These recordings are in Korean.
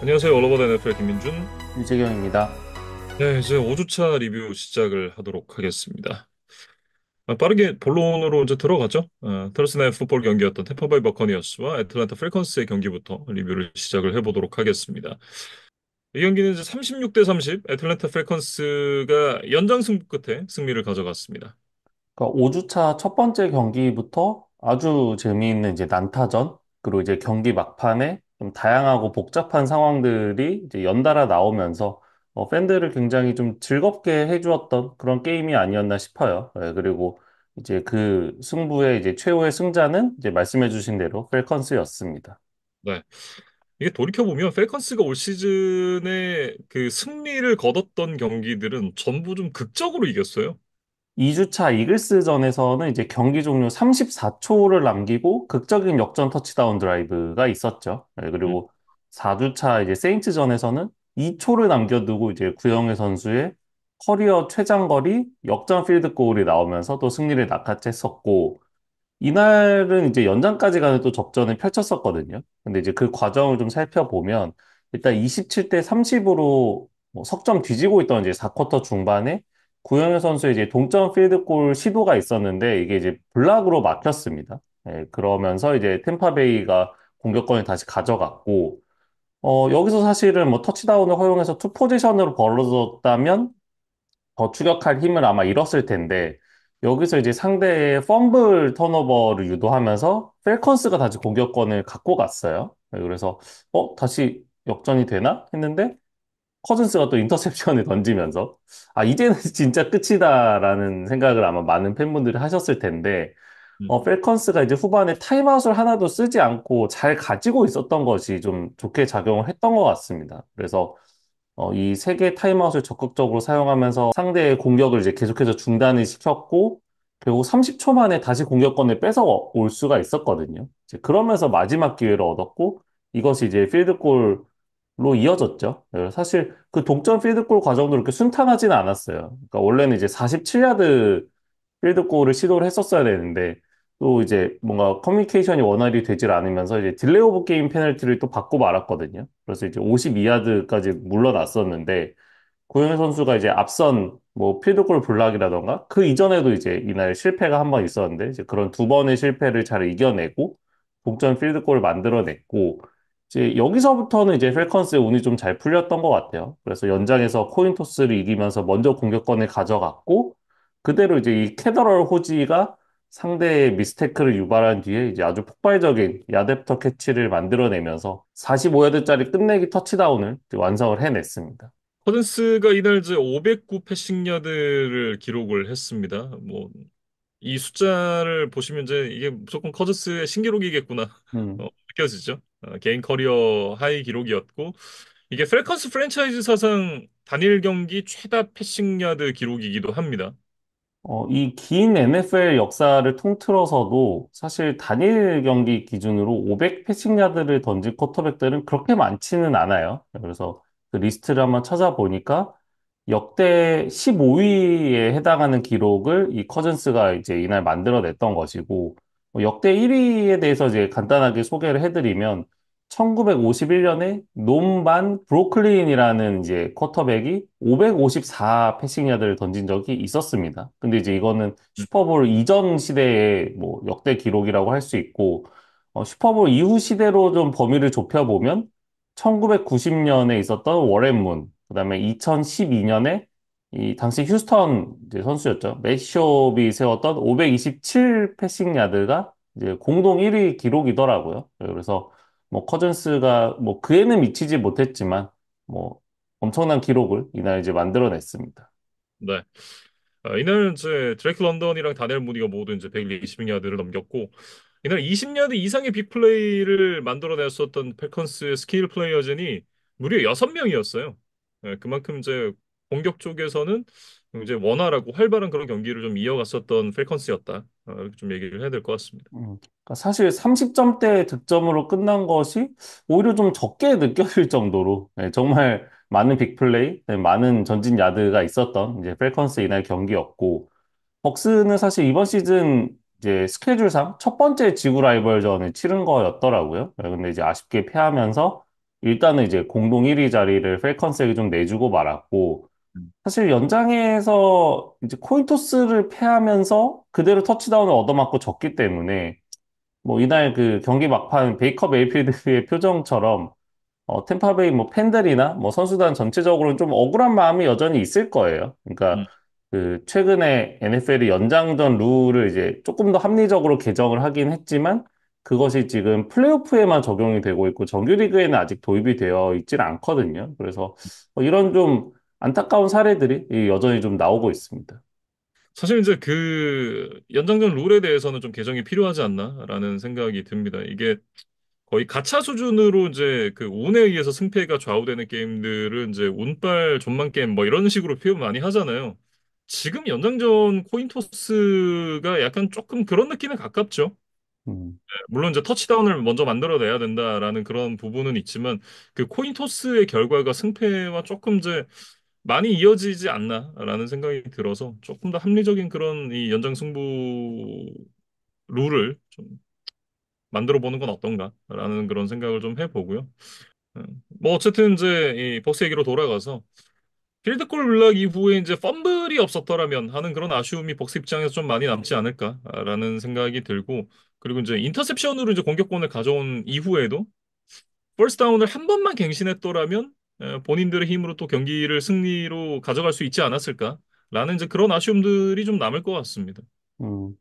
안녕하세요. 올로버드 NFL 김민준. 유재경입니다. 네, 이제 5주차 리뷰 시작을 하도록 하겠습니다. 빠르게 본론으로 이제 들어가죠. 터스나이 풋볼 경기였던 템파베이 버커니어스와 애틀랜타 falcons의 경기부터 리뷰를 시작을 해보도록 하겠습니다. 이 경기는 이제 36대 30, 애틀랜타 falcons가 연장 승부 끝에 승리를 가져갔습니다. 그러니까 5주차 첫 번째 경기부터 아주 재미있는 이제 난타전, 그리고 이제 경기 막판에 좀 다양하고 복잡한 상황들이 이제 연달아 나오면서 팬들을 굉장히 좀 즐겁게 해주었던 그런 게임이 아니었나 싶어요. 네, 그리고 이제 그 승부의 이제 최후의 승자는 이제 말씀해주신 대로 펠컨스였습니다. 네. 이게 돌이켜보면 falcons가 올 시즌에 그 승리를 거뒀던 경기들은 전부 좀 극적으로 이겼어요. 2주차 이글스전에서는 이제 경기 종료 34초를 남기고 극적인 역전 터치다운 드라이브가 있었죠. 네, 음. 그리고 4주차 이제 세인트전에서는 2초를 남겨두고 이제 구영애 선수의 커리어 최장거리 역전 필드골이 나오면서 또 승리를 낚아챘었고, 이날은 이제 연장까지 가는 또 접전을 펼쳤었거든요. 근데 이제 그 과정을 좀 살펴보면 일단 27대 30으로 석점 뒤지고 있던 이제 4쿼터 중반에 구영현 선수의 이제 동점 필드골 시도가 있었는데 이게 이제 블락으로 막혔습니다. 예, 그러면서 이제 템파베이가 공격권을 다시 가져갔고, 여기서 사실은 뭐 터치다운을 허용해서 투 포지션으로 벌어졌다면 더 추격할 힘을 아마 잃었을 텐데, 여기서 이제 상대의 펌블 턴오버를 유도하면서 펠컨스가 다시 공격권을 갖고 갔어요. 네, 그래서 다시 역전이 되나 했는데 커즌스가 또 인터셉션을 던지면서 아, 이제는 진짜 끝이다라는 생각을 아마 많은 팬분들이 하셨을 텐데, 음. 펠컨스가 이제 후반에 타임아웃을 하나도 쓰지 않고 잘 가지고 있었던 것이 좀 좋게 작용을 했던 것 같습니다. 그래서 이 세 개의 타임아웃을 적극적으로 사용하면서 상대의 공격을 이제 계속해서 중단을 시켰고, 결국 30초 만에 다시 공격권을 뺏어 올 수가 있었거든요. 이제 그러면서 마지막 기회를 얻었고, 이것이 이제 필드골로 이어졌죠. 사실 그 동점 필드골 과정도 그렇게 순탄하지는 않았어요. 그러니까 원래는 이제 47야드 필드골을 시도를 했었어야 되는데, 또 이제 뭔가 커뮤니케이션이 원활히 되질 않으면서 이제 딜레이 오브 게임 페널티를 또 받고 말았거든요. 그래서 이제 52야드까지 물러났었는데, 고영현 선수가 이제 앞선 뭐 필드골 블락이라던가 그 이전에도 이제 이날 실패가 한 번 있었는데, 이제 그런 두 번의 실패를 잘 이겨내고 동점 필드골을 만들어냈고, 이제 여기서부터는 이제 펠컨스의 운이 좀 잘 풀렸던 것 같아요. 그래서 연장에서 코인 토스를 이기면서 먼저 공격권을 가져갔고, 그대로 이제 이 캐더럴 호지가 상대의 미스테이크를 유발한 뒤에 이제 아주 폭발적인 야뎁터 캐치를 만들어내면서 45야드짜리 끝내기 터치다운을 이제 완성을 해냈습니다. 커든스가 이날 이제 509 패싱 야드를 기록을 했습니다. 뭐 이 숫자를 보시면 이제 이게 무조건 커든스의 신기록이겠구나 음. 느껴지죠. 개인 커리어 하이 기록이었고 이게 펠컨스 프랜차이즈 사상 단일 경기 최다 패싱 야드 기록이기도 합니다. 이 긴 NFL 역사를 통틀어서도 사실 단일 경기 기준으로 500 패싱 야드를 던진 쿼터백들은 그렇게 많지는 않아요. 그래서 그 리스트를 한번 찾아보니까 역대 15위에 해당하는 기록을 이 커즌스가 이제 이날 만들어냈던 것이고, 역대 1위에 대해서 이제 간단하게 소개를 해드리면 1951년에 논반 브로클린이라는 이제 쿼터백이 554 패싱 야드를 던진 적이 있었습니다. 근데 이제 이거는 슈퍼볼 이전 시대의 뭐 역대 기록이라고 할 수 있고, 슈퍼볼 이후 시대로 좀 범위를 좁혀보면 1990년에 있었던 워렌 문, 그다음에 2012년에 이 당시 휴스턴 이제 선수였죠. 매시옵이 세웠던 527 패싱 야드가 이제 공동 1위 기록이더라고요. 그래서 뭐 커즌스가 뭐 그에는 미치지 못했지만 뭐 엄청난 기록을 이날 이제 만들어냈습니다. 네. 이날 이제 드레이크 런던이랑 다니엘 무니가 모두 이제 120야드를 넘겼고 이날 20야드 이상의 빅플레이를 만들어냈었던 펠컨스의 스킬 플레이어진이 무려 6명이었어요. 그만큼 이제 공격 쪽에서는 이제 원활하고 활발한 그런 경기를 좀 이어갔었던 펠컨스였다. 이렇게 좀 얘기를 해야 될 것 같습니다. 그러니까 사실 30점대 득점으로 끝난 것이 오히려 좀 적게 느껴질 정도로, 정말 많은 빅플레이, 많은 전진 야드가 있었던 이제 펠컨스 이날 경기였고, 벅스는 사실 이번 시즌 이제 스케줄상 첫 번째 지구 라이벌전을 치른 거였더라고요. 근데 이제 아쉽게 패하면서 일단은 이제 공동 1위 자리를 펠컨스에게 좀 내주고 말았고, 음, 사실 연장에서 이제 코인토스를 패하면서 그대로 터치다운을 얻어맞고 졌기 때문에, 뭐 이날 그 경기 막판 베이커 메이필드의 표정처럼 템파베이 뭐 팬들이나 뭐 선수단 전체적으로는 좀 억울한 마음이 여전히 있을 거예요. 그러니까 음. 그 최근에 NFL이 연장전 룰을 이제 조금 더 합리적으로 개정을 하긴 했지만 그것이 지금 플레이오프에만 적용이 되고 있고 정규리그에는 아직 도입이 되어 있지는 않거든요. 그래서 이런 좀 안타까운 사례들이 여전히 좀 나오고 있습니다. 사실 이제 그 연장전 룰에 대해서는 좀 개정이 필요하지 않나라는 생각이 듭니다. 이게 거의 가차 수준으로 이제 그 운에 의해서 승패가 좌우되는 게임들은 이제 운빨 존만 게임 뭐 이런 식으로 표현 많이 하잖아요. 지금 연장전 코인 토스가 약간 조금 그런 느낌에 가깝죠. 음, 물론 이제 터치다운을 먼저 만들어내야 된다라는 그런 부분은 있지만 그 코인 토스의 결과가 승패와 조금 이제 많이 이어지지 않나라는 생각이 들어서 조금 더 합리적인 그런 이 연장 승부 룰을 좀 만들어 보는 건 어떤가라는 그런 생각을 좀 해보고요. 뭐 어쨌든 이제 이 벅스 얘기로 돌아가서 필드골 블락 이후에 이제 펌블이 없었더라면 하는 그런 아쉬움이 벅스 입장에서 좀 많이 남지 않을까라는 생각이 들고 그리고 이제 인터셉션으로 이제 공격권을 가져온 이후에도 퍼스트 다운을 한 번만 갱신했더라면 본인들의 힘으로 또 경기를 승리로 가져갈 수 있지 않았을까라는 이제 그런 아쉬움들이 좀 남을 것 같습니다. 음.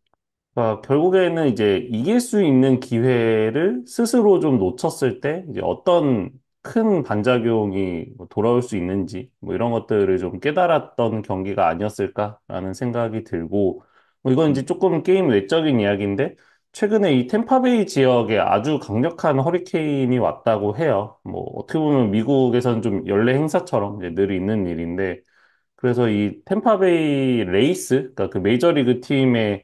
결국에는 이제 이길 수 있는 기회를 스스로 좀 놓쳤을 때 이제 어떤 큰 반작용이 뭐 돌아올 수 있는지 뭐 이런 것들을 좀 깨달았던 경기가 아니었을까라는 생각이 들고 뭐 이건 이제 음, 조금 게임 외적인 이야기인데 최근에 이 템파베이 지역에 아주 강력한 허리케인이 왔다고 해요. 뭐 어떻게 보면 미국에서는 좀 연례 행사처럼 이제 늘 있는 일인데 그래서 이 템파베이 레이스 그러니까 그 메이저리그 팀의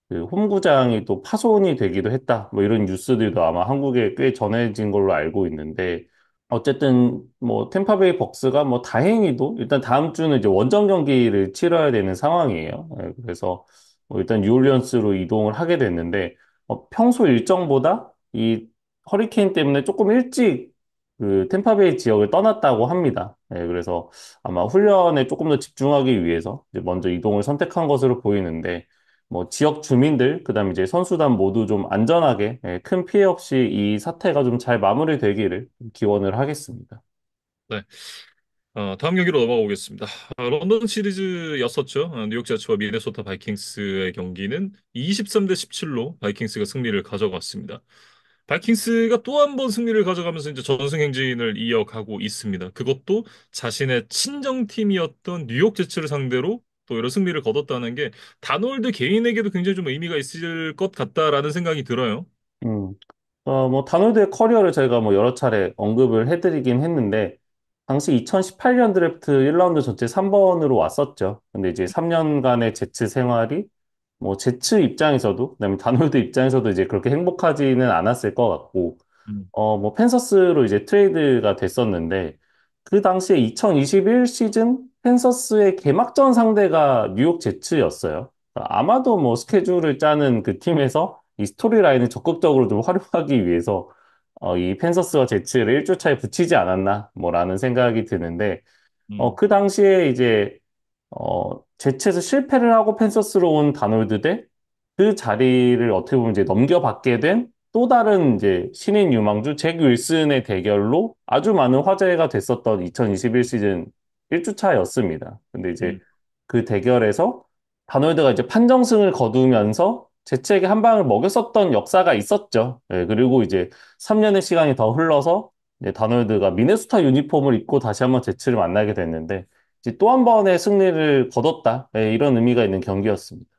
그 홈구장이 또 파손이 되기도 했다. 뭐 이런 뉴스들도 아마 한국에 꽤 전해진 걸로 알고 있는데 어쨌든 뭐 템파베이 벅스가 뭐 다행히도 일단 다음 주는 이제 원정 경기를 치러야 되는 상황이에요. 그래서 뭐 일단 뉴올리언스로 이동을 하게 됐는데 평소 일정보다 이 허리케인 때문에 조금 일찍 그 템파베이 지역을 떠났다고 합니다. 그래서 아마 훈련에 조금 더 집중하기 위해서 이제 먼저 이동을 선택한 것으로 보이는데 뭐 지역 주민들, 그다음에 이제 선수단 모두 좀 안전하게 큰 피해 없이 이 사태가 좀 잘 마무리되기를 기원을 하겠습니다. 네. 다음 경기로 넘어가 보겠습니다. 런던 시리즈였었죠. 뉴욕 자츠와 미네소타 바이킹스의 경기는 23대 17로 바이킹스가 승리를 가져갔습니다. 바이킹스가 또 한 번 승리를 가져가면서 이제 전승 행진을 이어가고 있습니다. 그것도 자신의 친정팀이었던 뉴욕 제츠를 상대로 또 이런 승리를 거뒀다는 게 다놀드 개인에게도 굉장히 좀 의미가 있을 것 같다라는 생각이 들어요. 음. 뭐, 다노드의 커리어를 저희가 뭐 여러 차례 언급을 해드리긴 했는데, 당시 2018년 드래프트 1라운드 전체 3번으로 왔었죠. 근데 이제 3년간의 제츠 생활이, 뭐, 제츠 입장에서도, 그다음에 다노드 입장에서도 이제 그렇게 행복하지는 않았을 것 같고, 음, 뭐, 펜서스로 이제 트레이드가 됐었는데, 그 당시에 2021 시즌 펜서스의 개막전 상대가 뉴욕 제츠였어요. 아마도 뭐 스케줄을 짜는 그 팀에서 이 스토리라인을 적극적으로 좀 활용하기 위해서 이 펜서스와 제츠를 1주 차에 붙이지 않았나 뭐라는 생각이 드는데 음, 그 당시에 이제 제치에서 실패를 하고 펜서스로 온 다놀드 대 그 자리를 어떻게 보면 이제 넘겨받게 된 또 다른 이제 신인 유망주 잭 윌슨의 대결로 아주 많은 화제가 됐었던 2021 시즌 1주차였습니다. 근데 이제 음, 그 대결에서 다놀드가 이제 판정승을 거두면서 제치에게 한 방을 먹였었던 역사가 있었죠. 그리고 이제 3년의 시간이 더 흘러서 이제 다놀드가 미네소타 유니폼을 입고 다시 한번 제치를 만나게 됐는데 이제 또 한 번의 승리를 거뒀다. 이런 의미가 있는 경기였습니다.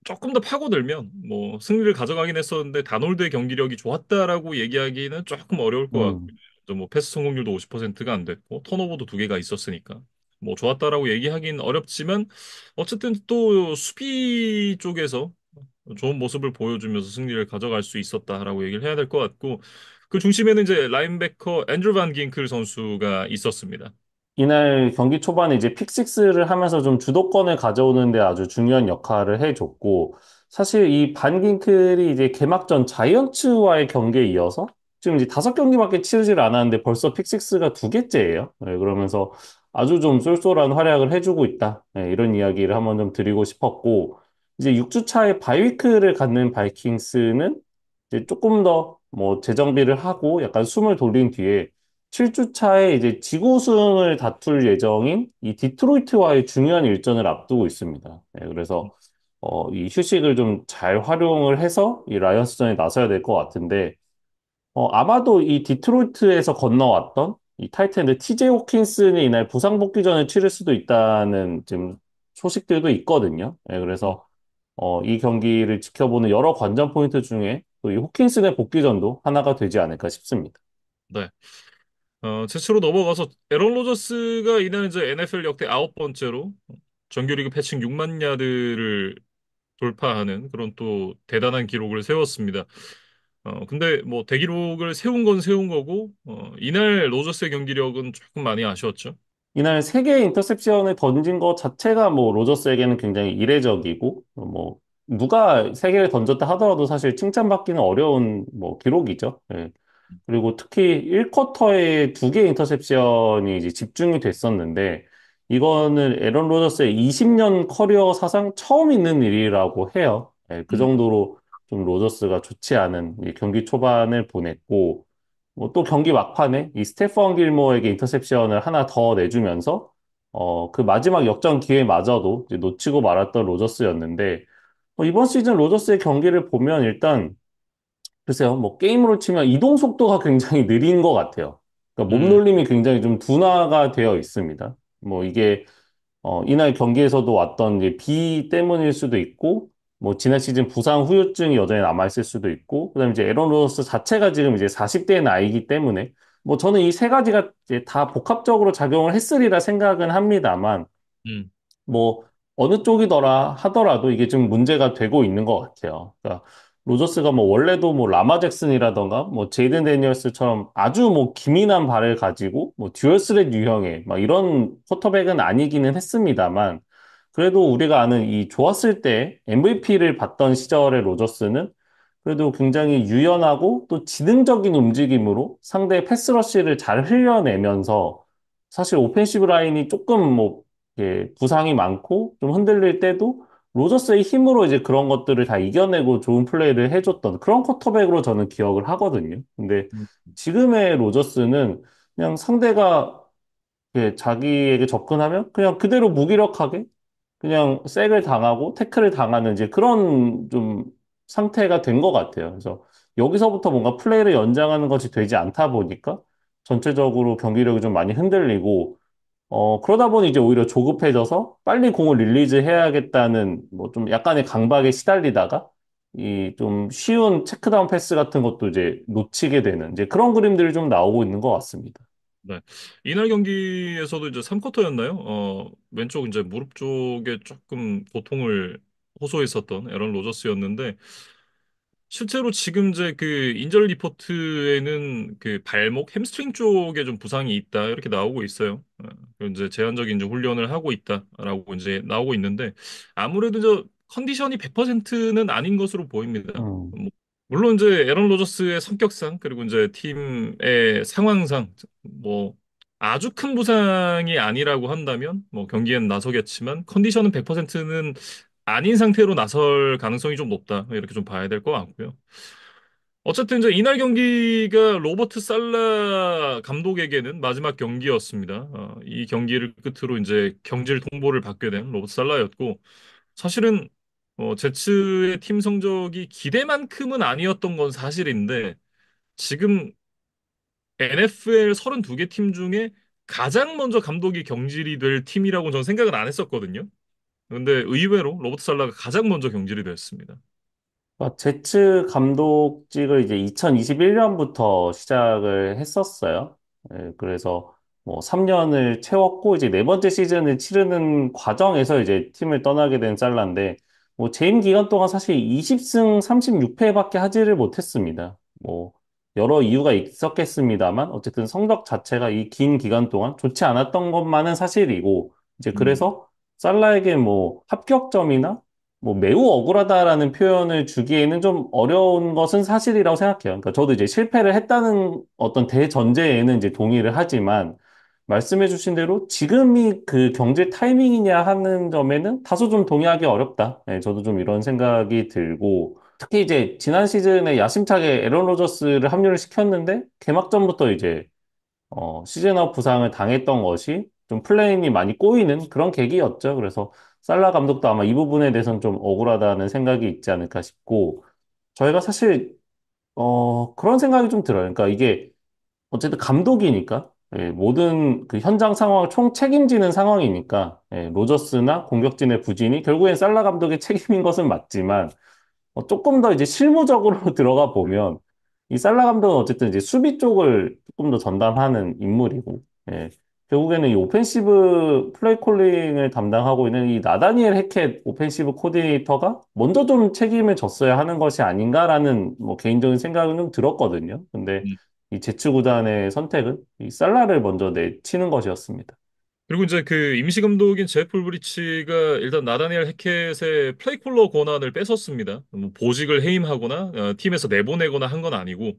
조금 더 파고들면 뭐 승리를 가져가긴 했었는데 다놀드의 경기력이 좋았다라고 얘기하기는 조금 어려울 것 같고요. 음. 뭐 패스 성공률도 50%가 안 됐고 턴오버도 두 개가 있었으니까 뭐 좋았다라고 얘기하긴 어렵지만 어쨌든 또 수비 쪽에서 좋은 모습을 보여주면서 승리를 가져갈 수 있었다라고 얘기를 해야 될 것 같고 그 중심에는 이제 라인베커 앤드루 반 gin클 선수가 있었습니다. 이날 경기 초반에 이제 픽식스를 하면서 좀 주도권을 가져오는데 아주 중요한 역할을 해줬고, 사실 이 반긴클이 이제 개막전 자이언츠와의 경기에 이어서 지금 이제 5경기밖에 치르질 않았는데 벌써 픽식스가 2개째예요. 네, 그러면서 아주 좀 쏠쏠한 활약을 해주고 있다. 네, 이런 이야기를 한번 좀 드리고 싶었고, 이제 6주 차에 바이위크를 갖는 바이킹스는 이제 조금 더 뭐 재정비를 하고 약간 숨을 돌린 뒤에 7주 차에 이제 지구 우승을 다툴 예정인 이 디트로이트와의 중요한 일전을 앞두고 있습니다. 네, 그래서 이 휴식을 좀 잘 활용을 해서 이 라이언스전에 나서야 될 것 같은데, 아마도 이 디트로이트에서 건너왔던 이 타이탄드 TJ 호킨슨이 이날 부상 복귀전을 치를 수도 있다는 지금 소식들도 있거든요. 예, 음, 그래서 이 경기를 지켜보는 여러 관전 포인트 중에 또 이 호킨슨의 복귀전도 하나가 되지 않을까 싶습니다. 네. 제치로 넘어가서 에런 로저스가 이날 이제 NFL 역대 9번째로 정규리그 패칭 6만 야드를 돌파하는 그런 또 대단한 기록을 세웠습니다. 근데 뭐 대기록을 세운 건 세운 거고, 이날 로저스의 경기력은 조금 많이 아쉬웠죠. 이날 3개의 인터셉션을 던진 것 자체가 뭐 로저스에게는 굉장히 이례적이고 뭐 누가 3개를 던졌다 하더라도 사실 칭찬받기는 어려운 뭐 기록이죠. 예. 그리고 특히 1쿼터에 2개의 인터셉션이 이제 집중이 됐었는데 이거는 에런 로저스의 20년 커리어 사상 처음 있는 일이라고 해요. 예, 그 음, 정도로 좀 로저스가 좋지 않은 이 경기 초반을 보냈고 뭐 또 경기 막판에 이 스테판 길모어에게 인터셉션을 하나 더 내주면서 그 마지막 역전 기회마저도 이제 놓치고 말았던 로저스였는데 이번 시즌 로저스의 경기를 보면 일단 글쎄요 뭐 게임으로 치면 이동 속도가 굉장히 느린 것 같아요. 그러니까 음, 몸놀림이 굉장히 좀 둔화가 되어 있습니다. 뭐 이게 이날 경기에서도 왔던 이제 비 때문일 수도 있고, 뭐 지난 시즌 부상 후유증이 여전히 남아있을 수도 있고, 그다음에 이제 에런 로저스 자체가 지금 이제 40대의 나이기 때문에, 뭐 저는 이 세 가지가 이제 다 복합적으로 작용을 했으리라 생각은 합니다만, 음, 뭐 어느 쪽이더라 하더라도 이게 좀 문제가 되고 있는 것 같아요. 그러니까 로저스가 뭐 원래도 뭐 라마 잭슨이라던가 뭐 제이든 데니얼스처럼 아주 뭐 기민한 발을 가지고 뭐 듀얼 스렛 유형의 막 이런 쿼터백은 아니기는 했습니다만 그래도 우리가 아는 이 좋았을 때 MVP를 받던 시절의 로저스는 그래도 굉장히 유연하고 또 지능적인 움직임으로 상대의 패스러시를 잘 흘려내면서 사실 오펜시브 라인이 조금 뭐 부상이 많고 좀 흔들릴 때도 로저스의 힘으로 이제 그런 것들을 다 이겨내고 좋은 플레이를 해줬던 그런 쿼터백으로 저는 기억을 하거든요. 근데 음, 지금의 로저스는 그냥 상대가 자기에게 접근하면 그냥 그대로 무기력하게 그냥 색을 당하고 태클을 당하는 이제 그런 좀 상태가 된 것 같아요. 그래서 여기서부터 뭔가 플레이를 연장하는 것이 되지 않다 보니까 전체적으로 경기력이 좀 많이 흔들리고 그러다 보니 이제 오히려 조급해져서 빨리 공을 릴리즈 해야겠다는 뭐 좀 약간의 강박에 시달리다가 이 좀 쉬운 체크다운 패스 같은 것도 이제 놓치게 되는 이제 그런 그림들이 좀 나오고 있는 것 같습니다. 네. 이날 경기에서도 이제 3쿼터였나요? 왼쪽 이제 무릎 쪽에 조금 고통을 호소했었던 에런 로저스였는데, 실제로 지금 이제 그 인절 리포트에는 그 발목 햄스트링 쪽에 좀 부상이 있다 이렇게 나오고 있어요. 그리고 이제 제한적인 이제 훈련을 하고 있다라고 이제 나오고 있는데 아무래도 저 컨디션이 100%는 아닌 것으로 보입니다. 음. 물론 이제 에런 로저스의 성격상 그리고 이제 팀의 상황상 뭐 아주 큰 부상이 아니라고 한다면 뭐 경기엔 나서겠지만 컨디션은 100%는 아닌 상태로 나설 가능성이 좀 높다. 이렇게 좀 봐야 될 것 같고요. 어쨌든 이제 이날 경기가 로버트 살라 감독에게는 마지막 경기였습니다. 이 경기를 끝으로 이제 경질 통보를 받게 된 로버트 살라였고 사실은 제츠의 팀 성적이 기대만큼은 아니었던 건 사실인데 지금 NFL 32개 팀 중에 가장 먼저 감독이 경질이 될 팀이라고 저는 생각은 안 했었거든요. 근데 의외로 로버트 살라가 가장 먼저 경질이 됐습니다. 제츠 감독직을 이제 2021년부터 시작을 했었어요. 그래서 뭐 3년을 채웠고 이제 4번째 시즌을 치르는 과정에서 이제 팀을 떠나게 된 살라인데 뭐 재임 기간 동안 사실 20승 36패밖에 하지를 못했습니다. 뭐 여러 이유가 있었겠습니다만 어쨌든 성적 자체가 이 긴 기간 동안 좋지 않았던 것만은 사실이고 이제 음, 그래서 살라에게 뭐 합격점이나 뭐 매우 억울하다라는 표현을 주기에는 좀 어려운 것은 사실이라고 생각해요. 그러니까 저도 이제 실패를 했다는 어떤 대전제에는 이제 동의를 하지만 말씀해 주신 대로 지금이 그 경제 타이밍이냐 하는 점에는 다소 좀 동의하기 어렵다. 예, 저도 좀 이런 생각이 들고 특히 이제 지난 시즌에 야심차게 에런 로저스를 합류를 시켰는데 개막전부터 이제 시즌 아웃 부상을 당했던 것이 좀 플레이이 많이 꼬이는 그런 계기였죠. 그래서 살라 감독도 아마 이 부분에 대해서는 좀 억울하다는 생각이 있지 않을까 싶고, 저희가 사실, 그런 생각이 좀 들어요. 그러니까 이게 어쨌든 감독이니까, 예, 모든 그 현장 상황을 총 책임지는 상황이니까, 예, 로저스나 공격진의 부진이 결국엔 살라 감독의 책임인 것은 맞지만, 조금 더 이제 실무적으로 들어가 보면 이 살라 감독은 어쨌든 이제 수비 쪽을 조금 더 전담하는 인물이고, 예. 결국에는 이 오펜시브 플레이 콜링을 담당하고 있는 이 나다니엘 해켓 오펜시브 코디네이터가 먼저 좀 책임을 졌어야 하는 것이 아닌가라는 뭐 개인적인 생각은 좀 들었거든요. 근데 이 제츠 구단의 선택은 이 살라를 먼저 내치는 것이었습니다. 그리고 이제 그 임시 감독인 제프 브리치가 일단 나다니엘 해켓의 플레이콜러 권한을 뺏었습니다. 뭐 보직을 해임하거나 팀에서 내보내거나 한 건 아니고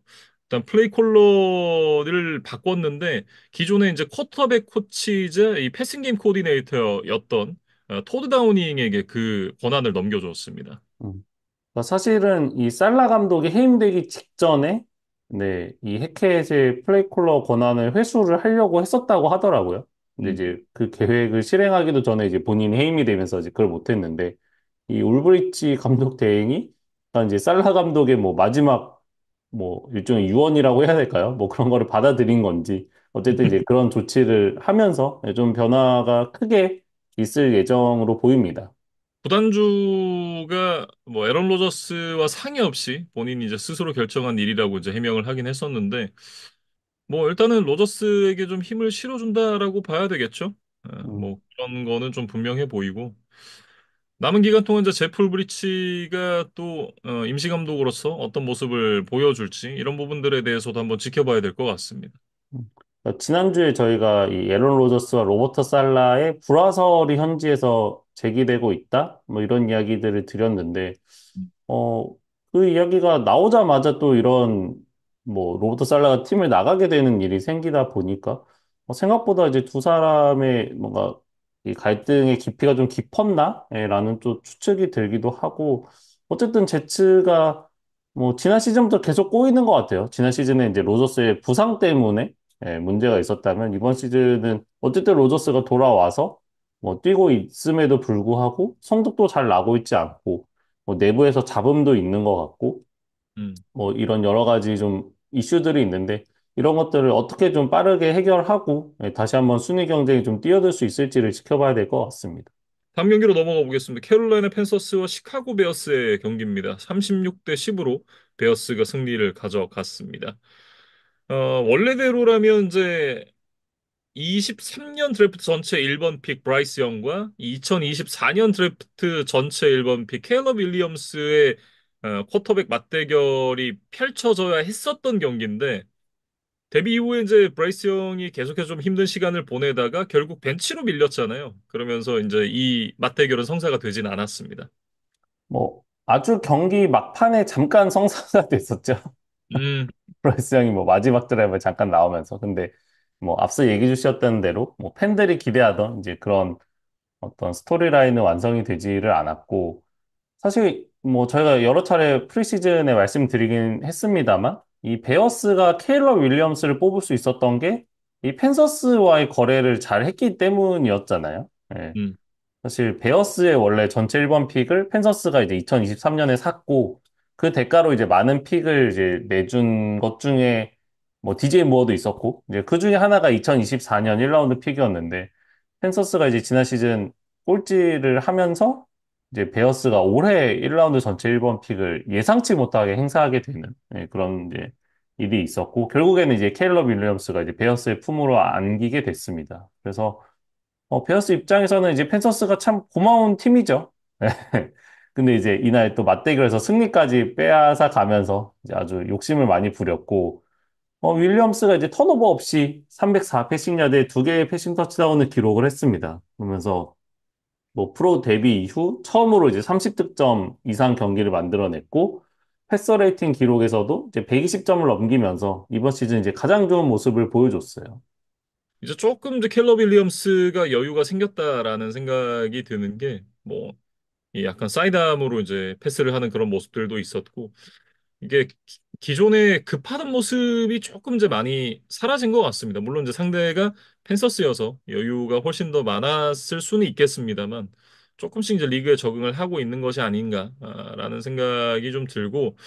일단 플레이콜러를 바꿨는데 기존에 이제 쿼터백 코치이자 이 패싱 게임 코디네이터였던 토드 다우닝에게 그 권한을 넘겨줬습니다. 음. 그러니까 사실은 이 살라 감독이 해임되기 직전에 네, 이 해켓의 플레이콜러 권한을 회수를 하려고 했었다고 하더라고요. 근데 음. 이제 그 계획을 실행하기도 전에 이제 본인이 해임이 되면서 이제 그걸 못했는데 이 울브리치 감독 대행이 약간 이제 살라 감독의 뭐 마지막 뭐 일종의 유언이라고 해야 될까요? 뭐 그런 거를 받아들인 건지 어쨌든 이제 그런 조치를 하면서 좀 변화가 크게 있을 예정으로 보입니다. 구단주가 뭐 에런 로저스와 상의 없이 본인이 이제 스스로 결정한 일이라고 이제 해명을 하긴 했었는데 뭐 일단은 로저스에게 좀 힘을 실어준다라고 봐야 되겠죠. 음. 뭐 그런 거는 좀 분명해 보이고 남은 기간 동안 이제 제프 브리치가 또 임시 감독으로서 어떤 모습을 보여줄지 이런 부분들에 대해서도 한번 지켜봐야 될 것 같습니다. 지난주에 저희가 이 에런 로저스와 로버트 살라의 불화설이 현지에서 제기되고 있다? 뭐 이런 이야기들을 드렸는데, 어, 그 이야기가 나오자마자 또 이런 뭐 로버트 살라가 팀을 나가게 되는 일이 생기다 보니까 생각보다 이제 두 사람의 뭔가 이 갈등의 깊이가 좀 깊었나? 예, 라는 또 추측이 들기도 하고, 어쨌든 제츠가 뭐 지난 시즌부터 계속 꼬이는 것 같아요. 지난 시즌에 이제 로저스의 부상 때문에 예, 문제가 있었다면 이번 시즌은 어쨌든 로저스가 돌아와서 뭐 뛰고 있음에도 불구하고 성적도 잘 나고 있지 않고 뭐 내부에서 잡음도 있는 것 같고 음. 뭐 이런 여러 가지 좀 이슈들이 있는데 이런 것들을 어떻게 좀 빠르게 해결하고 예, 다시 한번 순위 경쟁이 좀 뛰어들 수 있을지를 지켜봐야 될 것 같습니다. 다음 경기로 넘어가 보겠습니다. 캐롤라이나 팬서스와 시카고 베어스의 경기입니다. 36대 10으로 베어스가 승리를 가져갔습니다. 원래대로라면 이제 23년 드래프트 전체 1번 픽 브라이스 영과 2024년 드래프트 전체 1번 픽 캘럽 윌리엄스의 쿼터백 맞대결이 펼쳐져야 했었던 경기인데 데뷔 이후에 이제 브라이스 영이 계속해서 좀 힘든 시간을 보내다가 결국 벤치로 밀렸잖아요. 그러면서 이제 이 맞대결은 성사가 되진 않았습니다. 뭐 아주 경기 막판에 잠깐 성사가 됐었죠. 음, 브라이스 형이 뭐 마지막 드라이브에 잠깐 나오면서 근데 뭐 앞서 얘기해 주셨던 대로 뭐 팬들이 기대하던 이제 그런 어떤 스토리라인은 완성이 되지를 않았고 사실 뭐 저희가 여러 차례 프리시즌에 말씀드리긴 했습니다만 이 베어스가 케일러 윌리엄스를 뽑을 수 있었던 게 이 펜서스와의 거래를 잘 했기 때문이었잖아요. 예. 음, 사실 베어스의 원래 전체 1번 픽을 펜서스가 이제 2023년에 샀고 그 대가로 이제 많은 픽을 이제 내준 것 중에 뭐 DJ 무어도 있었고 이제 그 중에 하나가 2024년 1라운드 픽이었는데 펜서스가 이제 지난 시즌 꼴찌를 하면서 이제 베어스가 올해 1라운드 전체 1번 픽을 예상치 못하게 행사하게 되는 예, 그런 이제 일이 있었고 결국에는 이제 케일러 윌리엄스가 이제 베어스의 품으로 안기게 됐습니다. 그래서 베어스 입장에서는 이제 펜서스가 참 고마운 팀이죠. 근데 이제 이날 또 맞대결에서 승리까지 빼앗아 가면서 이제 아주 욕심을 많이 부렸고, 윌리엄스가 이제 턴오버 없이 304 패싱 야드에 두 개의 패싱 터치다운을 기록을 했습니다. 그러면서 뭐 프로 데뷔 이후 처음으로 이제 30득점 이상 경기를 만들어냈고 패서 레이팅 기록에서도 이제 120점을 넘기면서 이번 시즌 이제 가장 좋은 모습을 보여줬어요. 이제 조금 이제 캘러 윌리엄스가 여유가 생겼다라는 생각이 드는 게, 뭐, 이 약간 사이드암으로 이제 패스를 하는 그런 모습들도 있었고, 이게 기존에 급하던 모습이 조금 이제 많이 사라진 것 같습니다. 물론 이제 상대가 펜서스여서 여유가 훨씬 더 많았을 수는 있겠습니다만, 조금씩 이제 리그에 적응을 하고 있는 것이 아닌가라는 생각이 좀 들고,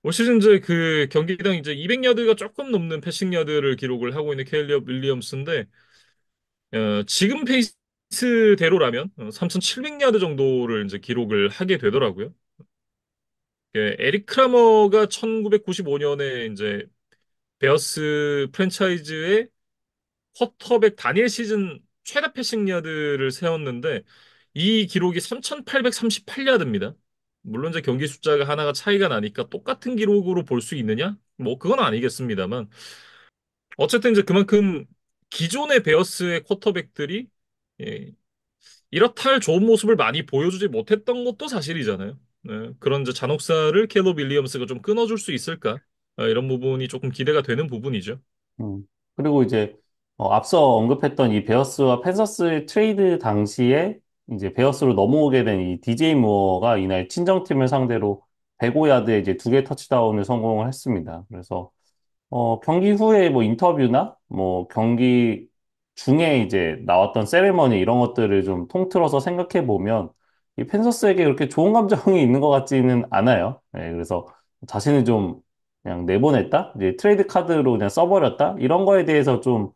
올 시즌 이제 그 경기당 이제 200야드가 조금 넘는 패싱 야드를 기록을 하고 있는 캘리어 윌리엄스인데, 지금 페이스대로라면 3,700야드 정도를 이제 기록을 하게 되더라고요. 에릭 크라머가 1995년에 이제 베어스 프랜차이즈의 쿼터백 단일 시즌 최다 패싱 야드를 세웠는데 이 기록이 3,838야드입니다. 물론 이제 경기 숫자가 하나가 차이가 나니까 똑같은 기록으로 볼 수 있느냐? 뭐 그건 아니겠습니다만 어쨌든 이제 그만큼 기존의 베어스의 쿼터백들이 예, 이렇다 할 좋은 모습을 많이 보여주지 못했던 것도 사실이잖아요. 네, 그런 이제 잔혹사를 캘로 윌리엄스가 좀 끊어줄 수 있을까? 이런 부분이 조금 기대가 되는 부분이죠. 그리고 이제 앞서 언급했던 이 베어스와 펜서스의 트레이드 당시에 이제 베어스로 넘어오게 된 이 DJ 무어가 이날 친정팀을 상대로 105야드에 이제 두 개 터치다운을 성공을 했습니다. 그래서 경기 후에 뭐 인터뷰나 뭐 경기 중에 이제 나왔던 세레머니 이런 것들을 좀 통틀어서 생각해 보면 이 펜서스에게 그렇게 좋은 감정이 있는 것 같지는 않아요. 네, 그래서 자신을 좀 그냥 내보냈다? 이제 트레이드 카드로 그냥 써버렸다? 이런 거에 대해서 좀,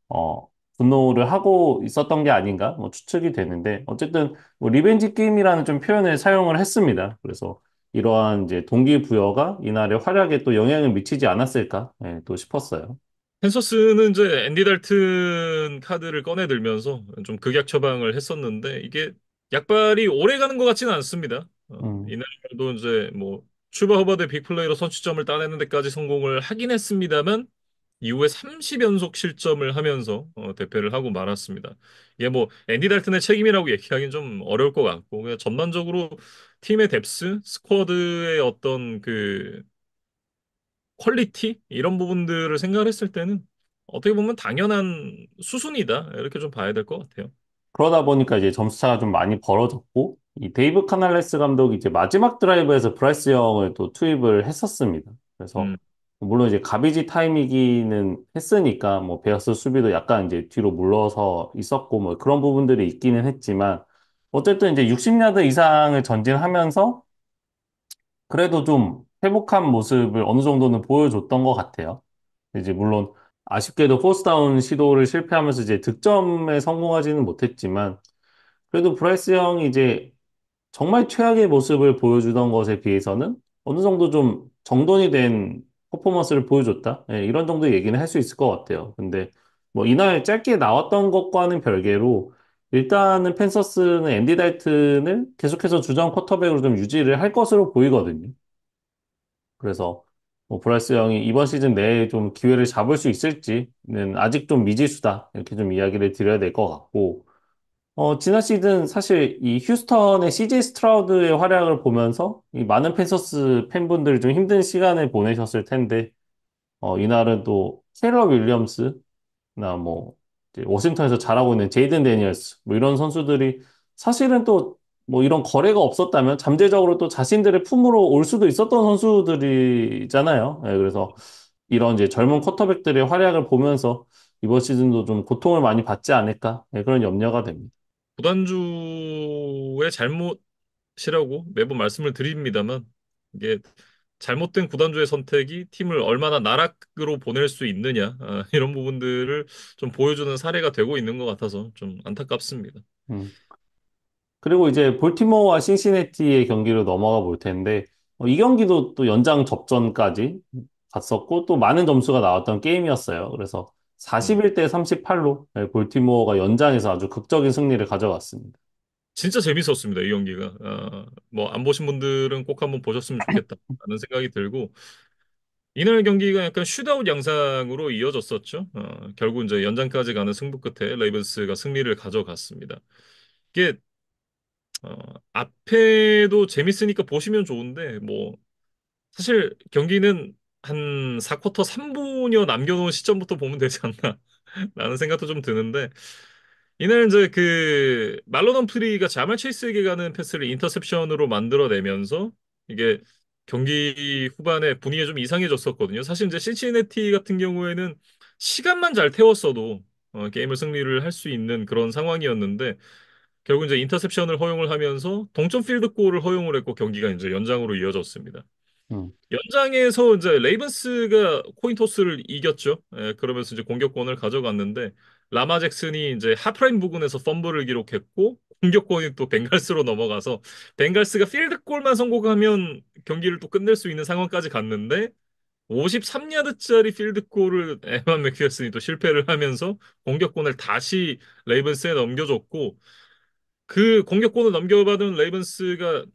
어, 분노를 하고 있었던 게 아닌가? 뭐 추측이 되는데, 어쨌든 뭐 리벤지 게임이라는 좀 표현을 사용을 했습니다. 그래서 이러한 이제 동기부여가 이날의 활약에 또 영향을 미치지 않았을까? 예, 또 싶었어요. 펜서스는 이제 앤디 달튼 카드를 꺼내들면서 좀 극약 처방을 했었는데 이게 약발이 오래 가는 것 같지는 않습니다. 음, 이날도 이제 뭐 추바 허버드 빅플레이로 선취점을 따내는 데까지 성공을 하긴 했습니다만 이후에 30연속 실점을 하면서 대패를 하고 말았습니다. 이게 뭐 앤디 달튼의 책임이라고 얘기하기는 좀 어려울 것 같고 그냥 전반적으로 팀의 뎁스, 스쿼드의 어떤 그 퀄리티 이런 부분들을 생각을 했을 때는 어떻게 보면 당연한 수순이다 이렇게 좀 봐야 될 것 같아요. 그러다 보니까 이제 점수차가 좀 많이 벌어졌고, 이 데이브 카날레스 감독이 이제 마지막 드라이브에서 브라이스 영을 또 투입을 했었습니다. 그래서, 음, 물론 이제 가비지 타임이기는 했으니까, 뭐, 베어스 수비도 약간 이제 뒤로 물러서 있었고, 뭐, 그런 부분들이 있기는 했지만, 어쨌든 이제 60야드 이상을 전진하면서, 그래도 좀 회복한 모습을 어느 정도는 보여줬던 것 같아요. 이제 물론, 아쉽게도 포스다운 시도를 실패하면서 이제 득점에 성공하지는 못했지만, 그래도 브라이스 형이 이제 정말 최악의 모습을 보여주던 것에 비해서는 어느 정도 좀 정돈이 된 퍼포먼스를 보여줬다. 예, 이런 정도 얘기는 할 수 있을 것 같아요. 근데 뭐 이날 짧게 나왔던 것과는 별개로 일단은 펜서스는 앤디 달튼을 계속해서 주전 쿼터백으로 좀 유지를 할 것으로 보이거든요. 그래서 뭐 브라이스 형이 이번 시즌 내에 좀 기회를 잡을 수 있을지는 아직 좀 미지수다. 이렇게 좀 이야기를 드려야 될 것 같고 지난 시즌 사실 이 휴스턴의 CJ 스트라우드의 활약을 보면서 이 많은 펜서스 팬분들이 좀 힘든 시간을 보내셨을 텐데, 이날은 또 캐럴 윌리엄스나 뭐, 이제 워싱턴에서 잘하고 있는 제이든 데니얼스, 뭐 이런 선수들이 사실은 또 뭐 이런 거래가 없었다면 잠재적으로 또 자신들의 품으로 올 수도 있었던 선수들이잖아요. 예, 그래서 이런 이제 젊은 쿼터백들의 활약을 보면서 이번 시즌도 좀 고통을 많이 받지 않을까, 예, 그런 염려가 됩니다. 구단주의 잘못이라고 매번 말씀을 드립니다만 이게 잘못된 구단주의 선택이 팀을 얼마나 나락으로 보낼 수 있느냐 이런 부분들을 좀 보여주는 사례가 되고 있는 것 같아서 좀 안타깝습니다. 음. 그리고 이제 볼티모어와 신시내티의 경기로 넘어가 볼 텐데, 이 경기도 또 연장 접전까지 갔었고, 또 많은 점수가 나왔던 게임이었어요. 그래서 음. 41대 38로 볼티모어가 연장에서 아주 극적인 승리를 가져갔습니다. 진짜 재밌었습니다, 이 경기가. 뭐, 안 보신 분들은 꼭 한번 보셨으면 좋겠다라는 생각이 들고, 이날 경기가 약간 슛아웃 양상으로 이어졌었죠. 결국 이제 연장까지 가는 승부 끝에 레이븐스가 승리를 가져갔습니다. 이게 어, 앞에도 재밌으니까 보시면 좋은데 뭐 사실 경기는 한 4쿼터 3분여 남겨놓은 시점부터 보면 되지 않나 라는 생각도 좀 드는데 이날 이제 그 말론 험프리가 자말 체이스에게 가는 패스를 인터셉션으로 만들어내면서 이게 경기 후반에 분위기가 좀 이상해졌었거든요. 사실 이제 신시내티 같은 경우에는 시간만 잘 태웠어도 게임을 승리를 할 수 있는 그런 상황이었는데 결국 이제 인터셉션을 허용을 하면서 동점 필드골을 허용을 했고 경기가 이제 연장으로 이어졌습니다. 음. 연장에서 이제 레이븐스가 코인 토스를 이겼죠. 예, 그러면서 이제 공격권을 가져갔는데 라마 잭슨이 이제 하프라인 부근에서 펌블을 기록했고 공격권이 또 벵갈스로 넘어가서 벵갈스가 필드골만 성공하면 경기를 또 끝낼 수 있는 상황까지 갔는데 53야드짜리 필드골을 에만 맥피어슨이 또 실패를 하면서 공격권을 다시 레이븐스에 넘겨줬고 그 공격권을 넘겨받은 레이븐스가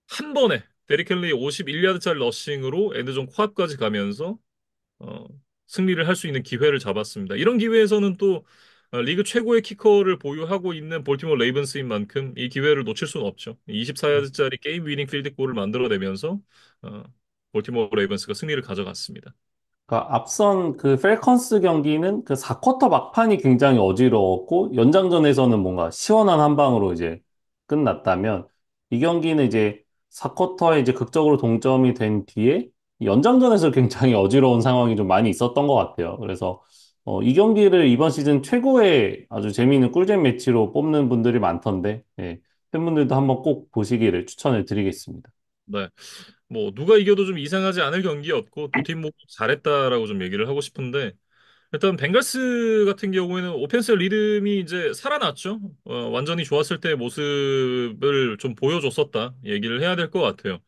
한 번에 데릭 헨리 51야드짜리 러싱으로 엔드존 코앞까지 가면서 어, 승리를 할 수 있는 기회를 잡았습니다. 이런 기회에서는 또 리그 최고의 키커를 보유하고 있는 볼티모어 레이븐스인 만큼 이 기회를 놓칠 수는 없죠. 24야드짜리 게임 위닝 필드골을 만들어내면서 어, 볼티모어 레이븐스가 승리를 가져갔습니다. 그러니까 앞선 그 펠컨스 경기는 그 4쿼터 막판이 굉장히 어지러웠고 연장전에서는 뭔가 시원한 한 방으로 이제 끝났다면 이 경기는 이제 4쿼터에 이제 극적으로 동점이 된 뒤에 연장전에서 굉장히 어지러운 상황이 좀 많이 있었던 것 같아요. 그래서 이 경기를 이번 시즌 최고의 아주 재미있는 꿀잼 매치로 뽑는 분들이 많던데 예, 팬분들도 한번 꼭 보시기를 추천을 드리겠습니다. 네. 뭐 누가 이겨도 좀 이상하지 않을 경기였고 두 팀 모두 잘했다라고 좀 얘기를 하고 싶은데 일단 벵갈스 같은 경우에는 오펜스 리듬이 이제 살아났죠. 완전히 좋았을 때의 모습을 좀 보여줬었다 얘기를 해야 될 것 같아요.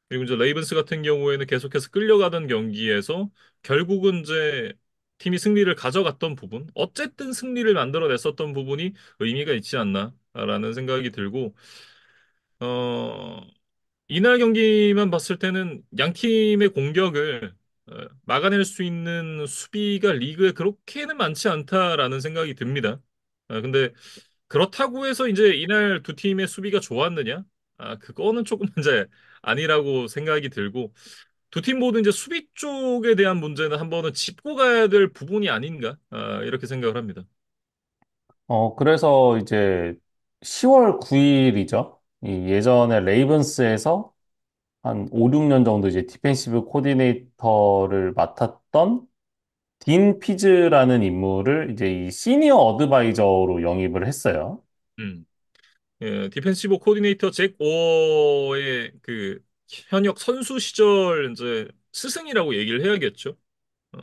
그리고 이제 레이븐스 같은 경우에는 계속해서 끌려가던 경기에서 결국은 이제 팀이 승리를 가져갔던 부분, 어쨌든 승리를 만들어냈었던 부분이 의미가 있지 않나라는 생각이 들고, 어, 이날 경기만 봤을 때는 양 팀의 공격을 막아낼 수 있는 수비가 리그에 그렇게는 많지 않다라는 생각이 듭니다. 근데 그렇다고 해서 이제 이날 두 팀의 수비가 좋았느냐? 그거는 조금 이제 아니라고 생각이 들고 두 팀 모두 이제 수비 쪽에 대한 문제는 한 번은 짚고 가야 될 부분이 아닌가? 이렇게 생각을 합니다. 그래서 이제 10월 9일이죠. 이 예전에 레이븐스에서 한 5, 6년 정도 이제 디펜시브 코디네이터를 맡았던 딘 피즈라는 인물을 이제 이 시니어 어드바이저로 영입을 했어요. 음. 예, 디펜시브 코디네이터 잭 오어의 그 현역 선수 시절 이제 스승이라고 얘기를 해야겠죠. 어.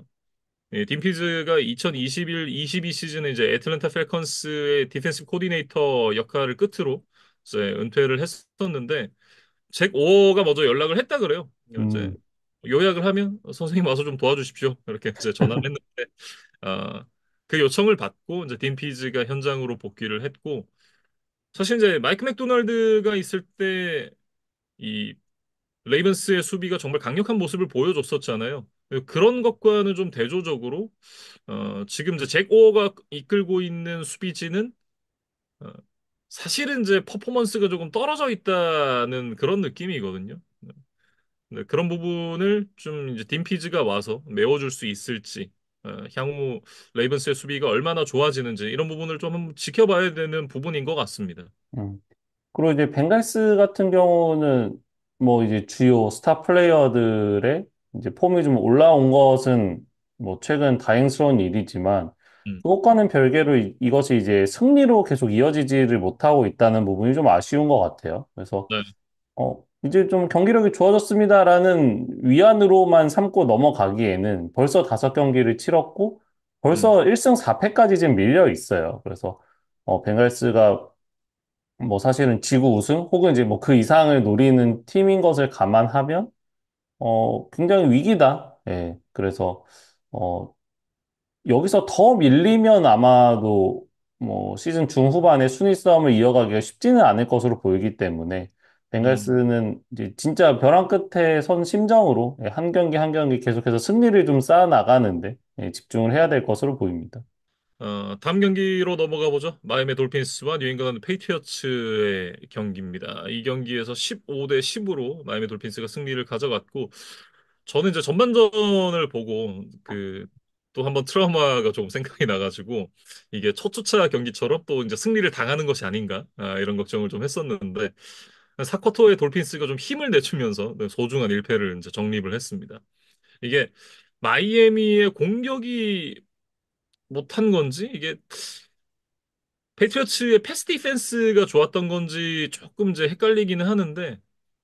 예, 딘피즈가 2021-22 시즌에 이제 애틀랜타 펠컨스의 디펜시브 코디네이터 역할을 끝으로 이제 은퇴를 했었는데 잭 오어가 먼저 연락을 했다 그래요. 이제 음, 요약을 하면 선생님 와서 좀 도와주십시오. 이렇게 이제 전화를 했는데 아, 그 요청을 받고 이제 딘피즈가 현장으로 복귀를 했고 사실 이제 마이크 맥도날드가 있을 때 이 레이븐스의 수비가 정말 강력한 모습을 보여줬었잖아요. 그런 것과는 좀 대조적으로 지금 이제 잭 오어가 이끌고 있는 수비진은 어, 사실은 이제 퍼포먼스가 조금 떨어져 있다는 그런 느낌이거든요. 네, 그런 부분을 좀 이제 딘피즈가 와서 메워줄 수 있을지, 향후 레이븐스의 수비가 얼마나 좋아지는지 이런 부분을 좀 한번 지켜봐야 되는 부분인 것 같습니다. 음. 그리고 이제 벵갈스 같은 경우는 뭐 이제 주요 스타 플레이어들의 이제 폼이 좀 올라온 것은 뭐 최근 다행스러운 일이지만 음, 그것과는 별개로 이것이 이제 승리로 계속 이어지지를 못하고 있다는 부분이 좀 아쉬운 것 같아요. 그래서 네, 이제 좀 경기력이 좋아졌습니다라는 위안으로만 삼고 넘어가기에는 벌써 5경기를 치렀고 음, 벌써 1승 4패까지 지금 밀려 있어요. 그래서 벵갈스가 뭐 사실은 지구 우승 혹은 이제 뭐 그 이상을 노리는 팀인 것을 감안하면 굉장히 위기다. 예. 그래서 어 여기서 더 밀리면 아마도 뭐 시즌 중후반에 순위 싸움을 이어가기가 쉽지는 않을 것으로 보이기 때문에 음. 벵갈스는 이제 진짜 벼랑 끝에 선 심정으로 예, 한 경기 한 경기 계속해서 승리를 좀 쌓아 나가는데 예, 집중을 해야 될 것으로 보입니다. 다음 경기로 넘어가 보죠. 마이애미 돌핀스와 뉴잉글랜드 페이트리어츠의 경기입니다. 이 경기에서 15대 10으로 마이애미 돌핀스가 승리를 가져갔고, 저는 이제 전반전을 보고 또 한번 트라우마가 좀 생각이 나가지고 이게 첫 주차 경기처럼 또 이제 승리를 당하는 것이 아닌가 이런 걱정을 좀 했었는데 4쿼터에 돌핀스가 좀 힘을 내주면서 소중한 1패를 이제 정립을 했습니다. 이게 마이애미의 공격이 못한 건지 이게 페이트리어츠의 패스 디펜스가 좋았던 건지 조금 이제 헷갈리기는 하는데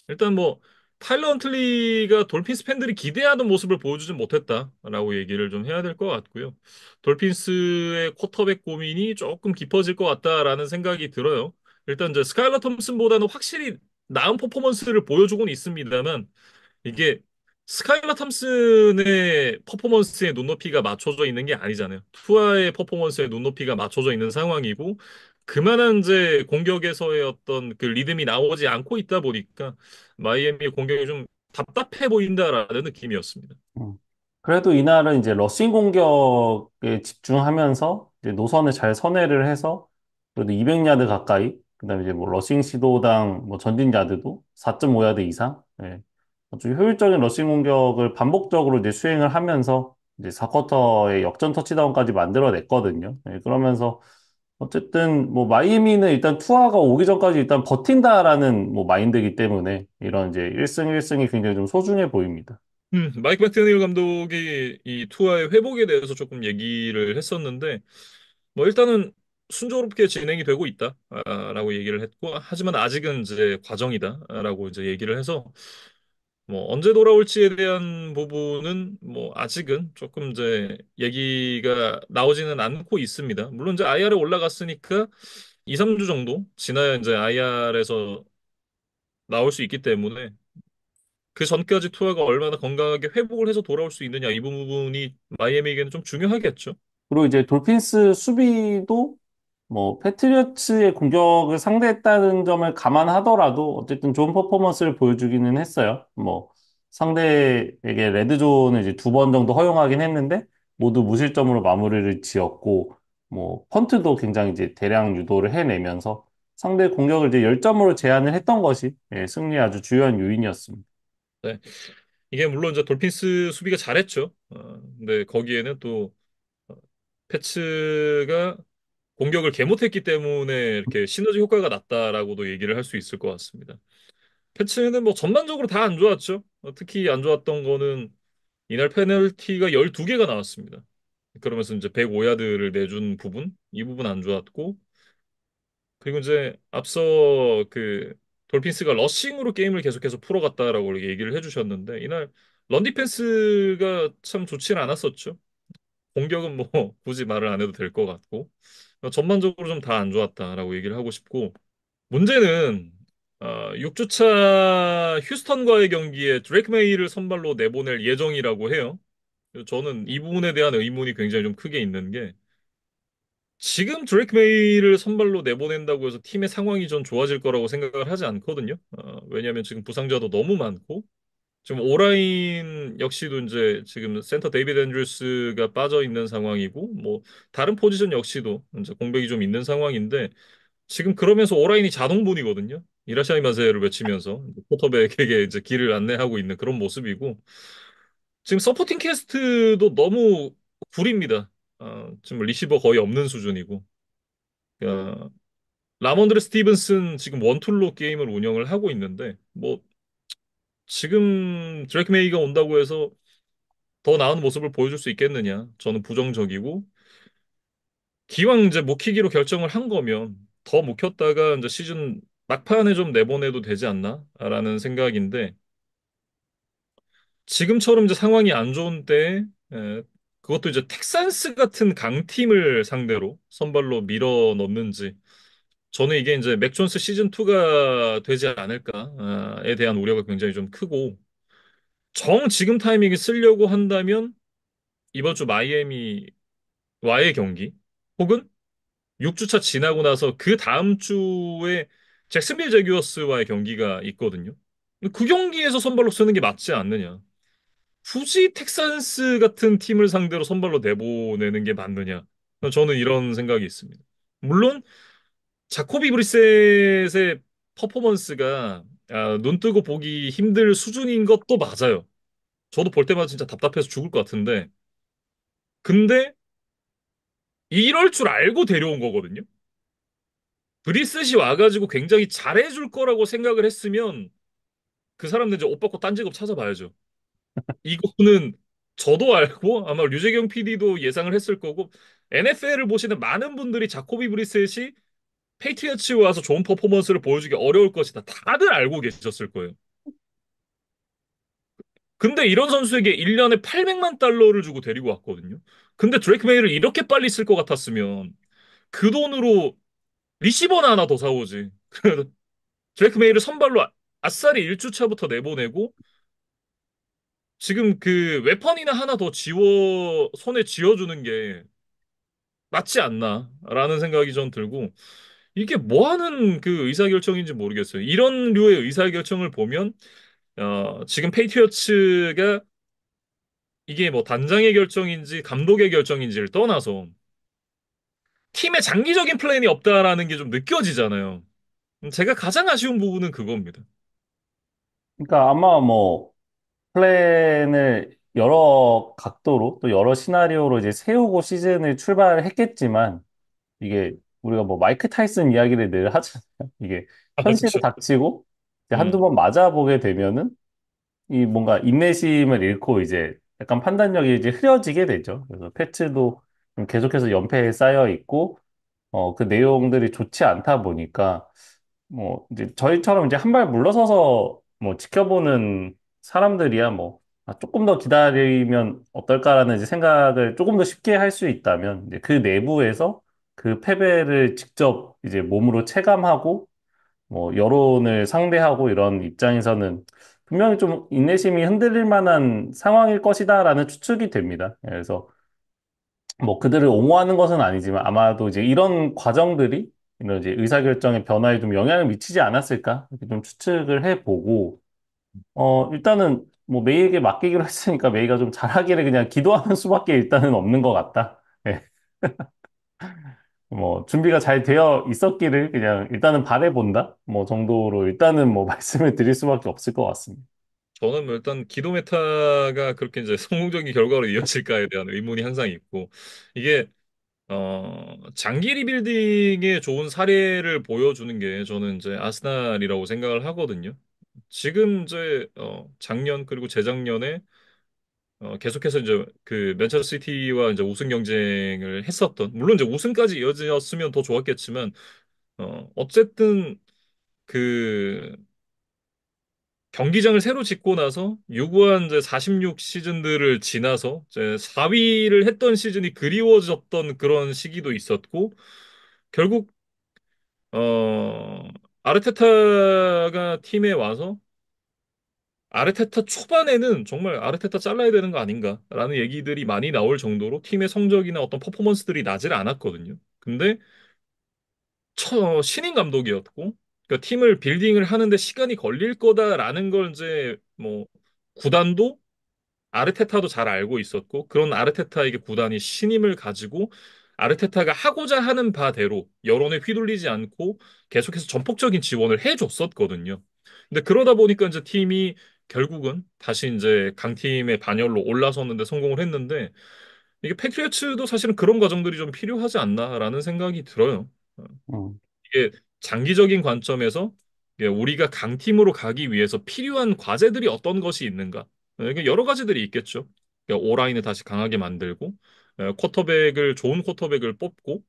일단 뭐 타일러 헌틀리가 돌핀스 팬들이 기대하던 모습을 보여주진 못했다라고 얘기를 좀 해야 될 것 같고요. 돌핀스의 쿼터백 고민이 조금 깊어질 것 같다라는 생각이 들어요. 일단 이제 스카일러 톰슨보다는 확실히 나은 퍼포먼스를 보여주고는 있습니다만 이게 스카일러 탐슨의 퍼포먼스에 눈높이가 맞춰져 있는 게 아니잖아요. 투아의 퍼포먼스에 눈높이가 맞춰져 있는 상황이고 그만한 이제 공격에서의 어떤 그 리듬이 나오지 않고 있다 보니까 마이애미 공격이 좀 답답해 보인다라는 느낌이었습니다. 음. 그래도 이날은 이제 러싱 공격에 집중하면서 이제 노선을 잘 선회를 해서 그래도 200야드 가까이, 그다음에 이제 뭐 러싱 시도당 뭐 전진 야드도 4.5야드 이상, 예. 아주 효율적인 러싱 공격을 반복적으로 이제 수행을 하면서 이제 4쿼터에 역전 터치다운까지 만들어냈거든요. 예, 그러면서 어쨌든 뭐 마이애미는 일단 투아가 오기 전까지 일단 버틴다라는 뭐 마인드이기 때문에 이런 이제 1승 1승이 굉장히 좀 소중해 보입니다. 마이크 맥데니일 감독이 이 투아의 회복에 대해서 조금 얘기를 했었는데 뭐 일단은 순조롭게 진행이 되고 있다라고 얘기를 했고 하지만 아직은 이제 과정이다라고 이제 얘기를 해서 뭐 언제 돌아올지에 대한 부분은 뭐 아직은 조금 이제 얘기가 나오지는 않고 있습니다. 물론 이제 IR에 올라갔으니까 2, 3주 정도 지나야 이제 IR에서 나올 수 있기 때문에 그 전까지 투어가 얼마나 건강하게 회복을 해서 돌아올 수 있느냐 이 부분이 마이애미에게는 좀 중요하겠죠. 그리고 이제 돌핀스 수비도 뭐 패트리어츠의 공격을 상대했다는 점을 감안하더라도 어쨌든 좋은 퍼포먼스를 보여주기는 했어요. 뭐 상대에게 레드존을 이제 2번 정도 허용하긴 했는데 모두 무실점으로 마무리를 지었고 뭐 펀트도 굉장히 이제 대량 유도를 해내면서 상대 공격을 이제 10점으로 제한을 했던 것이 예, 승리의 아주 주요한 요인이었습니다. 네. 이게 물론 이제 돌핀스 수비가 잘했죠. 근데 거기에는 또 어, 패츠가 공격을 개못했기 때문에 이렇게 시너지 효과가 났다라고도 얘기를 할 수 있을 것 같습니다. 패츠는 뭐 전반적으로 다 안 좋았죠. 특히 안 좋았던 거는 이날 페널티가 12개가 나왔습니다. 그러면서 이제 105야드를 내준 부분, 이 부분 안 좋았고, 그리고 이제 앞서 돌핀스가 러싱으로 게임을 계속해서 풀어갔다라고 얘기를 해주셨는데, 이날 런 디펜스가 참 좋지는 않았었죠. 공격은 뭐 굳이 말을 안 해도 될 것 같고, 전반적으로 좀 다 안 좋았다라고 얘기를 하고 싶고, 문제는 6주차 휴스턴과의 경기에 드레이크 메이를 선발로 내보낼 예정이라고 해요. 저는 이 부분에 대한 의문이 굉장히 좀 크게 있는 게 지금 드레이크 메이를 선발로 내보낸다고 해서 팀의 상황이 좀 좋아질 거라고 생각을 하지 않거든요. 왜냐하면 지금 부상자도 너무 많고 지금 오라인 역시도 이제 지금 센터 데이비드 앤드루스가 빠져 있는 상황이고 뭐 다른 포지션 역시도 이제 공백이 좀 있는 상황인데 지금 그러면서 오라인이 자동분이거든요. 이라샤이 마세를 외치면서 포터백에게 이제 길을 안내하고 있는 그런 모습이고 지금 서포팅 캐스트도 너무 구립니다. 지금 리시버 거의 없는 수준이고 어, 라몬드레 스티븐슨 지금 원툴로 게임을 운영을 하고 있는데 뭐 지금 드래크 메이가 온다고 해서 더 나은 모습을 보여줄 수 있겠느냐? 저는 부정적이고 기왕 이제 묵히기로 결정을 한 거면 더 묵혔다가 이제 시즌 막판에 좀 내보내도 되지 않나?라는 생각인데 지금처럼 이제 상황이 안 좋은 때 그것도 이제 텍산스 같은 강팀을 상대로 선발로 밀어 넣는지 저는 이게 이제 맥 존스 시즌 2가 되지 않을까에 대한 우려가 굉장히 좀 크고 정 지금 타이밍에 쓰려고 한다면 이번 주 마이애미와의 경기 혹은 6주차 지나고 나서 그 다음 주에 잭슨빌 제규어스와의 경기가 있거든요. 그 경기에서 선발로 쓰는 게 맞지 않느냐. 굳이 텍사스 같은 팀을 상대로 선발로 내보내는 게 맞느냐. 저는 이런 생각이 있습니다. 물론 자코비 브리셋의 퍼포먼스가 눈 뜨고 보기 힘들 수준인 것도 맞아요. 저도 볼 때마다 진짜 답답해서 죽을 것 같은데 근데 이럴 줄 알고 데려온 거거든요. 브리셋이 와가지고 굉장히 잘해줄 거라고 생각을 했으면 그 사람들 이제 옷 벗고 딴 직업 찾아봐야죠. 이거는 저도 알고 아마 류재경 PD도 예상을 했을 거고 NFL을 보시는 많은 분들이 자코비 브리셋이 페이트리어츠에 와서 좋은 퍼포먼스를 보여주기 어려울 것이다. 다들 알고 계셨을 거예요. 근데 이런 선수에게 1년에 800만 달러를 주고 데리고 왔거든요. 근데 드레이크 메이를 이렇게 빨리 쓸 것 같았으면 그 돈으로 리시버나 하나 더 사오지. 드레이크 메이를 선발로 아싸리 1주차부터 내보내고 지금 그 웨펀이나 하나 더 손에 쥐어주는 게 맞지 않나라는 생각이 전 들고 이게 뭐 하는 그 의사결정인지 모르겠어요. 이런 류의 의사결정을 보면 지금 페이트리어츠가 이게 뭐 단장의 결정인지 감독의 결정인지를 떠나서 팀의 장기적인 플랜이 없다라는 게 좀 느껴지잖아요. 제가 가장 아쉬운 부분은 그겁니다. 그러니까 아마 뭐 플랜을 여러 각도로 또 여러 시나리오로 이제 세우고 시즌을 출발했겠지만 이게 우리가 뭐 마이크 타이슨 이야기를 늘 하잖아요. 이게 아, 현실에 그쵸. 닥치고 이제 한두 음, 번 맞아보게 되면은 이 뭔가 인내심을 잃고 이제 약간 판단력이 이제 흐려지게 되죠. 그래서 패츠도 좀 계속해서 연패에 쌓여 있고 그 내용들이 좋지 않다 보니까 뭐 이제 저희처럼 이제 한 발 물러서서 뭐 지켜보는 사람들이야 뭐 조금 더 기다리면 어떨까라는 이제 생각을 조금 더 쉽게 할 수 있다면 이제 그 내부에서 그 패배를 직접 이제 몸으로 체감하고 뭐 여론을 상대하고 이런 입장에서는 분명히 좀 인내심이 흔들릴 만한 상황일 것이다라는 추측이 됩니다. 그래서 뭐 그들을 옹호하는 것은 아니지만 아마도 이제 이런 과정들이 이런 이제 의사결정의 변화에 좀 영향을 미치지 않았을까 이렇게 좀 추측을 해보고 일단은 뭐 메이에게 맡기기로 했으니까 메이가 좀 잘하기를 그냥 기도하는 수밖에 일단은 없는 것 같다. 예. 뭐 준비가 잘 되어 있었기를 그냥 일단은 바래본다. 뭐 정도로 일단은 뭐 말씀을 드릴 수밖에 없을 것 같습니다. 저는 뭐 일단 기도 메타가 그렇게 이제 성공적인 결과로 이어질까에 대한 의문이 항상 있고 이게 장기 리빌딩의 좋은 사례를 보여주는 게 저는 이제 아스날이라고 생각을 하거든요. 지금 이제 작년 그리고 재작년에 계속해서 이제 그 맨체스터 시티와 이제 우승 경쟁을 했었던 물론 이제 우승까지 이어졌으면 더 좋았겠지만 어쨌든 그 경기장을 새로 짓고 나서 유구한 이제 46 시즌들을 지나서 이제 4위를 했던 시즌이 그리워졌던 그런 시기도 있었고 결국 어 아르테타가 팀에 와서 아르테타 초반에는 정말 아르테타 잘라야 되는 거 아닌가라는 얘기들이 많이 나올 정도로 팀의 성적이나 어떤 퍼포먼스들이 나질 않았거든요. 근데 신인 감독이었고 그러니까 팀을 빌딩을 하는데 시간이 걸릴 거다라는 걸 이제 뭐 구단도 아르테타도 잘 알고 있었고 그런 아르테타에게 구단이 신임을 가지고 아르테타가 하고자 하는 바대로 여론에 휘둘리지 않고 계속해서 전폭적인 지원을 해줬었거든요. 근데 그러다 보니까 이제 팀이 결국은 다시 이제 강팀의 반열로 올라섰는데 성공을 했는데 이게 패트리어츠도 사실은 그런 과정들이 좀 필요하지 않나라는 생각이 들어요. 음, 이게 장기적인 관점에서 이게 우리가 강팀으로 가기 위해서 필요한 과제들이 어떤 것이 있는가? 이게 여러 가지들이 있겠죠. 그러니까 오라인을 다시 강하게 만들고, 좋은 쿼터백을 뽑고,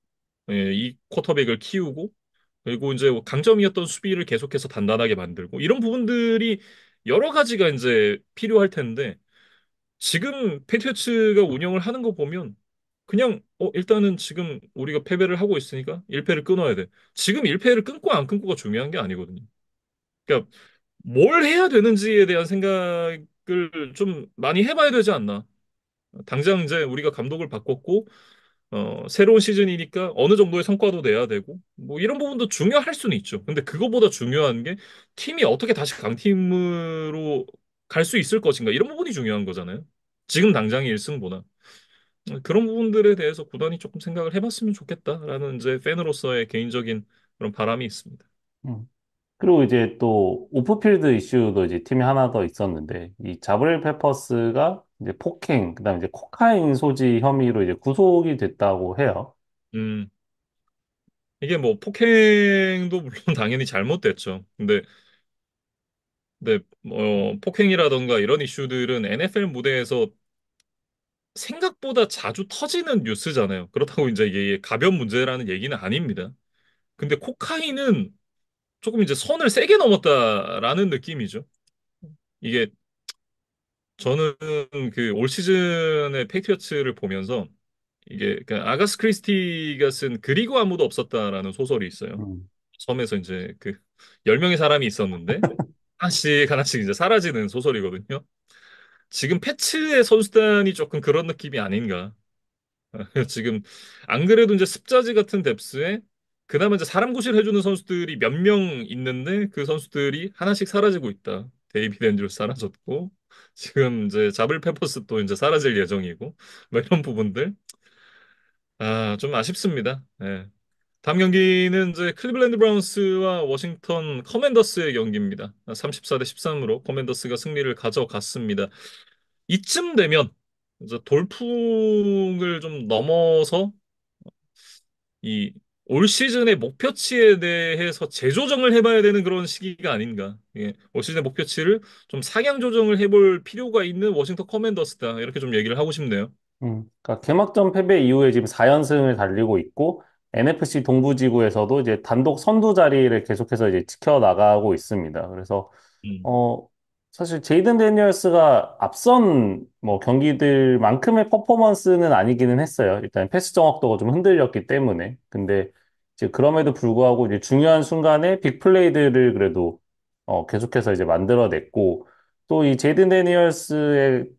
이 쿼터백을 키우고, 그리고 이제 강점이었던 수비를 계속해서 단단하게 만들고, 이런 부분들이 여러 가지가 이제 필요할 텐데, 지금 패트리어츠가 운영을 하는 거 보면 그냥 일단은 지금 우리가 패배를 하고 있으니까 1패를 끊어야 돼. 지금 1패를 끊고 안 끊고가 중요한 게 아니거든요. 그러니까 뭘 해야 되는지에 대한 생각을 좀 많이 해봐야 되지 않나. 당장 이제 우리가 감독을 바꿨고 새로운 시즌이니까 어느 정도의 성과도 내야 되고 뭐 이런 부분도 중요할 수는 있죠. 근데 그거보다 중요한 게 팀이 어떻게 다시 강팀으로 갈 수 있을 것인가 이런 부분이 중요한 거잖아요. 지금 당장의 1승보다. 그런 부분들에 대해서 구단이 조금 생각을 해봤으면 좋겠다라는 이제 팬으로서의 개인적인 그런 바람이 있습니다. 음. 그리고 이제 또 오프필드 이슈도 이제 팀에 하나 더 있었는데 이 자브렐 페퍼스가 이제 폭행, 그다음에 이제 코카인 소지 혐의로 이제 구속이 됐다고 해요. 음, 이게 뭐 폭행도 물론 당연히 잘못됐죠. 근데 뭐 폭행이라던가 이런 이슈들은 NFL 무대에서 생각보다 자주 터지는 뉴스잖아요. 그렇다고 이제 이게 가벼운 문제라는 얘기는 아닙니다. 근데 코카인은 조금 이제 선을 세게 넘었다라는 느낌이죠. 이게 저는 그 올 시즌의 페이트리어츠를 보면서 이게 그 아가스 크리스티가 쓴 그리고 아무도 없었다라는 소설이 있어요. 음, 섬에서 이제 그 10명의 사람이 있었는데 하나씩 하나씩 이제 사라지는 소설이거든요. 지금 패츠의 선수단이 조금 그런 느낌이 아닌가. 지금 안 그래도 이제 습자지 같은 뎁스에 그나마 이제 사람 구실을 해주는 선수들이 몇 명 있는데 그 선수들이 하나씩 사라지고 있다. 데이비드 앤드루스 사라졌고 지금 이제 자블 페퍼스 또 이제 사라질 예정이고 뭐 이런 부분들 좀 아쉽습니다. 예. 다음 경기는 이제 클리블랜드 브라운스와 워싱턴 커맨더스의 경기입니다. 34대 13으로 커맨더스가 승리를 가져갔습니다. 이쯤 되면 이제 돌풍을 좀 넘어서 이 올 시즌의 목표치에 대해서 재조정을 해봐야 되는 그런 시기가 아닌가. 예, 올 시즌의 목표치를 좀 상향 조정을 해볼 필요가 있는 워싱턴 커맨더스다. 이렇게 좀 얘기를 하고 싶네요. 그러니까 개막전 패배 이후에 지금 4연승을 달리고 있고 NFC 동부지구에서도 이제 단독 선두 자리를 계속해서 이제 지켜나가고 있습니다. 그래서 음, 어, 사실 제이든 데니얼스가 앞선 뭐 경기들만큼의 퍼포먼스는 아니기는 했어요. 일단 패스 정확도가 좀 흔들렸기 때문에. 근데 이제 그럼에도 불구하고 이제 중요한 순간에 빅 플레이들을 그래도 계속해서 이제 만들어냈고 또 이 제이든 데니얼스의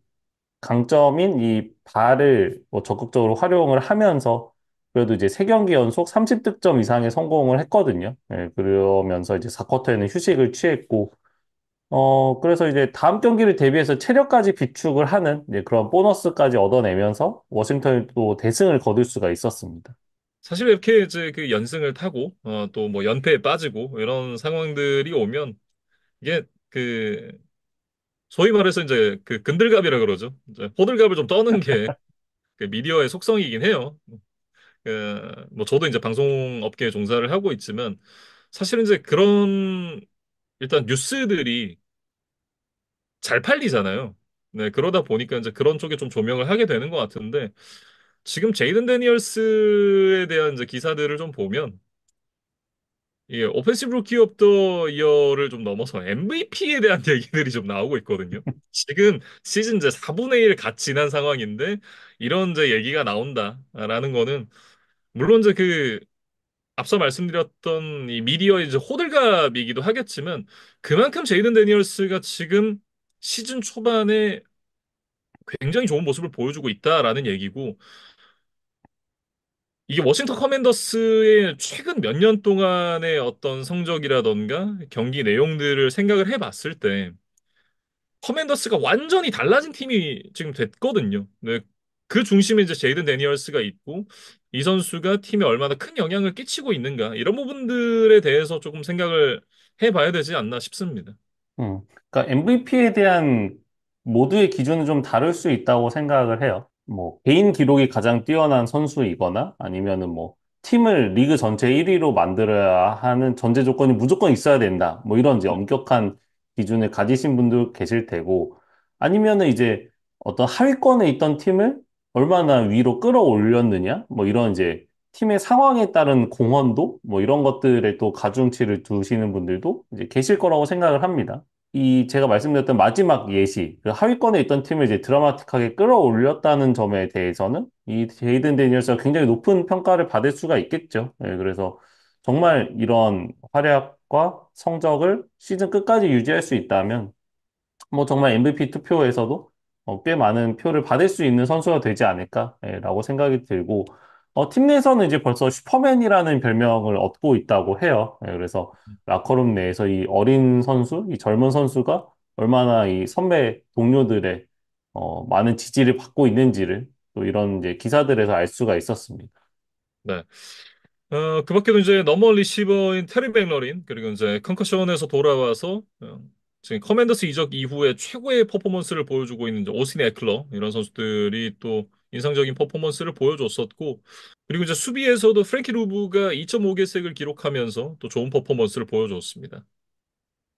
강점인 이 발을 뭐 적극적으로 활용을 하면서 그래도 이제 세 경기 연속 30득점 이상의 성공을 했거든요. 예, 그러면서 이제 4쿼터에는 휴식을 취했고 그래서 이제 다음 경기를 대비해서 체력까지 비축을 하는 이제 그런 보너스까지 얻어내면서 워싱턴이 또 대승을 거둘 수가 있었습니다. 사실 이렇게 이제 그 연승을 타고 또 뭐 연패에 빠지고 이런 상황들이 오면 이게 그 소위 말해서 이제 그 근들갑이라 그러죠. 이제 호들갑을 좀 떠는 게 그 미디어의 속성이긴 해요. 뭐 저도 이제 방송업계에 종사를 하고 있지만 사실은 이제 그런 일단 뉴스들이 잘 팔리잖아요. 네, 그러다 보니까 이제 그런 쪽에 좀 조명을 하게 되는 것 같은데 지금 제이든 데니얼스에 대한 이제 기사들을 좀 보면 이게 오펜시브 루키 오브 더 이어를 좀 넘어서 MVP에 대한 얘기들이 좀 나오고 있거든요. 지금 시즌 이제 4분의 1 갓 지난 상황인데 이런 이제 얘기가 나온다라는 거는 물론 이제 그 앞서 말씀드렸던 이 미디어의 이제 호들갑이기도 하겠지만 그만큼 제이든 데니얼스가 지금 시즌 초반에 굉장히 좋은 모습을 보여주고 있다라는 얘기고 이게 워싱턴 커맨더스의 최근 몇 년 동안의 어떤 성적이라던가 경기 내용들을 생각을 해봤을 때 커맨더스가 완전히 달라진 팀이 지금 됐거든요. 네, 그 중심에 이제 제이든 데니얼스가 있고 이 선수가 팀에 얼마나 큰 영향을 끼치고 있는가 이런 부분들에 대해서 조금 생각을 해봐야 되지 않나 싶습니다. 그러니까 MVP에 대한 모두의 기준은 좀 다를 수 있다고 생각을 해요. 뭐 개인 기록이 가장 뛰어난 선수이거나 아니면은 뭐 팀을 리그 전체 1위로 만들어야 하는 전제 조건이 무조건 있어야 된다. 뭐 이런 이제 엄격한 기준을 가지신 분도 계실 테고 아니면은 이제 어떤 하위권에 있던 팀을 얼마나 위로 끌어올렸느냐. 뭐 이런 이제 팀의 상황에 따른 공헌도 뭐 이런 것들에 또 가중치를 두시는 분들도 이제 계실 거라고 생각을 합니다. 이 제가 말씀드렸던 마지막 예시, 그 하위권에 있던 팀을 이제 드라마틱하게 끌어올렸다는 점에 대해서는 이 제이든 데니얼스가 굉장히 높은 평가를 받을 수가 있겠죠. 예, 그래서 정말 이런 활약과 성적을 시즌 끝까지 유지할 수 있다면 뭐 정말 MVP 투표에서도 꽤 많은 표를 받을 수 있는 선수가 되지 않을까라고 생각이 들고 팀 내에서는 이제 벌써 슈퍼맨이라는 별명을 얻고 있다고 해요. 그래서 라커룸 내에서 이 어린 선수, 이 젊은 선수가 얼마나 이 선배 동료들의 많은 지지를 받고 있는지를 또 이런 이제 기사들에서 알 수가 있었습니다. 네. 그 밖에도 이제 넘버 리시버인 테리 맥러린, 그리고 이제 컨커션에서 돌아와서 지금 커맨더스 이적 이후에 최고의 퍼포먼스를 보여주고 있는 이제 오스틴 에클러, 이런 선수들이 또 인상적인 퍼포먼스를 보여줬었고, 그리고 이제 수비에서도 프랭키 루브가 2.5개색을 기록하면서 또 좋은 퍼포먼스를 보여줬습니다.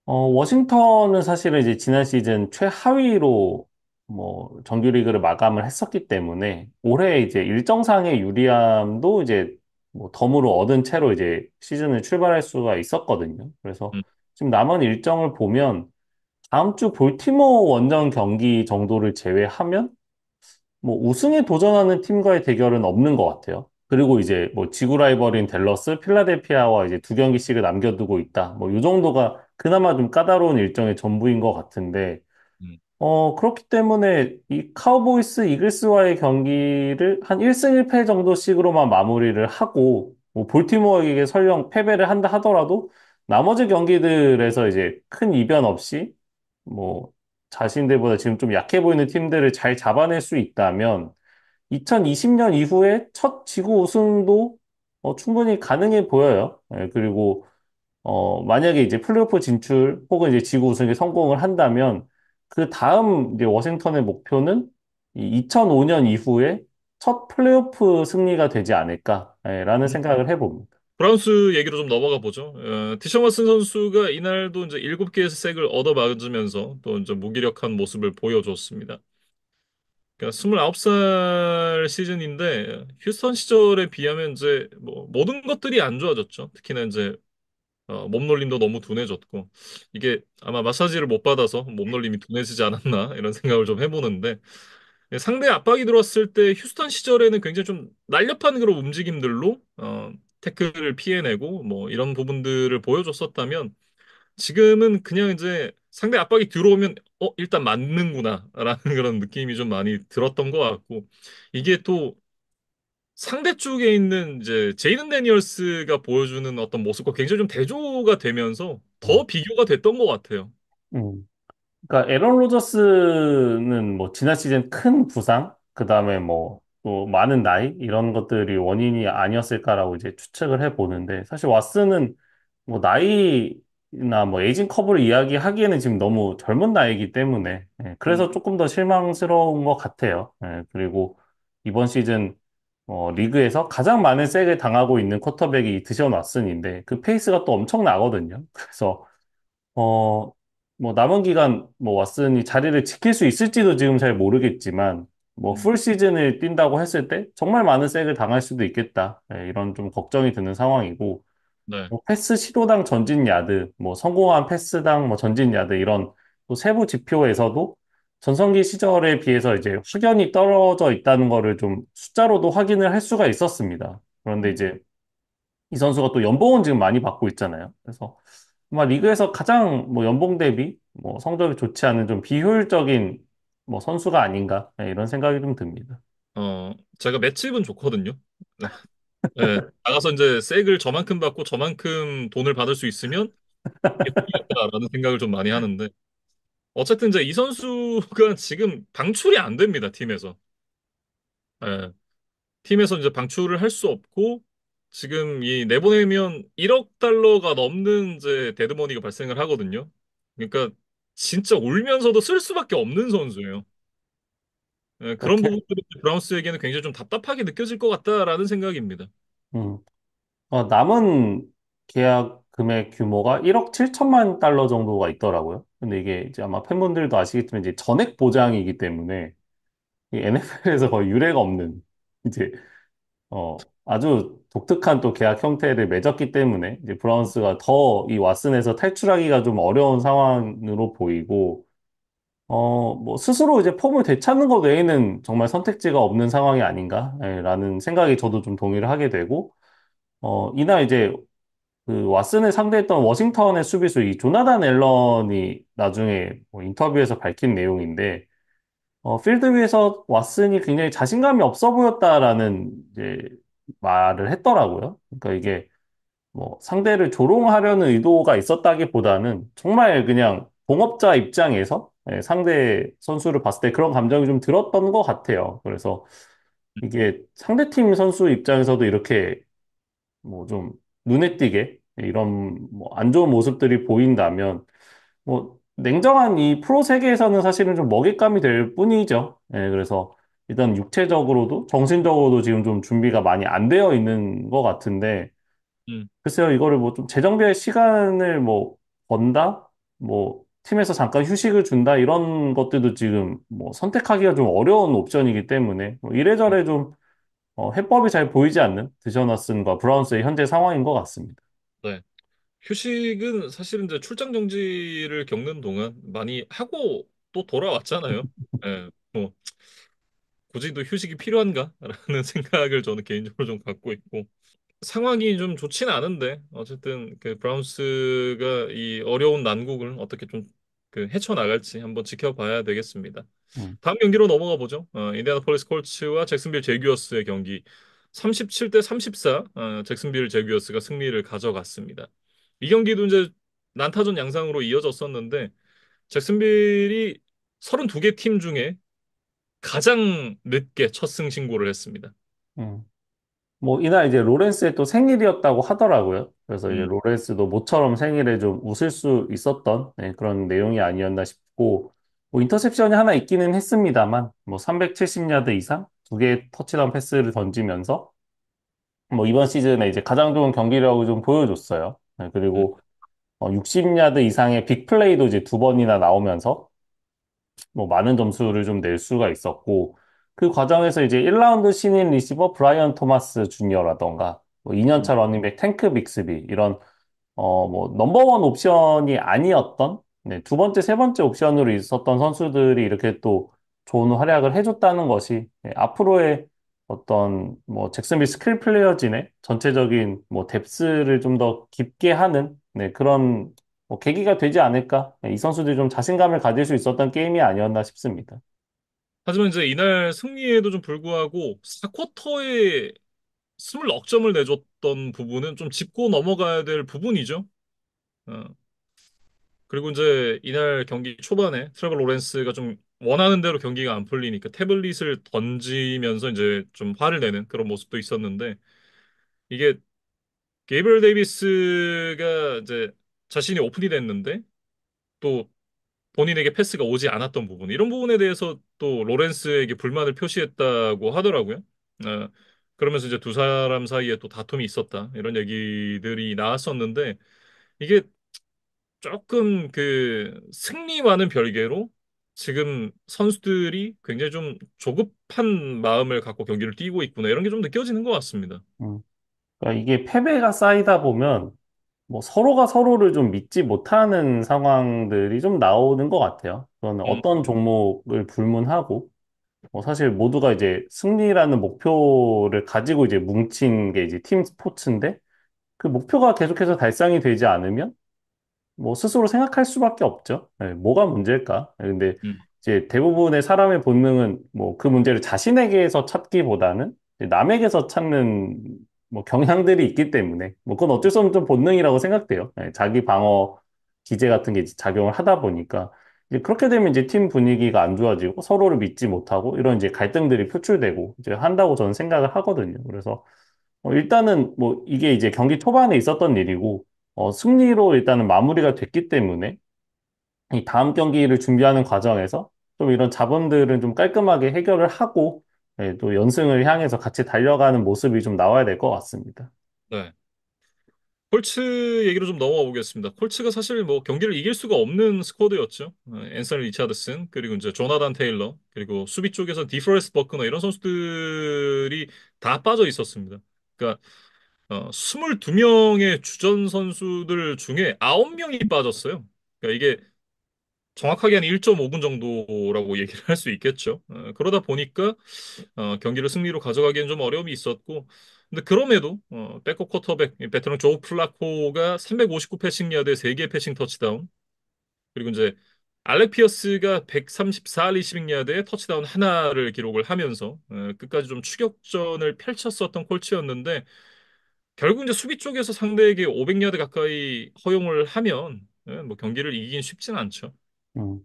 워싱턴은 사실은 이제 지난 시즌 최하위로 뭐 정규리그를 마감을 했었기 때문에 올해 이제 일정상의 유리함도 이제 뭐 덤으로 얻은 채로 이제 시즌을 출발할 수가 있었거든요. 그래서 음, 지금 남은 일정을 보면 다음 주 볼티모어 원정 경기 정도를 제외하면 뭐 우승에 도전하는 팀과의 대결은 없는 것 같아요. 그리고 이제 뭐 지구 라이벌인 댈러스, 필라델피아와 이제 두 경기씩을 남겨두고 있다. 뭐 이 정도가 그나마 좀 까다로운 일정의 전부인 것 같은데, 음, 그렇기 때문에 이 카우보이스 이글스와의 경기를 한 1승 1패 정도씩으로만 마무리를 하고, 뭐 볼티모어에게 설령 패배를 한다 하더라도 나머지 경기들에서 이제 큰 이변 없이 뭐 자신들보다 지금 좀 약해 보이는 팀들을 잘 잡아낼 수 있다면 2020년 이후에 첫 지구 우승도 충분히 가능해 보여요. 예, 그리고 만약에 이제 플레이오프 진출 혹은 이제 지구 우승에 성공을 한다면 그 다음 이제 워싱턴의 목표는 이 2005년 이후에 첫 플레이오프 승리가 되지 않을까라는 음. 생각을 해봅니다. 브라운스 얘기로 좀 넘어가 보죠. 티셔 왓슨 선수가 이날도 이제 7개의 색을 얻어맞으면서 또 이제 무기력한 모습을 보여줬습니다. 그러니까 29살 시즌인데 휴스턴 시절에 비하면 이제 뭐 모든 것들이 안 좋아졌죠. 특히나 이제 몸놀림도 너무 둔해졌고 이게 아마 마사지를 못 받아서 몸놀림이 둔해지지 않았나 이런 생각을 좀 해보는데 상대 압박이 들어왔을 때 휴스턴 시절에는 굉장히 좀 날렵한 그런 움직임들로 태클을 피해내고 뭐 이런 부분들을 보여줬었다면 지금은 그냥 이제 상대 압박이 들어오면 일단 맞는구나라는 그런 느낌이 좀 많이 들었던 것 같고 이게 또 상대 쪽에 있는 이제 제이든 데니얼스가 보여주는 어떤 모습과 굉장히 좀 대조가 되면서 더 음. 비교가 됐던 것 같아요. 음. 그러니까 에런 로저스는 뭐 지난 시즌 큰 부상, 그다음에 뭐 또 많은 나이 이런 것들이 원인이 아니었을까라고 이제 추측을 해 보는데 사실 왓슨은 뭐 나이나 뭐 에이징 커브를 이야기하기에는 지금 너무 젊은 나이이기 때문에 음, 그래서 조금 더 실망스러운 것 같아요. 그리고 이번 시즌 리그에서 가장 많은 색을 당하고 있는 쿼터백이 드션 왓슨인데 그 페이스가 또 엄청나거든요. 그래서 어, 뭐 남은 기간 뭐 왓슨이 자리를 지킬 수 있을지도 지금 잘 모르겠지만 뭐 음, 풀 시즌을 뛴다고 했을 때 정말 많은 색을 당할 수도 있겠다. 이런 좀 걱정이 드는 상황이고 네. 뭐 패스 시도당 전진 야드, 뭐 성공한 패스당 뭐 전진 야드 이런 또 세부 지표에서도 전성기 시절에 비해서 이제 확연히 떨어져 있다는 거를 좀 숫자로도 확인을 할 수가 있었습니다. 그런데 음, 이제 이 선수가 또 연봉은 지금 많이 받고 있잖아요. 그래서 아마 리그에서 가장 뭐 연봉 대비 뭐 성적이 좋지 않은 좀 비효율적인 뭐 선수가 아닌가 이런 생각이 좀 듭니다. 제가 맷집은 좋거든요. 네, 나가서 이제 색을 저만큼 받고 저만큼 돈을 받을 수 있으면 해야겠다라는 생각을 좀 많이 하는데 어쨌든 이제 이 선수가 지금 방출이 안 됩니다, 팀에서. 예, 팀에서 이제 방출을 할 수 없고 지금 이 내보내면 1억 달러가 넘는 이제 데드머니가 발생을 하거든요. 그러니까 진짜 울면서도 쓸 수밖에 없는 선수예요. 예, 그런 그러니까 부분들이 브라운스에게는 굉장히 좀 답답하게 느껴질 것 같다라는 생각입니다. 음, 남은 계약 금액 규모가 1억 7천만 달러 정도가 있더라고요. 근데 이게 이제 아마 팬분들도 아시겠지만 이제 전액 보장이기 때문에 NFL에서 거의 유례가 없는 이제 아주 독특한 또 계약 형태를 맺었기 때문에 이제 브라운스가 더 이 왓슨에서 탈출하기가 좀 어려운 상황으로 보이고, 뭐 스스로 이제 폼을 되찾는 것 외에는 정말 선택지가 없는 상황이 아닌가, 라는 생각이 저도 좀 동의를 하게 되고, 이날 이제 그 왓슨을 상대했던 워싱턴의 수비수 이 조나단 앨런이 나중에 뭐 인터뷰에서 밝힌 내용인데, 필드 위에서 왓슨이 굉장히 자신감이 없어 보였다라는 이제 말을 했더라고요. 그러니까 이게 뭐 상대를 조롱하려는 의도가 있었다기보다는 정말 그냥 동업자 입장에서 상대 선수를 봤을 때 그런 감정이 좀 들었던 것 같아요. 그래서 이게 상대팀 선수 입장에서도 이렇게 뭐 좀 눈에 띄게 이런 뭐 안 좋은 모습들이 보인다면 뭐 냉정한 이 프로 세계에서는 사실은 좀 먹잇감이 될 뿐이죠. 예, 그래서 일단 육체적으로도 정신적으로도 지금 좀 준비가 많이 안 되어 있는 것 같은데 음, 글쎄요, 이거를 뭐 좀 재정비할 시간을 뭐 번다? 뭐 팀에서 잠깐 휴식을 준다? 이런 것들도 지금 뭐 선택하기가 좀 어려운 옵션이기 때문에 뭐 음. 이래저래 좀 해법이 잘 보이지 않는 드셔너슨과 브라운스의 현재 상황인 것 같습니다. 네. 휴식은 사실은 이제 출장 정지를 겪는 동안 많이 하고 또 돌아왔잖아요. 예, 뭐 굳이 또 휴식이 필요한가라는 생각을 저는 개인적으로 좀 갖고 있고 상황이 좀 좋지는 않은데 어쨌든 그 브라운스가 이 어려운 난국을 어떻게 좀 그 헤쳐나갈지 한번 지켜봐야 되겠습니다. 음, 다음 경기로 넘어가 보죠. 인디애나폴리스 콜츠와 잭슨빌 제규어스의 경기 37대 34 잭슨빌 제규어스가 승리를 가져갔습니다. 이 경기도 이제 난타전 양상으로 이어졌었는데 잭슨빌이 32개 팀 중에 가장 늦게 첫 승 신고를 했습니다. 음. 뭐 이날 이제 로렌스의 또 생일이었다고 하더라고요. 그래서 이제 음, 로렌스도 모처럼 생일에 좀 웃을 수 있었던 그런 내용이 아니었나 싶고 뭐 인터셉션이 하나 있기는 했습니다만 뭐 370야드 이상 두 개의 터치다운 패스를 던지면서 뭐 이번 시즌에 이제 가장 좋은 경기력을 좀 보여줬어요. 음. 그리고 60야드 이상의 빅플레이도 이제 두 번이나 나오면서 뭐 많은 점수를 좀 낼 수가 있었고 그 과정에서 이제 1라운드 신인 리시버 브라이언 토마스 주니어라던가 뭐 음. 2년차 러닝백 탱크 빅스비 이런 뭐 넘버원 옵션이 아니었던 두 번째, 세 번째 옵션으로 있었던 선수들이 이렇게 또 좋은 활약을 해줬다는 것이 앞으로의 어떤 뭐 잭슨빌 스킬 플레이어진의 전체적인 뭐 뎁스를 좀 더 깊게 하는 그런 뭐 계기가 되지 않을까? 이 선수들이 좀 자신감을 가질 수 있었던 게임이 아니었나 싶습니다. 하지만 이제 이날 승리에도 좀 불구하고 4쿼터에 20넉 점을 내줬던 부분은 좀 짚고 넘어가야 될 부분이죠. 어, 그리고 이제 이날 경기 초반에 트레버 로렌스가 좀 원하는 대로 경기가 안 풀리니까 태블릿을 던지면서 이제 좀 화를 내는 그런 모습도 있었는데 이게 게이브리엘 데이비스가 이제 자신이 오픈이 됐는데 또 본인에게 패스가 오지 않았던 부분 이런 부분에 대해서 또 로렌스에게 불만을 표시했다고 하더라고요. 어, 그러면서 이제 두 사람 사이에 또 다툼이 있었다 이런 얘기들이 나왔었는데 이게 조금 그 승리와는 별개로 지금 선수들이 굉장히 좀 조급한 마음을 갖고 경기를 뛰고 있구나 이런 게 좀 느껴지는 것 같습니다. 음. 그러니까 이게 패배가 쌓이다 보면 뭐 서로가 서로를 좀 믿지 못하는 상황들이 좀 나오는 것 같아요. 그거는 음, 어떤 종목을 불문하고 사실 모두가 이제 승리라는 목표를 가지고 이제 뭉친 게 이제 팀 스포츠인데 그 목표가 계속해서 달성이 되지 않으면 뭐 스스로 생각할 수밖에 없죠. 뭐가 문제일까? 근데 음, 이제 대부분의 사람의 본능은 뭐 그 문제를 자신에게서 찾기보다는 이제 남에게서 찾는 뭐 경향들이 있기 때문에 뭐 그건 어쩔 수 없는 좀 본능이라고 생각돼요. 자기 방어 기제 같은 게 이제 작용을 하다 보니까 이제 그렇게 되면 이제 팀 분위기가 안 좋아지고 서로를 믿지 못하고 이런 이제 갈등들이 표출되고 이제 한다고 저는 생각을 하거든요. 그래서 일단은 뭐 이게 이제 경기 초반에 있었던 일이고 승리로 일단은 마무리가 됐기 때문에 이 다음 경기를 준비하는 과정에서 좀 이런 잡음들은 좀 깔끔하게 해결을 하고 또 연승을 향해서 같이 달려가는 모습이 좀 나와야 될 것 같습니다. 네. 콜츠 얘기로 좀 넘어가 보겠습니다. 콜츠가 사실 뭐 경기를 이길 수가 없는 스쿼드였죠. 앤서니 리차드슨 그리고 이제 조나단 테일러 그리고 수비 쪽에서 디프레스 버크너 이런 선수들이 다 빠져 있었습니다. 그러니까 22명의 주전 선수들 중에 9명이 빠졌어요. 그러니까 이게 정확하게 한 1.5분 정도라고 얘기를 할 수 있겠죠. 그러다 보니까 경기를 승리로 가져가기엔 좀 어려움이 있었고, 근데 그럼에도 백업 쿼터백 이 베테랑 조 플라코가 359 패싱 야드에 3개 패싱 터치다운, 그리고 이제 알렉 피어스가 134 리시빙 야드에 터치다운 하나를 기록을 하면서 끝까지 좀 추격전을 펼쳤었던 콜츠였는데 결국 이제 수비 쪽에서 상대에게 500야드 가까이 허용을 하면 뭐 경기를 이기긴 쉽진 않죠. 음.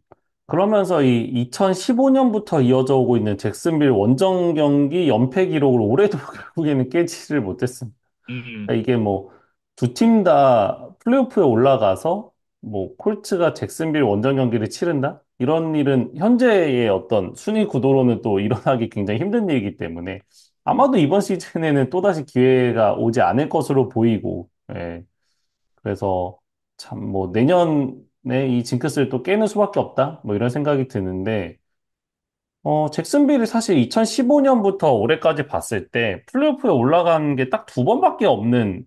그러면서 이 2015년부터 이어져 오고 있는 잭슨빌 원정 경기 연패 기록을 올해도 결국에는 깨지를 못했습니다. 음, 그러니까 이게 뭐 두 팀 다 플레이오프에 올라가서 뭐 콜츠가 잭슨빌 원정 경기를 치른다? 이런 일은 현재의 어떤 순위 구도로는 또 일어나기 굉장히 힘든 일이기 때문에 음, 아마도 이번 시즌에는 또다시 기회가 오지 않을 것으로 보이고, 예. 그래서 참 뭐 내년에 이 징크스를 또 깨는 수밖에 없다? 뭐 이런 생각이 드는데, 잭슨빌이 사실 2015년부터 올해까지 봤을 때 플레이오프에 올라간 게 딱 두 번밖에 없는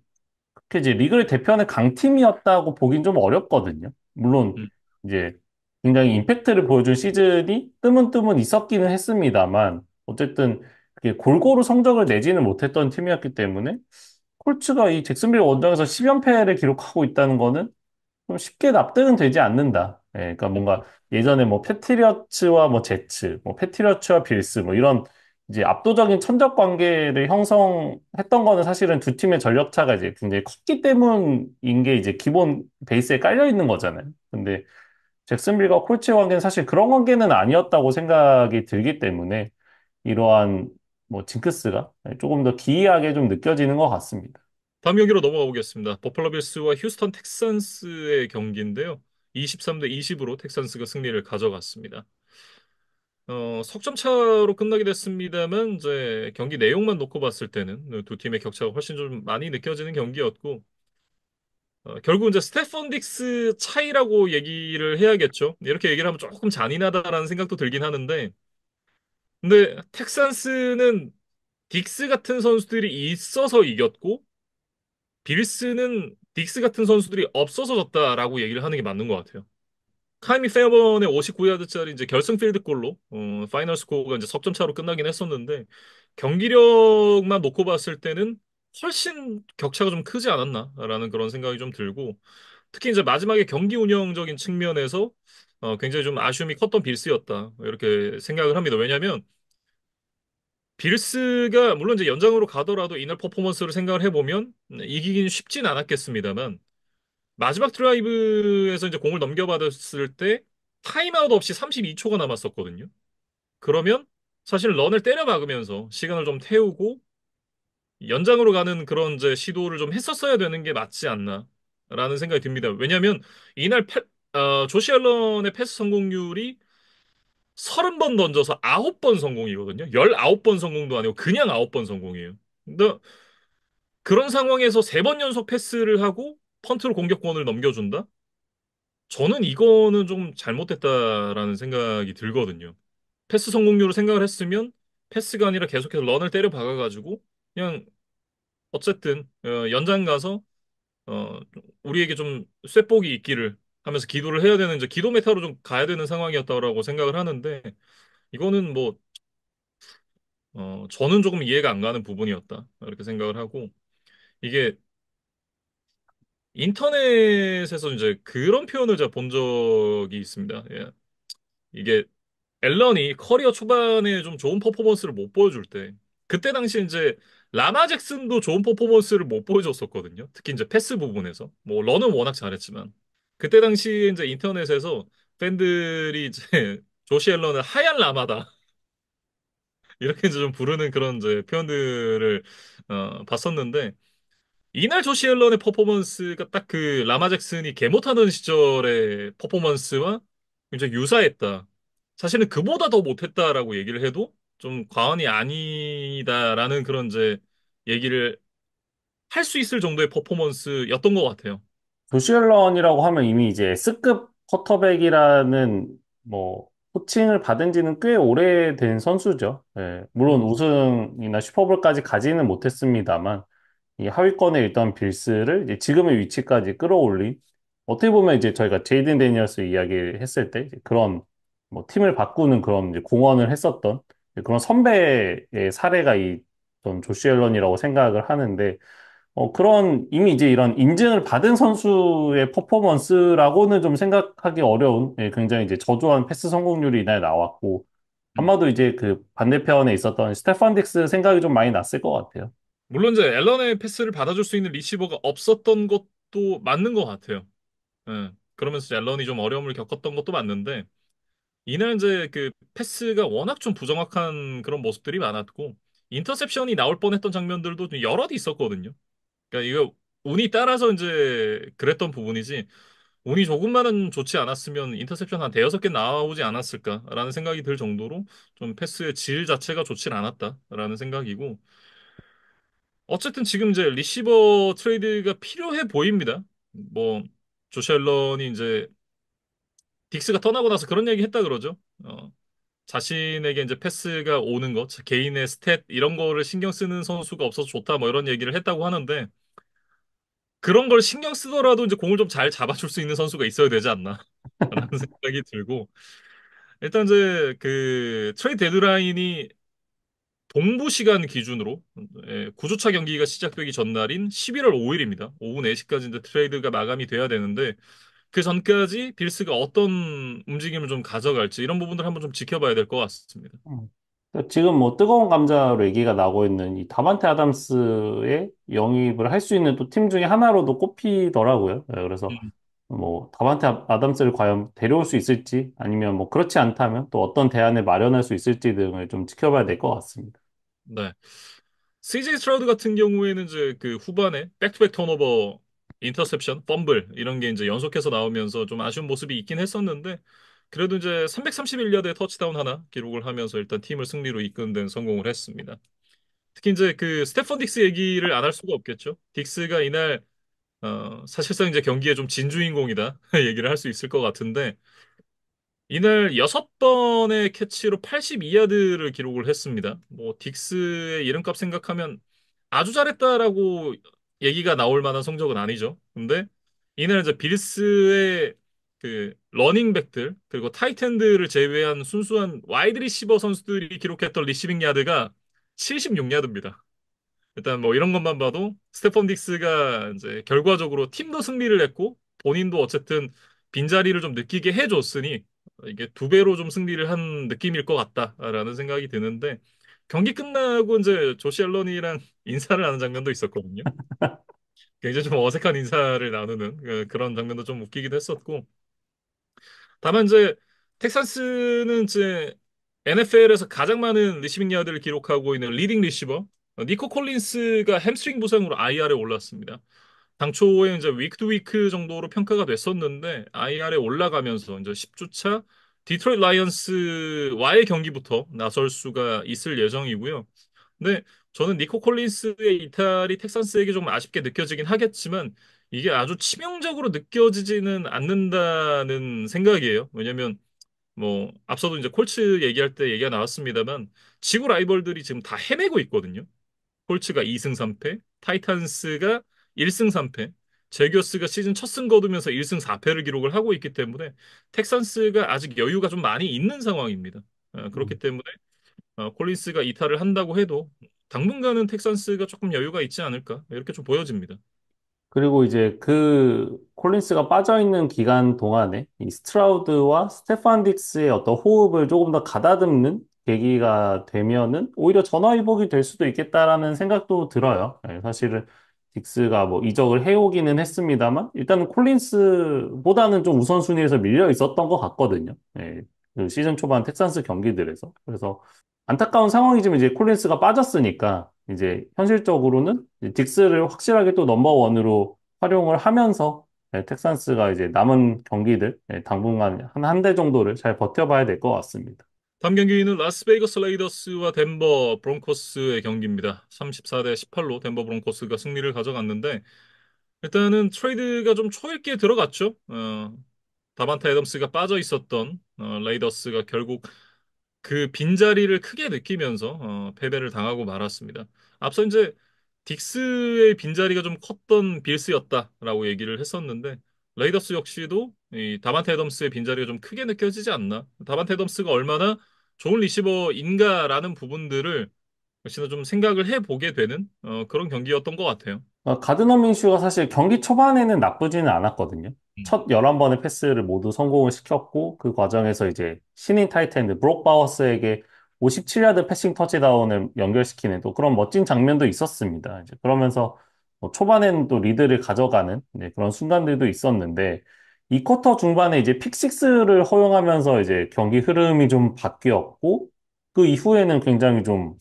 그 이제 리그를 대표하는 강팀이었다고 보긴 좀 어렵거든요. 물론 음, 이제 굉장히 임팩트를 보여준 시즌이 뜨문뜨문 있었기는 했습니다만 어쨌든 그게 골고루 성적을 내지는 못했던 팀이었기 때문에 콜츠가 이 잭슨빌 원정에서 10연패를 기록하고 있다는 거는 좀 쉽게 납득은 되지 않는다. 예, 그러니까 뭔가 예전에 뭐 패트리어츠와 뭐 제츠, 뭐 패트리어츠와 빌스 뭐 이런 이제 압도적인 천적 관계를 형성했던 거는 사실은 두 팀의 전력 차가 이제 굉장히 컸기 때문인 게 이제 기본 베이스에 깔려 있는 거잖아요. 근데 잭슨빌과 콜츠의 관계는 사실 그런 관계는 아니었다고 생각이 들기 때문에 이러한 뭐 징크스가 조금 더 기이하게 좀 느껴지는 것 같습니다. 다음 경기로 넘어가 보겠습니다. 버팔로 빌스와 휴스턴 텍산스의 경기인데요. 23대 20으로 텍산스가 승리를 가져갔습니다. 석점 차로 끝나게 됐습니다만 이제 경기 내용만 놓고 봤을 때는 두 팀의 격차가 훨씬 좀 많이 느껴지는 경기였고 결국 이제 스테펀 딕스 차이라고 얘기를 해야겠죠. 이렇게 얘기를 하면 조금 잔인하다라는 생각도 들긴 하는데 근데 텍산스는 딕스 같은 선수들이 있어서 이겼고 빌스는 딕스 같은 선수들이 없어서 졌다라고 얘기를 하는 게 맞는 것 같아요. 카이미 페어번의 59야드짜리 이제 결승 필드골로 파이널 스코어가 이제 석점 차로 끝나긴 했었는데 경기력만 놓고 봤을 때는 훨씬 격차가 좀 크지 않았나라는 그런 생각이 좀 들고 특히 이제 마지막에 경기 운영적인 측면에서 굉장히 좀 아쉬움이 컸던 빌스였다 이렇게 생각을 합니다. 왜냐하면 빌스가 물론 이제 연장으로 가더라도 이날 퍼포먼스를 생각을 해보면 이기긴 쉽진 않았겠습니다만 마지막 드라이브에서 이제 공을 넘겨받았을 때 타임아웃 없이 32초가 남았었거든요. 그러면 사실 런을 때려 박으면서 시간을 좀 태우고 연장으로 가는 그런 이제 시도를 좀 했었어야 되는 게 맞지 않나라는 생각이 듭니다. 왜냐하면 이날 조시 앨런의 패스 성공률이 30번 던져서 9번 성공이거든요. 19번 성공도 아니고 그냥 9번 성공이에요. 근데 그런 상황에서 3번 연속 패스를 하고 펀트로 공격권을 넘겨준다? 저는 이거는 좀 잘못됐다라는 생각이 들거든요. 패스 성공률을 생각을 했으면 패스가 아니라 계속해서 런을 때려 박아가지고 그냥 어쨌든 연장 가서 우리에게 좀 쇳복이 있기를 하면서 기도를 해야 되는 이제 기도 메타로 좀 가야 되는 상황이었다라고 생각을 하는데 이거는 뭐 저는 조금 이해가 안 가는 부분이었다 이렇게 생각을 하고 이게 인터넷에서 이제 그런 표현을 제가 본 적이 있습니다. 예. 이게 앨런이 커리어 초반에 좀 좋은 퍼포먼스를 못 보여줄 때, 그때 당시 이제 라마 잭슨도 좋은 퍼포먼스를 못 보여줬었거든요. 특히 이제 패스 부분에서. 뭐, 런은 워낙 잘했지만. 그때 당시 이제 인터넷에서 팬들이 이제 조시 앨런을 하얀 라마다. 이렇게 이제 좀 부르는 그런 이제 표현들을 봤었는데, 이날 조시 앨런의 퍼포먼스가 딱 그 라마 잭슨이 개 못하는 시절의 퍼포먼스와 굉장히 유사했다. 사실은 그보다 더 못했다라고 얘기를 해도 좀 과언이 아니다라는 그런 이제 얘기를 할 수 있을 정도의 퍼포먼스였던 것 같아요. 조시 앨런이라고 하면 이미 이제 S급 쿼터백이라는 뭐 호칭을 받은 지는 꽤 오래된 선수죠. 예, 물론 음, 우승이나 슈퍼볼까지 가지는 못했습니다만 이 하위권에 있던 빌스를 이제 지금의 위치까지 끌어올린 어떻게 보면 이제 저희가 제이든 데니얼스 이야기를 했을 때 이제 그런 뭐 팀을 바꾸는 그런 이제 공헌을 했었던 그런 선배의 사례가 이전 조시 앨런이라고 생각을 하는데 그런 이미 이제 이런 인증을 받은 선수의 퍼포먼스라고는 좀 생각하기 어려운 굉장히 이제 저조한 패스 성공률이 이날 나왔고 음. 아마도 이제 그 반대편에 있었던 스테판 딕스 생각이 좀 많이 났을 것 같아요. 물론 이제 앨런의 패스를 받아줄 수 있는 리시버가 없었던 것도 맞는 것 같아요. 예. 그러면서 이제 앨런이 좀 어려움을 겪었던 것도 맞는데 이날 이제 그 패스가 워낙 좀 부정확한 그런 모습들이 많았고 인터셉션이 나올 뻔했던 장면들도 좀 여럿 있었거든요. 그러니까 이거 운이 따라서 이제 그랬던 부분이지 운이 조금만은 좋지 않았으면 인터셉션 한 대여섯 개 나오지 않았을까라는 생각이 들 정도로 좀 패스의 질 자체가 좋질 않았다라는 생각이고 어쨌든 지금 이제 리시버 트레이드가 필요해 보입니다. 뭐 조시 앨런이 이제 딕스가 떠나고 나서 그런 얘기 했다 그러죠. 자신에게 이제 패스가 오는 것, 개인의 스탯 이런 거를 신경 쓰는 선수가 없어서 좋다 뭐 이런 얘기를 했다고 하는데 그런 걸 신경 쓰더라도 이제 공을 좀 잘 잡아줄 수 있는 선수가 있어야 되지 않나 라는 생각이 들고 일단 이제 그 트레이드 데드라인이 동부 시간 기준으로 9주차 경기가 시작되기 전날인 11월 5일입니다. 오후 4시까지 이제 트레이드가 마감이 돼야 되는데 그 전까지 빌스가 어떤 움직임을 좀 가져갈지 이런 부분들 한번 좀 지켜봐야 될 것 같습니다. 음. 지금 뭐 뜨거운 감자로 얘기가 나오고 있는 이 다반테 아담스의 영입을 할 수 있는 또 팀 중에 하나로도 꼽히더라고요. 그래서 음, 뭐 다반테 아담스를 과연 데려올 수 있을지 아니면 뭐 그렇지 않다면 또 어떤 대안을 마련할 수 있을지 등을 좀 지켜봐야 될 것 같습니다. 네. CJ 스트라우드 같은 경우에는 이제 그 후반에 백투백 턴오버, 인터셉션, 펌블 이런 게 이제 연속해서 나오면서 좀 아쉬운 모습이 있긴 했었는데 그래도 이제 331야드의 터치다운 하나 기록을 하면서 일단 팀을 승리로 이끄는 데는 성공을 했습니다. 특히 이제 그 스테펀 딕스 얘기를 안 할 수가 없겠죠. 딕스가 이날 사실상 이제 경기의 좀 진주인공이다 얘기를 할 수 있을 것 같은데 이날 6번의 캐치로 82야드를 기록을 했습니다. 뭐 딕스의 이름값 생각하면 아주 잘했다라고 얘기가 나올 만한 성적은 아니죠. 근데 이날 이제 빌스의 그 러닝백들 그리고 타이텐들을 제외한 순수한 와이드 리시버 선수들이 기록했던 리시빙 야드가 76야드입니다. 일단 뭐 이런 것만 봐도 스테펀 딕스가 이제 결과적으로 팀도 승리를 했고 본인도 어쨌든 빈자리를 좀 느끼게 해줬으니 이게 두 배로 좀 승리를 한 느낌일 것 같다라는 생각이 드는데 경기 끝나고 이제 조시 앨런이랑 인사를 하는 장면도 있었거든요. 굉장히 좀 어색한 인사를 나누는 그런 장면도 좀 웃기기도 했었고 다만 이제 텍사스는 이제 NFL에서 가장 많은 리시빙 야드를 기록하고 있는 리딩 리시버 니코 콜린스가 햄스트링 부상으로 IR에 올랐습니다. 당초에 이제 위크 투 위크 정도로 평가가 됐었는데 IR에 올라가면서 이제 10주차 디트로이트 라이언스와의 경기부터 나설 수가 있을 예정이고요. 근데 저는 니코 콜린스의 이탈이 텍사스에게 좀 아쉽게 느껴지긴 하겠지만 이게 아주 치명적으로 느껴지지는 않는다는 생각이에요. 왜냐면 뭐 앞서도 이제 콜츠 얘기할 때 얘기가 나왔습니다만 지구 라이벌들이 지금 다 헤매고 있거든요. 콜츠가 2승 3패, 타이탄스가 1승 3패, 제교스가 시즌 첫 승 거두면서 1승 4패를 기록을 하고 있기 때문에 텍산스가 아직 여유가 좀 많이 있는 상황입니다. 그렇기 음. 때문에 콜린스가 이탈을 한다고 해도 당분간은 텍산스가 조금 여유가 있지 않을까 이렇게 좀 보여집니다. 그리고 이제 그 콜린스가 빠져있는 기간 동안에 이 스트라우드와 스테판 딕스의 어떤 호흡을 조금 더 가다듬는 계기가 되면은 오히려 전화위복이 될 수도 있겠다라는 생각도 들어요. 사실은 딕스가 뭐 이적을 해오기는 했습니다만 일단은 콜린스보다는 좀 우선순위에서 밀려 있었던 것 같거든요. 그 시즌 초반 텍사스 경기들에서. 그래서 안타까운 상황이지만 이제 콜린스가 빠졌으니까 이제 현실적으로는 이제 딕스를 확실하게 또 넘버원으로 활용을 하면서 텍산스가 이제 남은 경기들 당분간 한 대 정도를 잘 버텨봐야 될 것 같습니다. 다음 경기는 라스베이거스 레이더스와 덴버 브론코스의 경기입니다. 34대 18로 덴버 브론코스가 승리를 가져갔는데 일단은 트레이드가 좀 초읽기에 들어갔죠. 다반타 애덤스가 빠져 있었던 레이더스가 결국 그 빈자리를 크게 느끼면서 패배를 당하고 말았습니다. 앞서 이제 딕스의 빈자리가 좀 컸던 빌스였다라고 얘기를 했었는데 레이더스 역시도 이 다반테 애덤스의 빈자리가 좀 크게 느껴지지 않나? 다반테 애덤스가 얼마나 좋은 리시버인가라는 부분들을 역시나 좀 생각을 해보게 되는 그런 경기였던 것 같아요. 가드너 민슈가 사실 경기 초반에는 나쁘지는 않았거든요. 음, 첫 11번의 패스를 모두 성공을 시켰고 그 과정에서 이제 신인 타이트엔드 브록 바워스에게 57야드 패싱 터치다운을 연결시키는 또 그런 멋진 장면도 있었습니다. 이제 그러면서 뭐 초반에는 또 리드를 가져가는 그런 순간들도 있었는데 2쿼터 중반에 이제 픽식스를 허용하면서 이제 경기 흐름이 좀 바뀌었고, 그 이후에는 굉장히 좀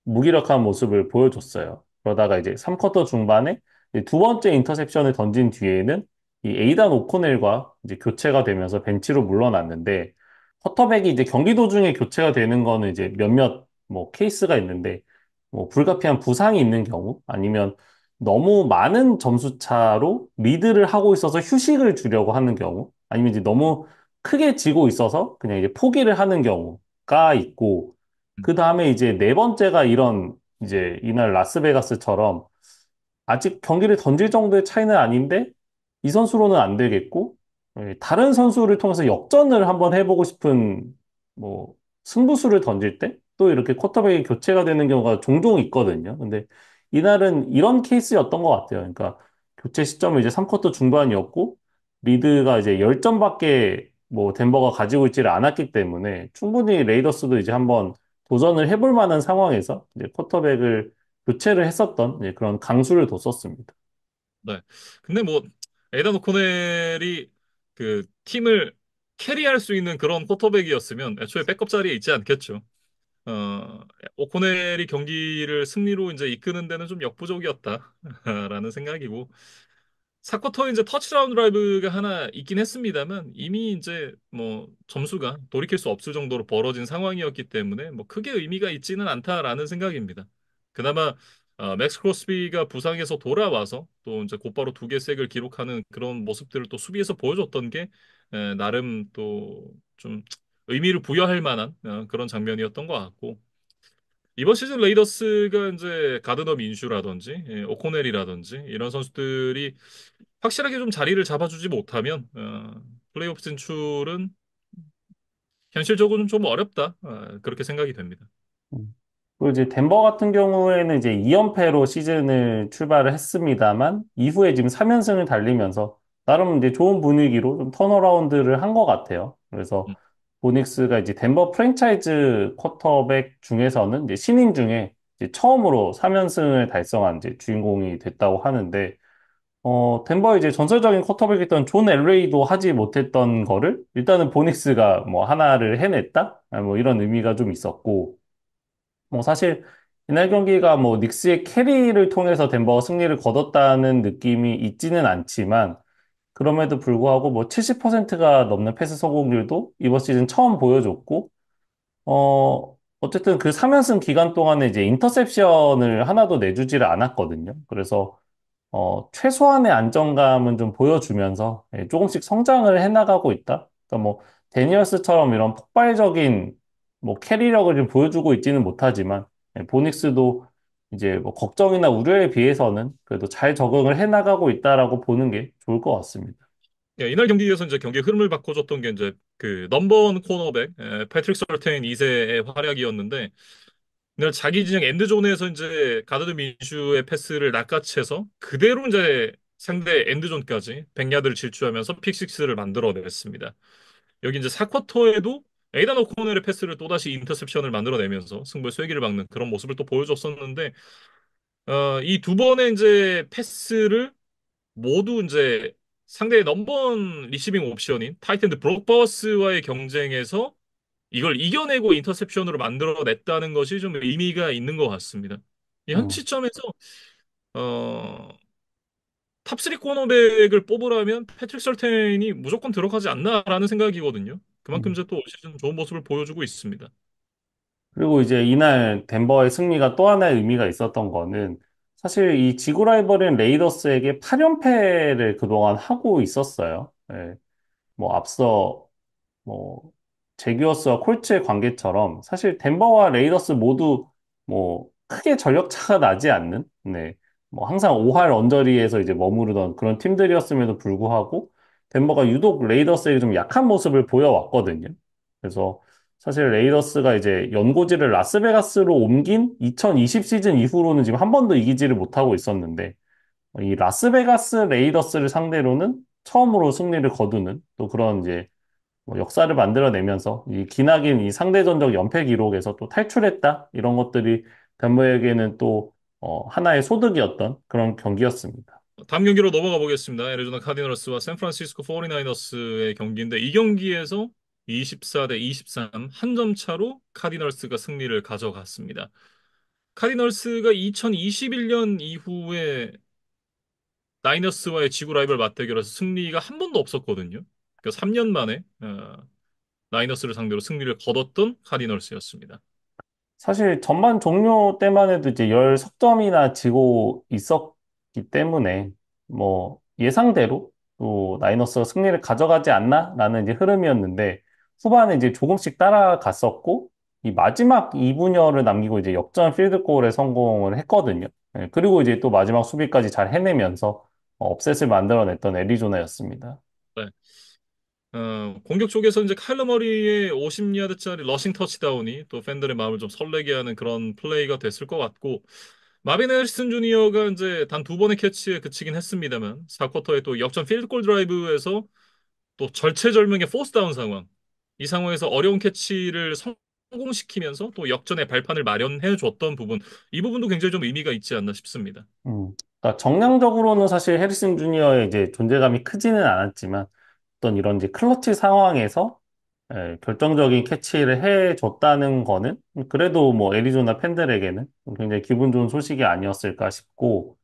무기력한 모습을 보여줬어요. 그러다가 이제 3쿼터 중반에 이제 두 번째 인터셉션을 던진 뒤에는 이 에이단 오코넬과 이제 교체가 되면서 벤치로 물러났는데, 쿼터백이 이제 경기 도중에 교체가 되는 거는 이제 몇몇 뭐 케이스가 있는데, 뭐 불가피한 부상이 있는 경우 아니면 너무 많은 점수 차로 리드를 하고 있어서 휴식을 주려고 하는 경우 아니면 이제 너무 크게 지고 있어서 그냥 이제 포기를 하는 경우가 있고, 그 다음에 이제 네 번째가 이런 이제 이날 라스베가스처럼 아직 경기를 던질 정도의 차이는 아닌데 이 선수로는 안 되겠고, 다른 선수를 통해서 역전을 한번 해보고 싶은 뭐 승부수를 던질 때 또 이렇게 쿼터백이 교체가 되는 경우가 종종 있거든요. 근데 이날은 이런 케이스였던 것 같아요. 그러니까 교체 시점은 이제 3쿼터 중반이었고 리드가 이제 10점밖에 뭐 덴버가 가지고 있지를 않았기 때문에 충분히 레이더스도 이제 한번 도전을 해볼 만한 상황에서 이제 쿼터백을 교체를 했었던 이제 그런 강수를 뒀었습니다. 네. 근데 뭐 에단 오코넬이 그 팀을 캐리할 수 있는 그런 쿼터백이었으면 애초에 백업 자리에 있지 않겠죠. 어, 오코넬이 경기를 승리로 이제 이끄는 데는 좀 역부족이었다라는 생각이고, 사쿼터에 이제 터치다운 드라이브가 하나 있긴 했습니다만 이미 이제 뭐 점수가 돌이킬 수 없을 정도로 벌어진 상황이었기 때문에 뭐 크게 의미가 있지는 않다라는 생각입니다. 그나마 맥스 크로스비가 부상에서 돌아와서 또 이제 곧바로 두 개 색을 기록하는 그런 모습들을 또 수비에서 보여줬던 게 나름 또 좀 의미를 부여할 만한 그런 장면이었던 것 같고, 이번 시즌 레이더스가 이제 가드너 민슈라든지 오코넬이라든지 이런 선수들이 확실하게 좀 자리를 잡아주지 못하면 플레이오프 진출은 현실적으로는 좀 어렵다. 그렇게 생각이 됩니다. 음. 그리고 이제 덴버 같은 경우에는 이제 2연패로 시즌을 출발을 했습니다만 이후에 지금 3연승을 달리면서 나름 이제 좋은 분위기로 좀 턴어라운드를 한 것 같아요. 그래서 음. 보닉스가 이제 덴버 프랜차이즈 쿼터백 중에서는 이제 신인 중에 이제 처음으로 3연승을 달성한 이제 주인공이 됐다고 하는데, 덴버의 이제 전설적인 쿼터백이었던 존 엘레이도 하지 못했던 거를 일단은 보닉스가 뭐 하나를 해냈다? 뭐 이런 의미가 좀 있었고, 뭐 사실 이날 경기가 뭐 닉스의 캐리를 통해서 덴버가 승리를 거뒀다는 느낌이 있지는 않지만 그럼에도 불구하고 뭐 70%가 넘는 패스 성공률도 이번 시즌 처음 보여줬고, 어쨌든 그 3연승 기간 동안에 이제 인터셉션을 하나도 내주지를 않았거든요. 그래서 최소한의 안정감은 좀 보여주면서 조금씩 성장을 해나가고 있다. 그러니까 뭐 데니얼스처럼 이런 폭발적인 뭐 캐리력을 좀 보여주고 있지는 못하지만 보닉스도 이제 뭐 걱정이나 우려에 비해서는 그래도 잘 적응을 해나가고 있다라고 보는 게 좋을 것 같습니다. 예, 이날 경기에서 이제 경기 흐름을 바꿔줬던 게 이제 그 넘버원 코너백 패트릭 서테인 2세의 활약이었는데, 이날 자기 진영 엔드존에서 이제 가드드 민슈의 패스를 낚아채서 그대로 이제 상대 엔드존까지 100야드를 질주하면서 픽식스를 만들어냈습니다. 여기 이제 4쿼터에도 에이단 오코넬의 패스를 또다시 인터셉션을 만들어내면서 승부의 쐐기를 박는 그런 모습을 또 보여줬었는데, 이 두 번의 이제 패스를 모두 이제 상대의 넘버원 리시빙 옵션인 타이탄드 브록 버스와의 경쟁에서 이걸 이겨내고 인터셉션으로 만들어냈다는 것이 좀 의미가 있는 것 같습니다. 현 음, 시점에서 어, 탑3 코너백을 뽑으라면 패트릭 설테인이 무조건 들어가지 않나라는 생각이거든요. 그만큼 음. 이제 또 올 시즌 좋은 모습을 보여주고 있습니다. 그리고 이제 이날 덴버의 승리가 또 하나의 의미가 있었던 거는 사실 이 지구 라이벌인 레이더스에게 8연패를 그동안 하고 있었어요. 예. 뭐 앞서 뭐 제규어스와 콜츠의 관계처럼 사실 덴버와 레이더스 모두 뭐 크게 전력 차가 나지 않는, 네, 뭐 항상 5할 언저리에서 이제 머무르던 그런 팀들이었음에도 불구하고 덴버가 유독 레이더스에게 좀 약한 모습을 보여왔거든요. 그래서 사실 레이더스가 이제 연고지를 라스베가스로 옮긴 2020 시즌 이후로는 지금 한 번도 이기지를 못하고 있었는데 이 라스베가스 레이더스를 상대로는 처음으로 승리를 거두는 또 그런 이제 뭐 역사를 만들어내면서 이 기나긴 이 상대전적 연패 기록에서 또 탈출했다. 이런 것들이 덴버에게는 또 하나의 소득이었던 그런 경기였습니다. 다음 경기로 넘어가 보겠습니다. 애리조나 카디널스와 샌프란시스코 49어스의 경기인데 이 경기에서 24대 23 한 점 차로 카디널스가 승리를 가져갔습니다. 카디널스가 2021년 이후에 나이너스와의 지구 라이벌 맞대결에서 승리가 한 번도 없었거든요. 그러니까 3년 만에 나이너스를 상대로 승리를 거뒀던 카디널스였습니다. 사실 전반 종료 때만 해도 이제 10석점이나 지고 있었기 때문에 뭐 예상대로 또 나이너스가 승리를 가져가지 않나라는 이제 흐름이었는데 후반에 이제 조금씩 따라갔었고 이 마지막 2분여를 남기고 이제 역전 필드골에 성공을 했거든요. 예, 그리고 이제 또 마지막 수비까지 잘 해내면서 업셋을 만들어냈던 애리조나였습니다. 네. 공격 쪽에서 이제 칼러 머리의 50야드짜리 러싱 터치다운이 또 팬들의 마음을 좀 설레게 하는 그런 플레이가 됐을 것 같고, 마빈 해리슨 주니어가 이제 단 두 번의 캐치에 그치긴 했습니다만, 4쿼터에 또 역전 필드골 드라이브에서 또 절체절명의 포스다운 상황, 이 상황에서 어려운 캐치를 성공시키면서 또 역전의 발판을 마련해 줬던 부분, 이 부분도 굉장히 좀 의미가 있지 않나 싶습니다. 그러니까 정량적으로는 사실 해리슨 주니어의 이제 존재감이 크지는 않았지만 어떤 이런 이제 클러치 상황에서 결정적인 캐치를 해줬다는 거는 그래도 뭐 애리조나 팬들에게는 굉장히 기분 좋은 소식이 아니었을까 싶고,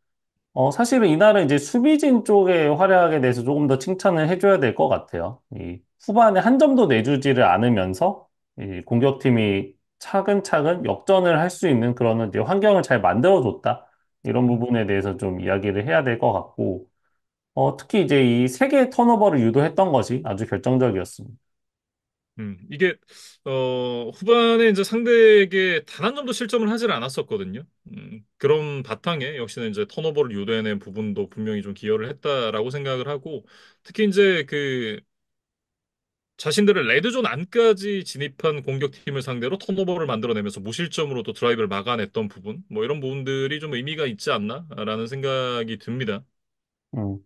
사실은 이날은 이제 수비진 쪽의 활약에 대해서 조금 더 칭찬을 해줘야 될 것 같아요. 이 후반에 한 점도 내주지를 않으면서 이 공격팀이 차근차근 역전을 할 수 있는 그런 이제 환경을 잘 만들어줬다. 이런 음. 부분에 대해서 좀 이야기를 해야 될 것 같고, 특히 이제 이 세 개의 턴오버를 유도했던 것이 아주 결정적이었습니다. 이게, 후반에 이제 상대에게 단 한 점도 실점을 하질 않았었거든요. 그런 바탕에 역시나 이제 턴오버를 유도해낸 부분도 분명히 좀 기여를 했다라고 생각을 하고, 특히 이제 그 자신들의 레드존 안까지 진입한 공격팀을 상대로 턴오버를 만들어내면서 무실점으로 또 드라이브를 막아냈던 부분, 뭐 이런 부분들이 좀 의미가 있지 않나라는 생각이 듭니다. 음.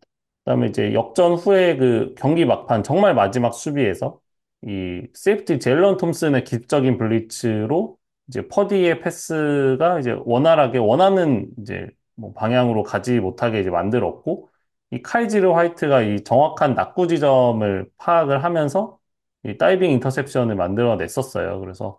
그다음에 이제 역전 후에 그 경기 막판 정말 마지막 수비에서 이 세이프티 제일런 톰슨의 기적인 블리츠로 이제 퍼디의 패스가 이제 원활하게 원하는 이제 뭐 방향으로 가지 못하게 이제 만들었고, 이 카이지르 화이트가 이 정확한 낙구 지점을 파악을 하면서 이 다이빙 인터셉션을 만들어냈었어요. 그래서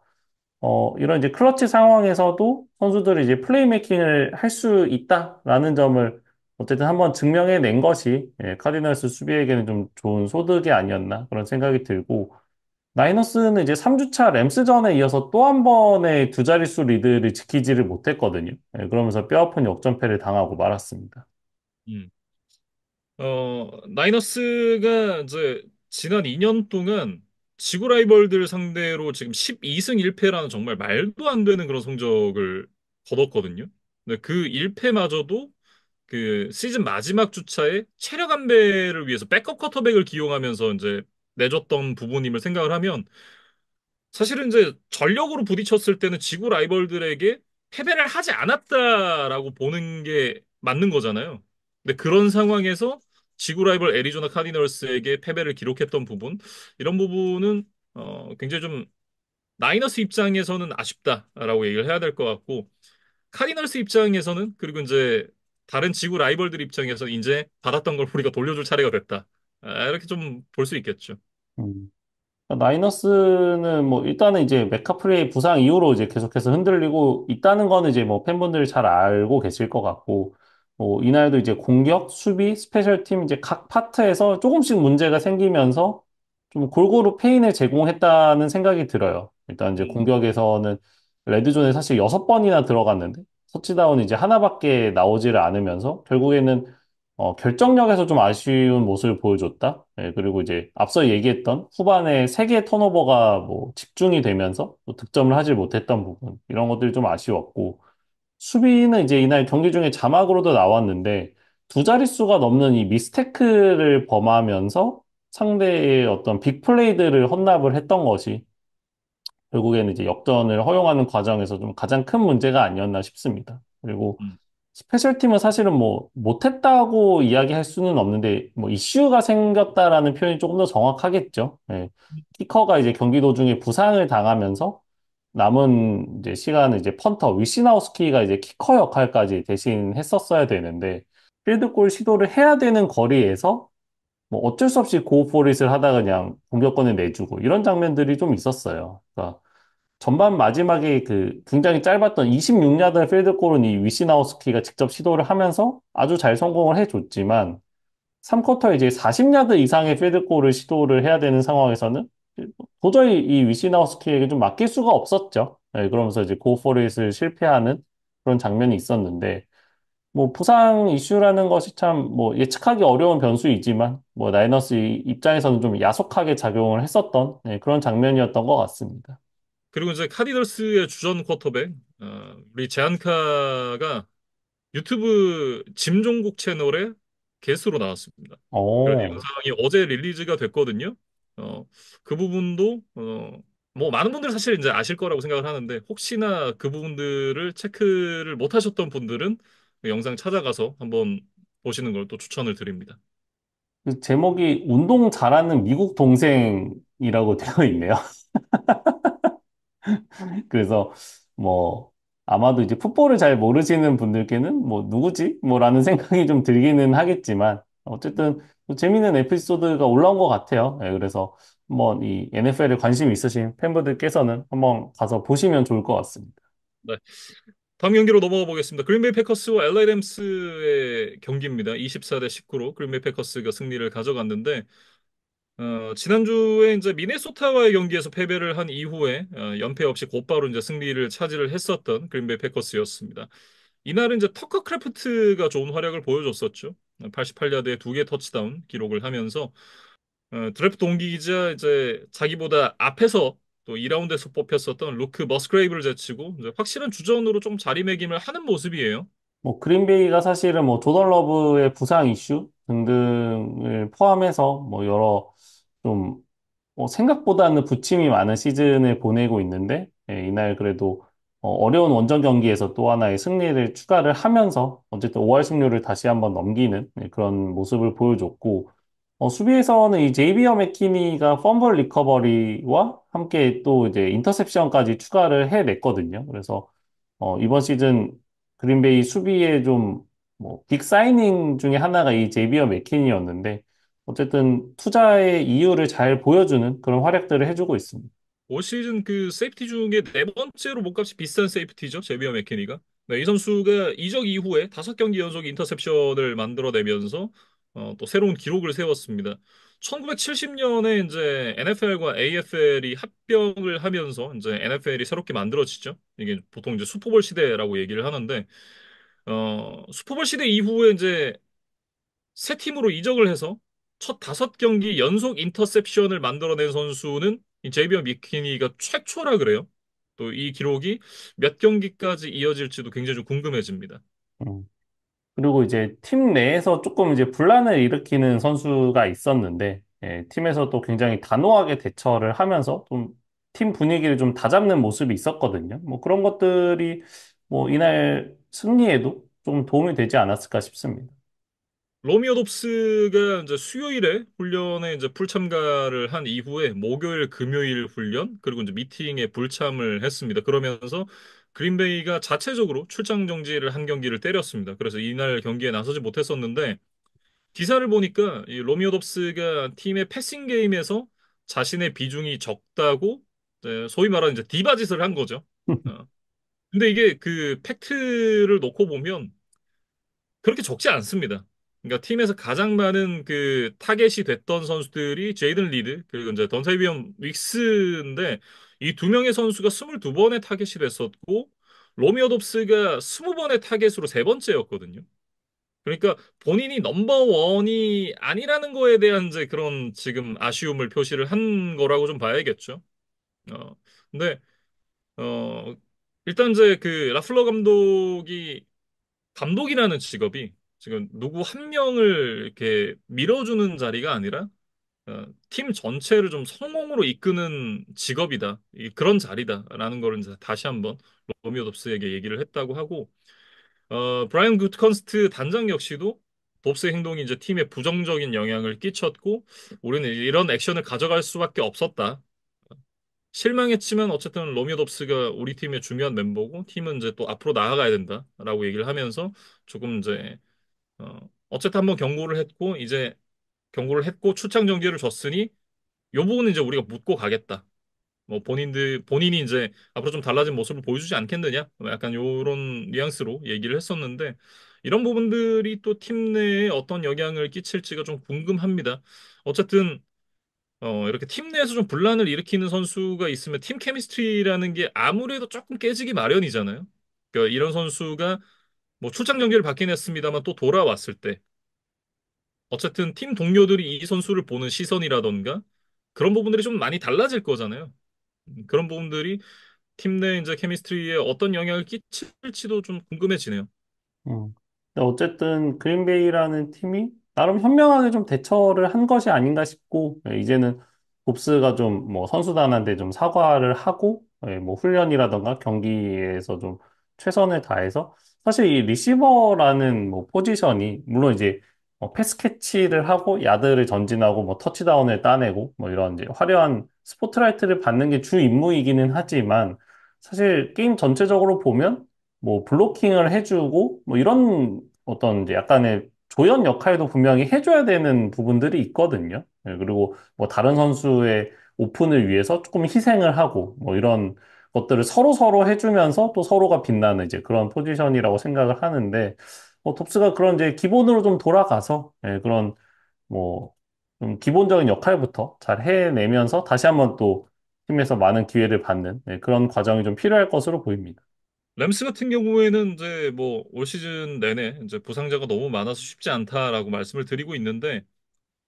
이런 이제 클러치 상황에서도 선수들이 이제 플레이메이킹을 할 수 있다라는 점을 어쨌든 한번 증명해낸 것이 카디널스 수비에게는 좀 좋은 소득이 아니었나 그런 생각이 들고, 나이너스는 이제 3주차 램스전에 이어서 또 한 번의 두 자릿수 리드를 지키지를 못했거든요. 그러면서 뼈아픈 역전패를 당하고 말았습니다. 음. 나이너스가 이제 지난 2년 동안 지구 라이벌들 상대로 지금 12승 1패라는 정말 말도 안 되는 그런 성적을 거뒀거든요. 근데 그 1패마저도 그 시즌 마지막 주차에 체력 안배를 위해서 백업 쿼터백을 기용하면서 이제 내줬던 부분임을 생각을 하면 사실은 이제 전력으로 부딪혔을 때는 지구 라이벌들에게 패배를 하지 않았다라고 보는 게 맞는 거잖아요. 근데 그런 상황에서 지구 라이벌 애리조나 카디널스에게 패배를 기록했던 부분, 이런 부분은 굉장히 좀 나이너스 입장에서는 아쉽다라고 얘기를 해야 될 것 같고, 카디널스 입장에서는, 그리고 이제 다른 지구 라이벌들 입장에서는 이제 받았던 걸 우리가 돌려줄 차례가 됐다. 이렇게 좀 볼 수 있겠죠. 음. 나이너스는 뭐 일단은 이제 메카프레이 부상 이후로 이제 계속해서 흔들리고 있다는 거는 이제 뭐 팬분들이 잘 알고 계실 것 같고, 뭐 이날도 이제 공격, 수비, 스페셜 팀 이제 각 파트에서 조금씩 문제가 생기면서 좀 골고루 페인을 제공했다는 생각이 들어요. 일단 이제 음, 공격에서는 레드존에 사실 6번이나 들어갔는데 터치다운이 이제 하나밖에 나오지를 않으면서 결국에는 결정력에서 좀 아쉬운 모습을 보여줬다. 예, 그리고 이제 앞서 얘기했던 후반에 3개의 턴오버가 뭐 집중이 되면서 또 득점을 하지 못했던 부분, 이런 것들이 좀 아쉬웠고, 수비는 이제 이날 경기 중에 자막으로도 나왔는데 두 자릿수가 넘는 이 미스테크를 범하면서 상대의 어떤 빅플레이들을 헌납을 했던 것이 결국에는 이제 역전을 허용하는 과정에서 좀 가장 큰 문제가 아니었나 싶습니다. 그리고 음, 스페셜팀은 사실은 뭐 못했다고 이야기할 수는 없는데 뭐 이슈가 생겼다라는 표현이 조금 더 정확하겠죠. 예. 키커가 이제 경기 도중에 부상을 당하면서 남은 이제 시간은 이제 펀터 위시나우스키가 이제 키커 역할까지 대신 했었어야 되는데 필드골 시도를 해야 되는 거리에서 뭐 어쩔 수 없이 고포릿을 하다가 그냥 공격권을 내주고 이런 장면들이 좀 있었어요. 그러니까 전반 마지막에 그 굉장히 짧았던 26야드 필드골은 이 위시나우스키가 직접 시도를 하면서 아주 잘 성공을 해줬지만 3쿼터 이제 40야드 이상의 필드골을 시도를 해야 되는 상황에서는 도저히 이 위시나우스키에게 좀 맡길 수가 없었죠. 네, 그러면서 이제 고포릿을 실패하는 그런 장면이 있었는데 뭐 부상 이슈라는 것이 참 뭐 예측하기 어려운 변수이지만 뭐 나이너스 입장에서는 좀 야속하게 작용을 했었던 네, 그런 장면이었던 것 같습니다. 그리고 이제 카디널스의 주전 쿼터백, 우리 제안카가 유튜브 짐종국 채널에 게스트로 나왔습니다. 그래서 어, 영상이 어제 릴리즈가 됐거든요. 그 부분도, 뭐, 많은 분들 사실 이제 아실 거라고 생각을 하는데, 혹시나 그 부분들을 체크를 못 하셨던 분들은 그 영상 찾아가서 한번 보시는 걸 또 추천을 드립니다. 그 제목이 운동 잘하는 미국 동생이라고 되어 있네요. 그래서 뭐 아마도 이제 풋볼을 잘 모르시는 분들께는 뭐 누구지? 뭐라는 생각이 좀 들기는 하겠지만 어쨌든 뭐 재미있는 에피소드가 올라온 것 같아요. 예, 그래서 한번 이 NFL에 관심 있으신 팬분들께서는 한번 가서 보시면 좋을 것 같습니다. 네. 다음 경기로 넘어가 보겠습니다. 그린베이 패커스와 LA 램스의 경기입니다. 24대 19로 그린베이 패커스가 승리를 가져갔는데, 지난주에 이제 미네소타와의 경기에서 패배를 한 이후에 연패 없이 곧바로 이제 승리를 차지를 했었던 그린베이 패커스였습니다. 이날은 이제 터커 크래프트가 좋은 활약을 보여줬었죠. 88야드에 두 개 터치다운 기록을 하면서 드래프트 동기이자 이제 자기보다 앞에서 또 2라운드에서 뽑혔었던 루크 머스그레이브를 제치고 이제 확실한 주전으로 좀 자리매김을 하는 모습이에요. 뭐 그린베이가 사실은 뭐 조던 러브의 부상 이슈 등등을 포함해서 뭐 여러 좀 생각보다는 부침이 많은 시즌을 보내고 있는데, 예, 이날 그래도 어려운 원정 경기에서 또 하나의 승리를 추가를 하면서 어쨌든 5할 승률을 다시 한번 넘기는 예, 그런 모습을 보여줬고, 수비에서는 이 제이비어 맥키니가 펌블 리커버리와 함께 또 이제 인터셉션까지 추가를 해냈거든요. 그래서 이번 시즌 그린베이 수비에 좀 뭐 빅 사이닝 중에 하나가 이 제이비어 맥키니였는데 어쨌든 투자의 이유를 잘 보여주는 그런 활약들을 해주고 있습니다. 올 시즌 그 세이프티 중에 네 번째로 몸값이 비싼 세이프티죠. 제비어 맥키니가. 네, 이 선수가 이적 이후에 5경기 연속 인터셉션을 만들어내면서 또 새로운 기록을 세웠습니다. 1970년에 이제 NFL과 AFL이 합병을 하면서 이제 NFL이 새롭게 만들어지죠. 이게 보통 이제 슈퍼볼 시대라고 얘기를 하는데 슈퍼볼 시대 이후에 이제 새 팀으로 이적을 해서 첫 5경기 연속 인터셉션을 만들어낸 선수는 이 제이비어 미키니가 최초라 그래요. 또 이 기록이 몇 경기까지 이어질지도 굉장히 좀 궁금해집니다. 음. 그리고 이제 팀 내에서 조금 이제 분란을 일으키는 선수가 있었는데, 예, 팀에서 또 굉장히 단호하게 대처를 하면서 좀 팀 분위기를 좀 다잡는 모습이 있었거든요. 뭐 그런 것들이 뭐 이날 승리에도 좀 도움이 되지 않았을까 싶습니다. 로미오 dob스가 이제 수요일에 훈련에 이제 풀 참가를 한 이후에 목요일, 금요일 훈련 그리고 이제 미팅에 불참을 했습니다. 그러면서 그린베이가 자체적으로 출장 정지를 한 경기를 때렸습니다. 그래서 이날 경기에 나서지 못했었는데 기사를 보니까 이 로미오 dob스가 팀의 패싱 게임에서 자신의 비중이 적다고 소위 말하는 이제 디바짓을 한 거죠. 어. 근데 이게 그 팩트를 놓고 보면 그렇게 적지 않습니다. 그러니까 팀에서 가장 많은 그 타겟이 됐던 선수들이 제이든 리드 그리고 이제 던테이비언 윅스인데 이 두 명의 선수가 22번의 타겟이 됐었고 로미오 dob스가 20번의 타겟으로 세 번째였거든요. 그러니까 본인이 넘버 원이 아니라는 거에 대한 이제 그런 지금 아쉬움을 표시를 한 거라고 좀 봐야겠죠. 어, 근데, 어, 일단 이제 그 라플러 감독이 감독이라는 직업이 지금 누구 한 명을 이렇게 밀어주는 자리가 아니라 팀 전체를 좀 성공으로 이끄는 직업이다. 그런 자리다라는 거를 이제 다시 한번 로미오 dob스에게 얘기를 했다고 하고 브라이언 굿컨스트 단장 역시도 dob스의 행동이 이제 팀에 부정적인 영향을 끼쳤고 우리는 이런 액션을 가져갈 수밖에 없었다. 실망했지만 어쨌든 로미오 dob스가 우리 팀의 중요한 멤버고 팀은 이제 또 앞으로 나아가야 된다라고 얘기를 하면서 조금 이제 어쨌든 한번 경고를 했고 출장 정지를 줬으니 요 부분은 이제 우리가 묻고 가겠다. 뭐 본인이 이제 앞으로 좀 달라진 모습을 보여주지 않겠느냐? 뭐 약간 요런 뉘앙스로 얘기를 했었는데 이런 부분들이 또 팀 내에 어떤 영향을 끼칠지가 좀 궁금합니다. 어쨌든 이렇게 팀 내에서 좀 분란을 일으키는 선수가 있으면 팀 케미스트리라는 게 아무래도 조금 깨지기 마련이잖아요. 그러니까 이런 선수가 뭐 출장 정지를 받긴 했습니다만 또 돌아왔을 때 어쨌든 팀 동료들이 이 선수를 보는 시선이라던가 그런 부분들이 좀 많이 달라질 거잖아요. 그런 부분들이 팀 내 이제 케미스트리에 어떤 영향을 끼칠지도 좀 궁금해지네요. 음. 근데 어쨌든 그린베이라는 팀이 나름 현명하게 좀 대처를 한 것이 아닌가 싶고 이제는 봅스가 좀 뭐 선수단한테 좀 사과를 하고 뭐 훈련이라던가 경기에서 좀 최선을 다해서 사실 이 리시버라는 뭐 포지션이 물론 이제 패스 캐치를 하고 야드를 전진하고 뭐 터치다운을 따내고 뭐 이런 이제 화려한 스포트라이트를 받는 게 주 임무이기는 하지만 사실 게임 전체적으로 보면 뭐 블로킹을 해주고 뭐 이런 어떤 이제 약간의 조연 역할도 분명히 해줘야 되는 부분들이 있거든요. 그리고 뭐 다른 선수의 오픈을 위해서 조금 희생을 하고 뭐 이런 것들을 서로 서로 해주면서 또 서로가 빛나는 이제 그런 포지션이라고 생각을 하는데 톱스가 그런 이제 기본으로 좀 돌아가서 그런 뭐 좀 기본적인 역할부터 잘 해내면서 다시 한번 또 팀에서 많은 기회를 받는 그런 과정이 좀 필요할 것으로 보입니다. 램스 같은 경우에는 이제 뭐 올 시즌 내내 이제 부상자가 너무 많아서 쉽지 않다라고 말씀을 드리고 있는데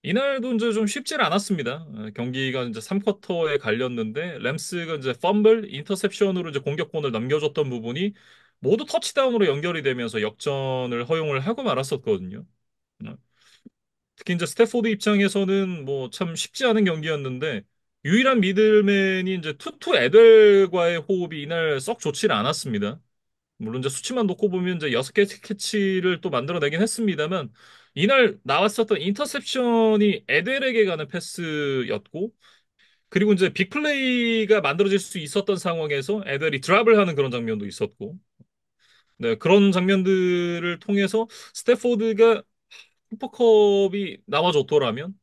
이날도 이제 좀 쉽지 않았습니다. 경기가 이제 3쿼터에 갈렸는데 램스가 이제 펌블, 인터셉션으로 이제 공격권을 넘겨줬던 부분이 모두 터치다운으로 연결이 되면서 역전을 허용을 하고 말았었거든요. 어, 특히 이제 스태포드 입장에서는 뭐 참 쉽지 않은 경기였는데 유일한 미들맨이 이제 투투 에델과의 호흡이 이날 썩 좋지는 않았습니다. 물론 이제 수치만 놓고 보면 이제 6개 캐치를 또 만들어내긴 했습니다만 이날 나왔었던 인터셉션이 에델에게 가는 패스였고 그리고 이제 빅플레이가 만들어질 수 있었던 상황에서 에델이 드랍을 하는 그런 장면도 있었고 네, 그런 장면들을 통해서 스태포드가 쿠퍼컵이 나와줬더라면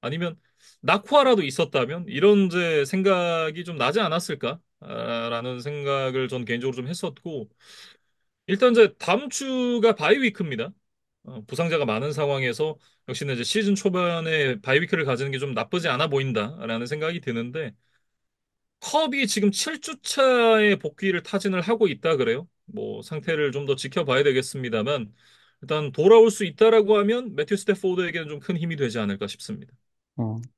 아니면 낙후아라도 있었다면 이런 이제 생각이 좀 나지 않았을까라는 생각을 전 개인적으로 좀 했었고 일단 이제 다음 주가 바이위크입니다. 부상자가 많은 상황에서 역시나 이제 시즌 초반에 바이위크를 가지는 게 좀 나쁘지 않아 보인다라는 생각이 드는데 컵이 지금 7주차에 복귀를 타진을 하고 있다 그래요. 뭐 상태를 좀 더 지켜봐야 되겠습니다만 일단 돌아올 수 있다라고 하면 매튜 스태포드에게는 좀 큰 힘이 되지 않을까 싶습니다.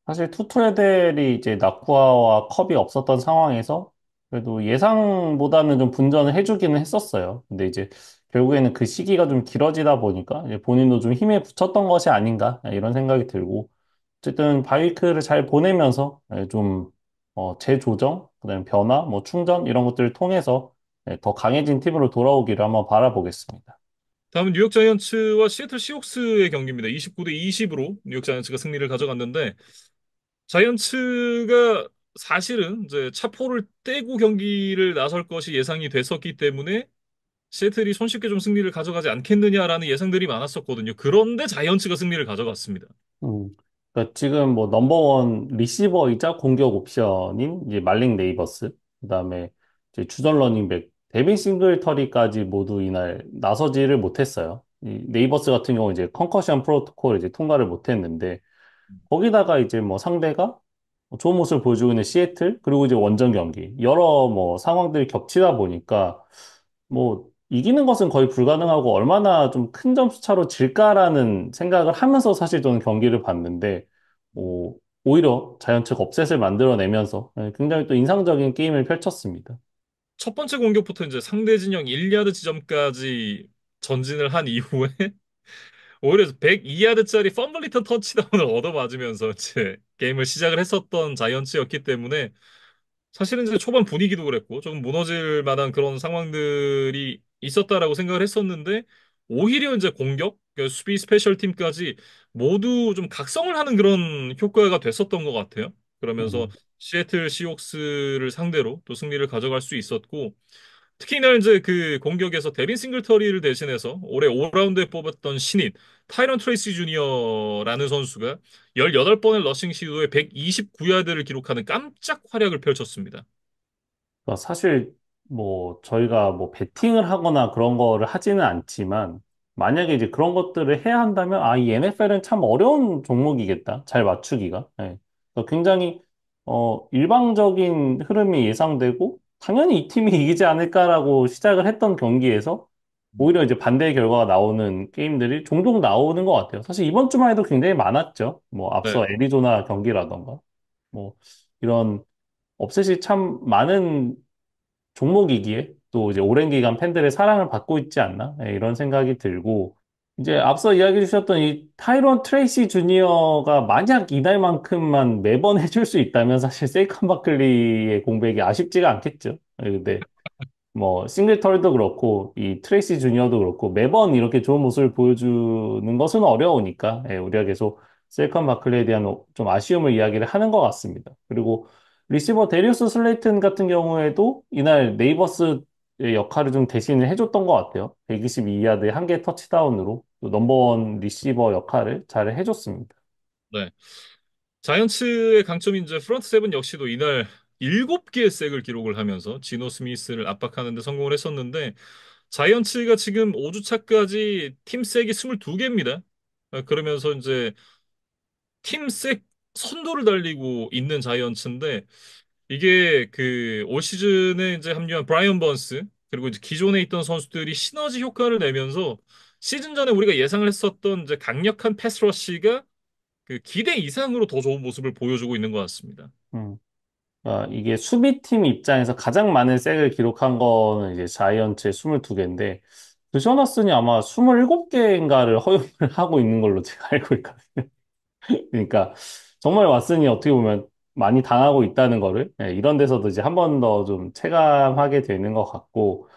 사실 투트레델이 이제 나쿠아와 컵이 없었던 상황에서 그래도 예상보다는 좀 분전을 해주기는 했었어요. 근데 이제 결국에는 그 시기가 좀 길어지다 보니까 이제 본인도 좀 힘에 부쳤던 것이 아닌가 이런 생각이 들고 어쨌든 바이크를 잘 보내면서 좀 재조정, 그다음에 변화, 뭐 충전 이런 것들을 통해서 더 강해진 팀으로 돌아오기를 한번 바라보겠습니다. 다음은 뉴욕 자이언츠와 시애틀 시옥스의 경기입니다. 29대 20으로 뉴욕 자이언츠가 승리를 가져갔는데 자이언츠가 사실은 이제 차포를 떼고 경기를 나설 것이 예상이 됐었기 때문에 시애틀이 손쉽게 좀 승리를 가져가지 않겠느냐라는 예상들이 많았었거든요. 그런데 자이언츠가 승리를 가져갔습니다. 음. 그러니까 지금 뭐 넘버원 리시버이자 공격 옵션인 이제 말링 네이버스, 그다음에 이제 주전 러닝백 데빈 싱글터리까지 모두 이날 나서지를 못했어요. 이 네이버스 같은 경우 이제 컨커션 프로토콜 이제 통과를 못했는데 거기다가 이제 뭐 상대가 좋은 모습을 보여주고 있는 시애틀 그리고 이제 원정 경기 여러 뭐 상황들이 겹치다 보니까 뭐 이기는 것은 거의 불가능하고 얼마나 좀 큰 점수 차로 질까라는 생각을 하면서 사실 저는 경기를 봤는데 오히려 자이언츠가 업셋을 만들어내면서 굉장히 또 인상적인 게임을 펼쳤습니다. 첫 번째 공격부터 이제 상대 진영 1야드 지점까지 전진을 한 이후에 오히려 102야드짜리 펌블 리턴 터치다운을 얻어맞으면서 이제 게임을 시작을 했었던 자이언츠였기 때문에 사실은 이제 초반 분위기도 그랬고 조금 무너질 만한 그런 상황들이 있었다라고 생각을 했었는데 오히려 이제 공격, 그 수비 스페셜 팀까지 모두 좀 각성을 하는 그런 효과가 됐었던 것 같아요. 그러면서 음, 시애틀 시옥스를 상대로 또 승리를 가져갈 수 있었고 특히 이날 이제 그 공격에서 데빈 싱글터리를 대신해서 올해 5라운드에 뽑았던 신인 타이런 트레이시 주니어라는 선수가 18번의 러싱 시도에 129야드를 기록하는 깜짝 활약을 펼쳤습니다. 그러니까 사실 뭐 저희가 뭐 베팅을 하거나 그런 거를 하지는 않지만 만약에 이제 그런 것들을 해야 한다면 아, 이 NFL은 참 어려운 종목이겠다. 잘 맞추기가. 예. 그러니까 굉장히 일방적인 흐름이 예상되고 당연히 이 팀이 이기지 않을까라고 시작을 했던 경기에서 오히려 이제 반대의 결과가 나오는 게임들이 종종 나오는 것 같아요. 사실 이번 주만 해도 굉장히 많았죠. 뭐 앞서 네. 애리조나 경기라던가 뭐 이런 업셋이 참 많은 종목이기에 또 이제 오랜 기간 팬들의 사랑을 받고 있지 않나? 예, 이런 생각이 들고 이제 앞서 이야기해 주셨던 이 타이론 트레이시 주니어가 만약 이날만큼만 매번 해줄 수 있다면 사실 세이컨 바클리의 공백이 아쉽지가 않겠죠. 예, 근데 뭐 싱글털도 그렇고 이 트레이시 주니어도 그렇고 매번 이렇게 좋은 모습을 보여주는 것은 어려우니까 예, 우리가 계속 셀컨 바클리에 대한 좀 아쉬움을 이야기를 하는 것 같습니다. 그리고 리시버 데리우스 슬레이튼 같은 경우에도 이날 네이버스의 역할을 좀 대신을 해줬던 것 같아요. 122야드의 한 개 터치다운으로 또 넘버원 리시버 역할을 잘 해줬습니다. 네. 자이언츠의 강점인 이제 프런트 세븐 역시도 이날 7개의 색을 기록을 하면서 지노 스미스를 압박하는 데 성공을 했었는데 자이언츠가 지금 5주차까지 팀 색이 22개입니다. 그러면서 이제 팀색 선두를 달리고 있는 자이언츠인데 이게 그 올 시즌에 이제 합류한 브라이언 번스 그리고 이제 기존에 있던 선수들이 시너지 효과를 내면서 시즌 전에 우리가 예상을 했었던 이제 강력한 패스 러시가 그 기대 이상으로 더 좋은 모습을 보여주고 있는 것 같습니다. 음. 이게 수비팀 입장에서 가장 많은 색을 기록한 거는 이제 자이언츠의 22개인데, 그 셔너슨이 아마 27개인가를 허용을 하고 있는 걸로 제가 알고 있거든요. 그러니까 정말 왓슨이 어떻게 보면 많이 당하고 있다는 거를 이런 데서도 이제 한 번 더 좀 체감하게 되는 것 같고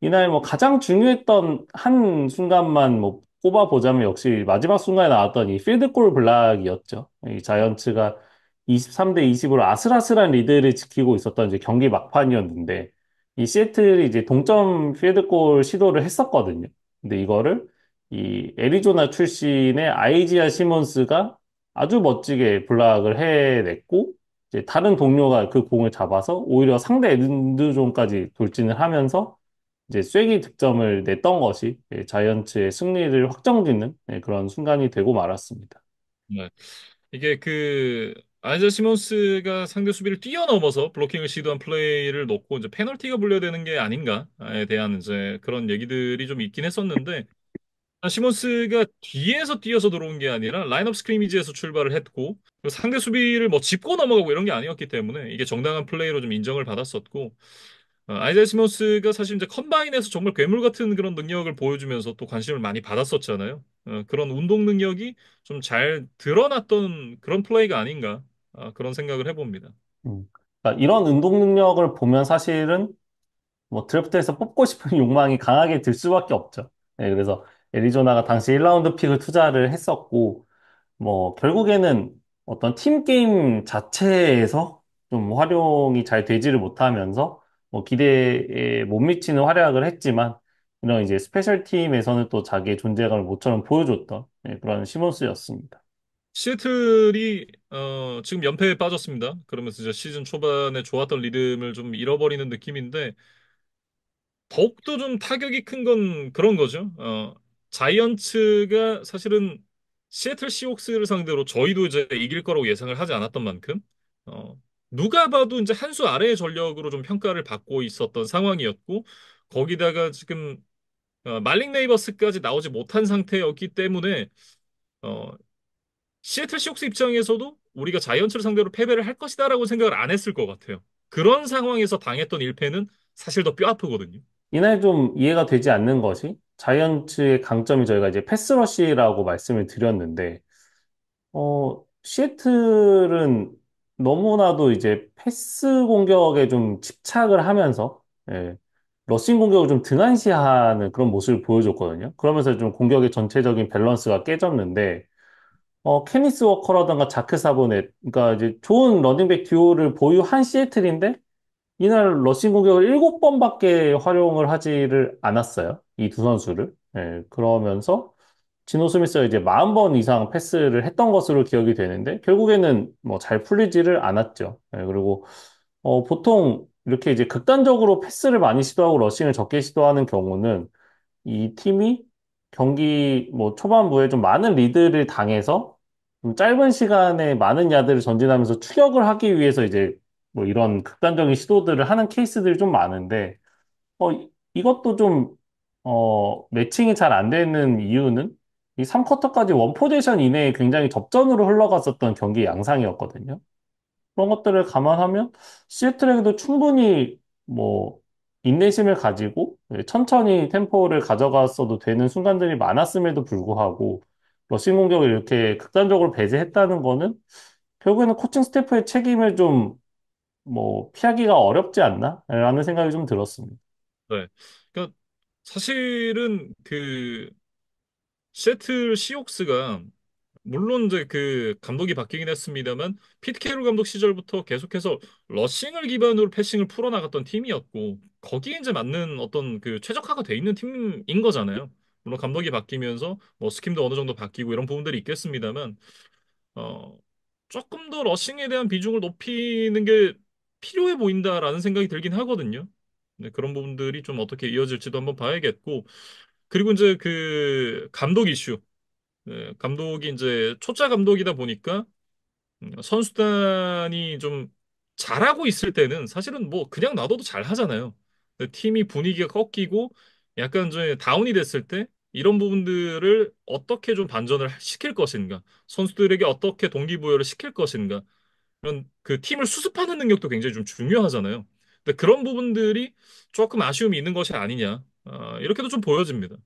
이날 뭐 가장 중요했던 한 순간만 뭐 꼽아보자면 역시 마지막 순간에 나왔던 이 필드골 블락이었죠. 이 자이언츠가 23대 20으로 아슬아슬한 리드를 지키고 있었던 이제 경기 막판이었는데 이 시애틀이 이제 동점 필드골 시도를 했었거든요. 근데 이거를 이 애리조나 출신의 아이지아 시몬스가 아주 멋지게 블락을 해냈고 이제 다른 동료가 그 공을 잡아서 오히려 상대 엔드존까지 돌진을 하면서 이제 쐐기 득점을 냈던 것이 자이언츠의 승리를 확정짓는 그런 순간이 되고 말았습니다. 네. 이게 그 아이자 시몬스가 상대 수비를 뛰어넘어서 블로킹을 시도한 플레이를 놓고 이제 페널티가 불려되는 게 아닌가에 대한 이제 그런 얘기들이 좀 있긴 했었는데 시몬스가 뒤에서 뛰어서 들어온 게 아니라 라인업 스크리미지에서 출발을 했고 그 상대 수비를 뭐 짚고 넘어가고 이런 게 아니었기 때문에 이게 정당한 플레이로 좀 인정을 받았었고 아이자 시몬스가 사실 이제 컴바인에서 정말 괴물 같은 그런 능력을 보여주면서 또 관심을 많이 받았었잖아요. 그런 운동 능력이 좀 잘 드러났던 그런 플레이가 아닌가 그런 생각을 해봅니다. 그러니까 이런 운동 능력을 보면 사실은 뭐 드래프트에서 뽑고 싶은 욕망이 강하게 들 수밖에 없죠. 그래서 애리조나가 당시 1라운드 픽을 투자를 했었고 뭐 결국에는 어떤 팀 게임 자체에서 좀 활용이 잘 되지를 못하면서 뭐 기대에 못 미치는 활약을 했지만 이런 이제 스페셜 팀에서는 또 자기의 존재감을 모처럼 보여줬던 그런 시몬스였습니다. 시애틀이 지금 연패에 빠졌습니다. 그러면서 이제 시즌 초반에 좋았던 리듬을 좀 잃어버리는 느낌인데 더욱더 좀 타격이 큰 건 그런 거죠. 자이언츠가 사실은 시애틀 시옥스를 상대로 저희도 이제 이길 거라고 예상을 하지 않았던 만큼, 어, 누가 봐도 이제 한 수 아래의 전력으로 좀 평가를 받고 있었던 상황이었고, 거기다가 지금 말링 네이버스까지 나오지 못한 상태였기 때문에, 어, 시애틀 시옥스 입장에서도 우리가 자이언츠를 상대로 패배를 할 것이다라고 생각을 안 했을 것 같아요. 그런 상황에서 당했던 1패는 사실 더 뼈아프거든요. 이날 좀 이해가 되지 않는 것이 자이언츠의 강점이 저희가 이제 패스러시라고 말씀을 드렸는데 시애틀은 너무나도 이제 패스 공격에 좀 집착을 하면서, 러싱 공격을 좀 등한시하는 그런 모습을 보여줬거든요. 그러면서 좀 공격의 전체적인 밸런스가 깨졌는데, 케니스 워커라던가 자크 사보넷, 그러니까 이제 좋은 러닝백 듀오를 보유한 시애틀인데, 이날 러싱 공격을 7번밖에 활용을 하지를 않았어요. 이 두 선수를. 예, 그러면서 지노 스미스가 이제 40번 이상 패스를 했던 것으로 기억이 되는데 결국에는 뭐 잘 풀리지를 않았죠. 예, 그리고 보통 이렇게 이제 극단적으로 패스를 많이 시도하고 러싱을 적게 시도하는 경우는 이 팀이 경기 뭐 초반부에 좀 많은 리드를 당해서 좀 짧은 시간에 많은 야드를 전진하면서 추격을 하기 위해서 이제 뭐 이런 극단적인 시도들을 하는 케이스들이 좀 많은데 이것도 좀 매칭이 잘 안 되는 이유는 이 3쿼터까지 원 포지션 이내에 굉장히 접전으로 흘러갔었던 경기 양상이었거든요. 그런 것들을 감안하면 시애틀에게도 충분히 뭐 인내심을 가지고 천천히 템포를 가져갔어도 되는 순간들이 많았음에도 불구하고 러싱 공격을 이렇게 극단적으로 배제했다는 거는 결국에는 코칭 스태프의 책임을 좀 뭐 피하기가 어렵지 않나? 라는 생각이 좀 들었습니다. 네. 그러니까 사실은 그 시애틀 시옥스가 물론 이제 그 감독이 바뀌긴 했습니다만 피트 캐롤 감독 시절부터 계속해서 러싱을 기반으로 패싱을 풀어나갔던 팀이었고 거기에 이제 맞는 어떤 그 최적화가 돼 있는 팀인 거잖아요. 물론 감독이 바뀌면서 뭐 스킴도 어느 정도 바뀌고 이런 부분들이 있겠습니다만 어 조금 더 러싱에 대한 비중을 높이는 게 필요해 보인다라는 생각이 들긴 하거든요. 네, 그런 부분들이 좀 어떻게 이어질지도 한번 봐야겠고 그리고 이제 그 감독 이슈. 네, 감독이 이제 초짜 감독이다 보니까 선수단이 좀 잘하고 있을 때는 사실은 뭐 그냥 놔둬도 잘 하잖아요. 근데 팀이 분위기가 꺾이고 약간 좀 다운이 됐을 때 이런 부분들을 어떻게 좀 반전을 시킬 것인가, 선수들에게 어떻게 동기부여를 시킬 것인가, 그런 그 팀을 수습하는 능력도 굉장히 좀 중요하잖아요. 근데 그런 부분들이 조금 아쉬움이 있는 것이 아니냐, 이렇게도 좀 보여집니다.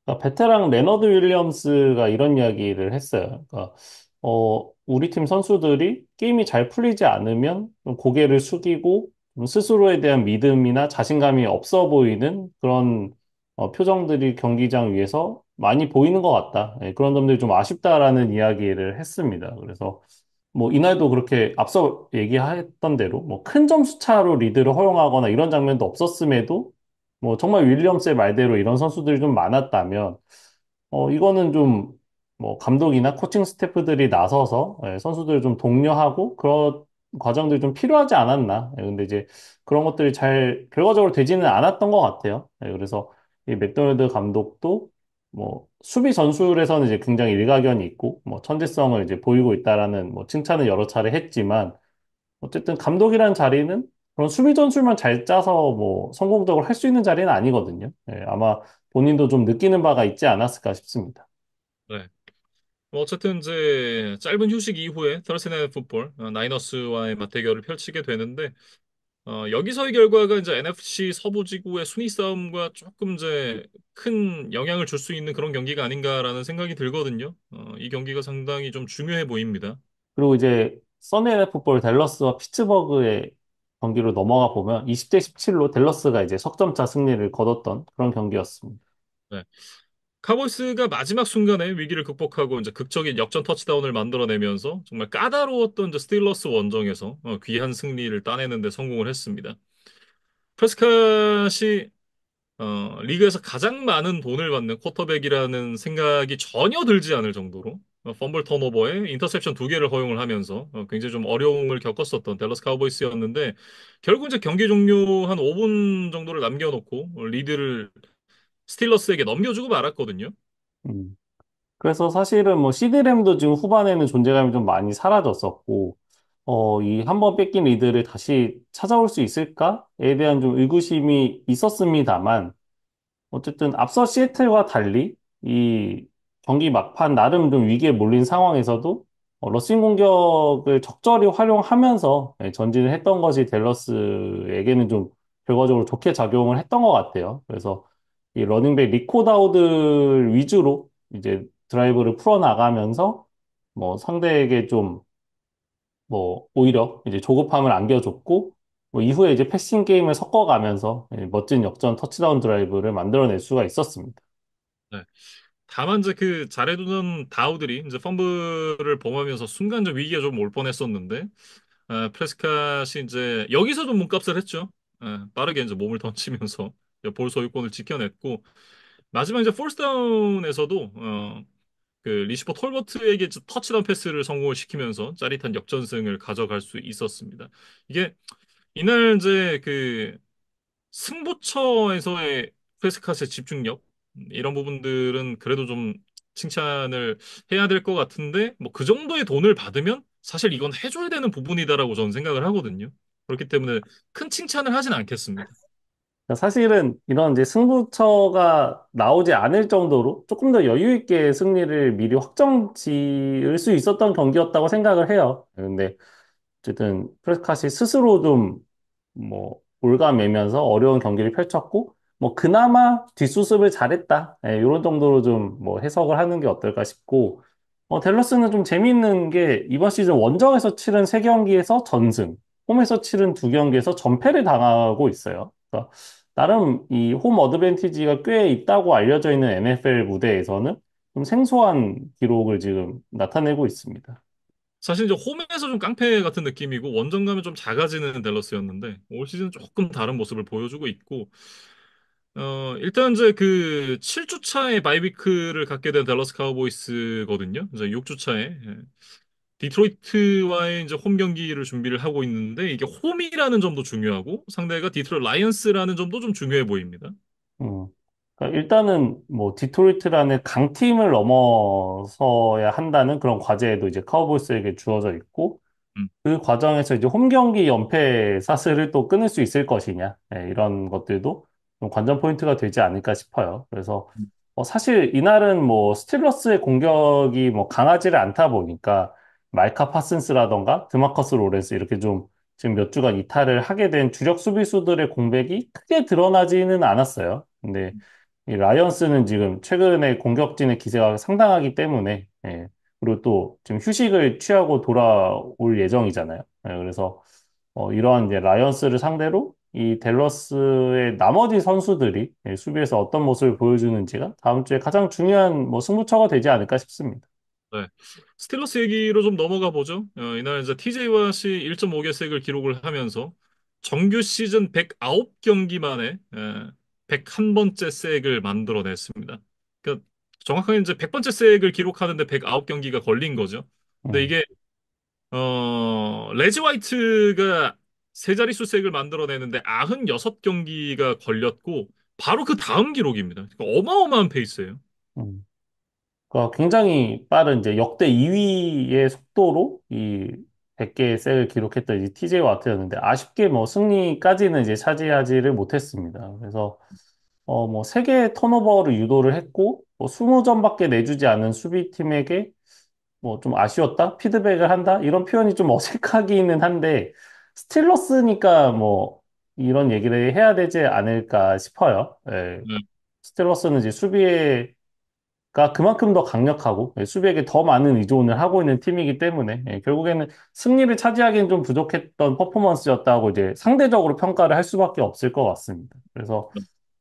그러니까 베테랑 레너드 윌리엄스가 이런 이야기를 했어요. 그러니까 우리 팀 선수들이 게임이 잘 풀리지 않으면 좀 고개를 숙이고 좀 스스로에 대한 믿음이나 자신감이 없어 보이는 그런 표정들이 경기장 위에서 많이 보이는 것 같다. 예, 그런 점들이 좀 아쉽다라는 이야기를 했습니다. 그래서 뭐 이날도 그렇게 앞서 얘기했던 대로 뭐 큰 점수 차로 리드를 허용하거나 이런 장면도 없었음에도 뭐 정말 윌리엄스의 말대로 이런 선수들이 좀 많았다면 이거는 좀 뭐 감독이나 코칭 스태프들이 나서서 선수들을 좀 독려하고 그런 과정들이 좀 필요하지 않았나. 근데 이제 그런 것들이 잘 결과적으로 되지는 않았던 것 같아요. 그래서 이 맥도날드 감독도 뭐 수비 전술에서는 이제 굉장히 일가견이 있고 뭐 천재성을 이제 보이고 있다라는 뭐 칭찬을 여러 차례 했지만 어쨌든 감독이란 자리는 그런 수비 전술만 잘 짜서 뭐 성공적으로 할 수 있는 자리는 아니거든요. 아마 본인도 좀 느끼는 바가 있지 않았을까 싶습니다. 네. 뭐 어쨌든 이제 짧은 휴식 이후에 thursday Night Football 나이너스와의 맞대결을 펼치게 되는데 여기서의 결과가 이제 NFC 서부 지구의 순위 싸움과 조금 이제 큰 영향을 줄 수 있는 그런 경기가 아닌가라는 생각이 들거든요. 이 경기가 상당히 좀 중요해 보입니다. 그리고 이제 선데이 풋볼 댈러스와 피츠버그의 경기로 넘어가 보면 20대 17로 댈러스가 이제 석점차 승리를 거뒀던 그런 경기였습니다. 네. 카보이스가 마지막 순간에 위기를 극복하고 이제 극적인 역전 터치다운을 만들어내면서 정말 까다로웠던 이제 스틸러스 원정에서 귀한 승리를 따내는 데 성공을 했습니다. 프레스캇이 리그에서 가장 많은 돈을 받는 쿼터백이라는 생각이 전혀 들지 않을 정도로 펌블 턴오버에 인터셉션 두 개를 허용을 하면서 굉장히 좀 어려움을 겪었었던 댈러스 카우보이스였는데 결국 이제 경기 종료 한 5분 정도를 남겨놓고 리드를 스틸러스에게 넘겨주고 말았거든요. 음. 그래서 사실은 뭐 CD램도 지금 후반에는 존재감이 좀 많이 사라졌었고, 이 한 번 뺏긴 리드를 다시 찾아올 수 있을까에 대한 좀 의구심이 있었습니다만, 어쨌든 앞서 시애틀과 달리 이 경기 막판 나름 좀 위기에 몰린 상황에서도 러싱 공격을 적절히 활용하면서 전진을 했던 것이 댈러스에게는 좀 결과적으로 좋게 작용을 했던 것 같아요. 그래서 이 러닝백 리코 다우들 위주로 이제 드라이브를 풀어나가면서 뭐 상대에게 좀 뭐 오히려 이제 조급함을 안겨줬고 뭐 이후에 이제 패싱 게임을 섞어가면서 멋진 역전 터치다운 드라이브를 만들어낼 수가 있었습니다. 네. 다만 이제 그 잘해두는 다우들이 이제 펌블을 범하면서 순간 좀 위기가 좀 올 뻔했었는데 프레스캇이 이제 여기서 좀 몸값을 했죠. 빠르게 이제 몸을 던지면서 볼 소유권을 지켜냈고 마지막 이제 폴스다운에서도 그 리시버 톨버트에게 터치다운 패스를 성공을 시키면서 짜릿한 역전승을 가져갈 수 있었습니다. 이게 이날 이제 그 승부처에서의 프레스캇의 집중력 이런 부분들은 그래도 좀 칭찬을 해야 될 것 같은데 뭐 그 정도의 돈을 받으면 사실 이건 해줘야 되는 부분이다라고 저는 생각을 하거든요. 그렇기 때문에 큰 칭찬을 하진 않겠습니다. 사실은 이런 이제 승부처가 나오지 않을 정도로 조금 더 여유 있게 승리를 미리 확정 지을 수 있었던 경기였다고 생각을 해요. 근데 어쨌든 프레스캇이 스스로 좀 뭐 올가매면서 어려운 경기를 펼쳤고 뭐 그나마 뒷수습을 잘했다. 예, 이런 정도로 좀 뭐 해석을 하는 게 어떨까 싶고 댈러스는 좀 재미있는 게 이번 시즌 원정에서 치른 세경기에서 전승, 홈에서 치른 두경기에서 전패를 당하고 있어요. 그러니까 나름 이 홈 어드밴티지가 꽤 있다고 알려져 있는 NFL 무대에서는 좀 생소한 기록을 지금 나타내고 있습니다. 사실 이제 홈에서 좀 깡패 같은 느낌이고 원정 가면 좀 작아지는 댈러스였는데 올 시즌 조금 다른 모습을 보여주고 있고 일단 이제 그 7주차에 바이비크를 갖게 된 댈러스 카우보이스거든요. 이제 6주차에 디트로이트와의 이제 홈 경기를 준비를 하고 있는데 이게 홈이라는 점도 중요하고 상대가 디트로이트 라이언스라는 점도 좀 중요해 보입니다. 음. 그러니까 일단은 뭐 디트로이트라는 강팀을 넘어서야 한다는 그런 과제도 이제 카우보이스에게 주어져 있고 음, 그 과정에서 이제 홈 경기 연패 사슬을 또 끊을 수 있을 것이냐 이런 것들도 좀 관전 포인트가 되지 않을까 싶어요. 그래서 사실 이날은 뭐 스틸러스의 공격이 뭐 강하지를 않다 보니까 말카 파슨스라던가 드마커스 로렌스 이렇게 좀 지금 몇 주간 이탈을 하게 된 주력 수비수들의 공백이 크게 드러나지는 않았어요. 근데 이 라이언스는 지금 최근에 공격진의 기세가 상당하기 때문에 그리고 또 지금 휴식을 취하고 돌아올 예정이잖아요. 그래서 이러한 이제 라이언스를 상대로 이 댈러스의 나머지 선수들이 수비에서 어떤 모습을 보여주는지가 다음 주에 가장 중요한 뭐 승부처가 되지 않을까 싶습니다. 네. 스틸러스 얘기로 좀 넘어가 보죠. 이날 이제 TJ 왓이 1.5개색을 기록을 하면서 정규 시즌 109경기 만에 101번째 색을 만들어냈습니다. 그러니까 정확하게 이제 100번째 색을 기록하는데 109경기가 걸린 거죠. 근데 음, 이게 레지 화이트가 세 자릿수 색을 만들어내는데 96경기가 걸렸고 바로 그 다음 기록입니다. 그러니까 어마어마한 페이스예요. 음. 그러니까 굉장히 빠른 이제 역대 2위의 속도로 이 100개의 셀을 기록했던 이 TJ 와트였는데 아쉽게 뭐 승리까지는 이제 차지하지를 못했습니다. 그래서 뭐 3개의 턴오버를 유도를 했고 뭐 20점밖에 내주지 않은 수비팀에게 뭐 좀 아쉬웠다? 피드백을 한다? 이런 표현이 좀 어색하기는 한데 스틸러스니까 뭐 이런 얘기를 해야 되지 않을까 싶어요. 예. 네. 스틸러스는 이제 수비가 그만큼 더 강력하고 수비에게 더 많은 의존을 하고 있는 팀이기 때문에 결국에는 승리를 차지하기는 좀 부족했던 퍼포먼스였다고 이제 상대적으로 평가를 할 수밖에 없을 것 같습니다. 그래서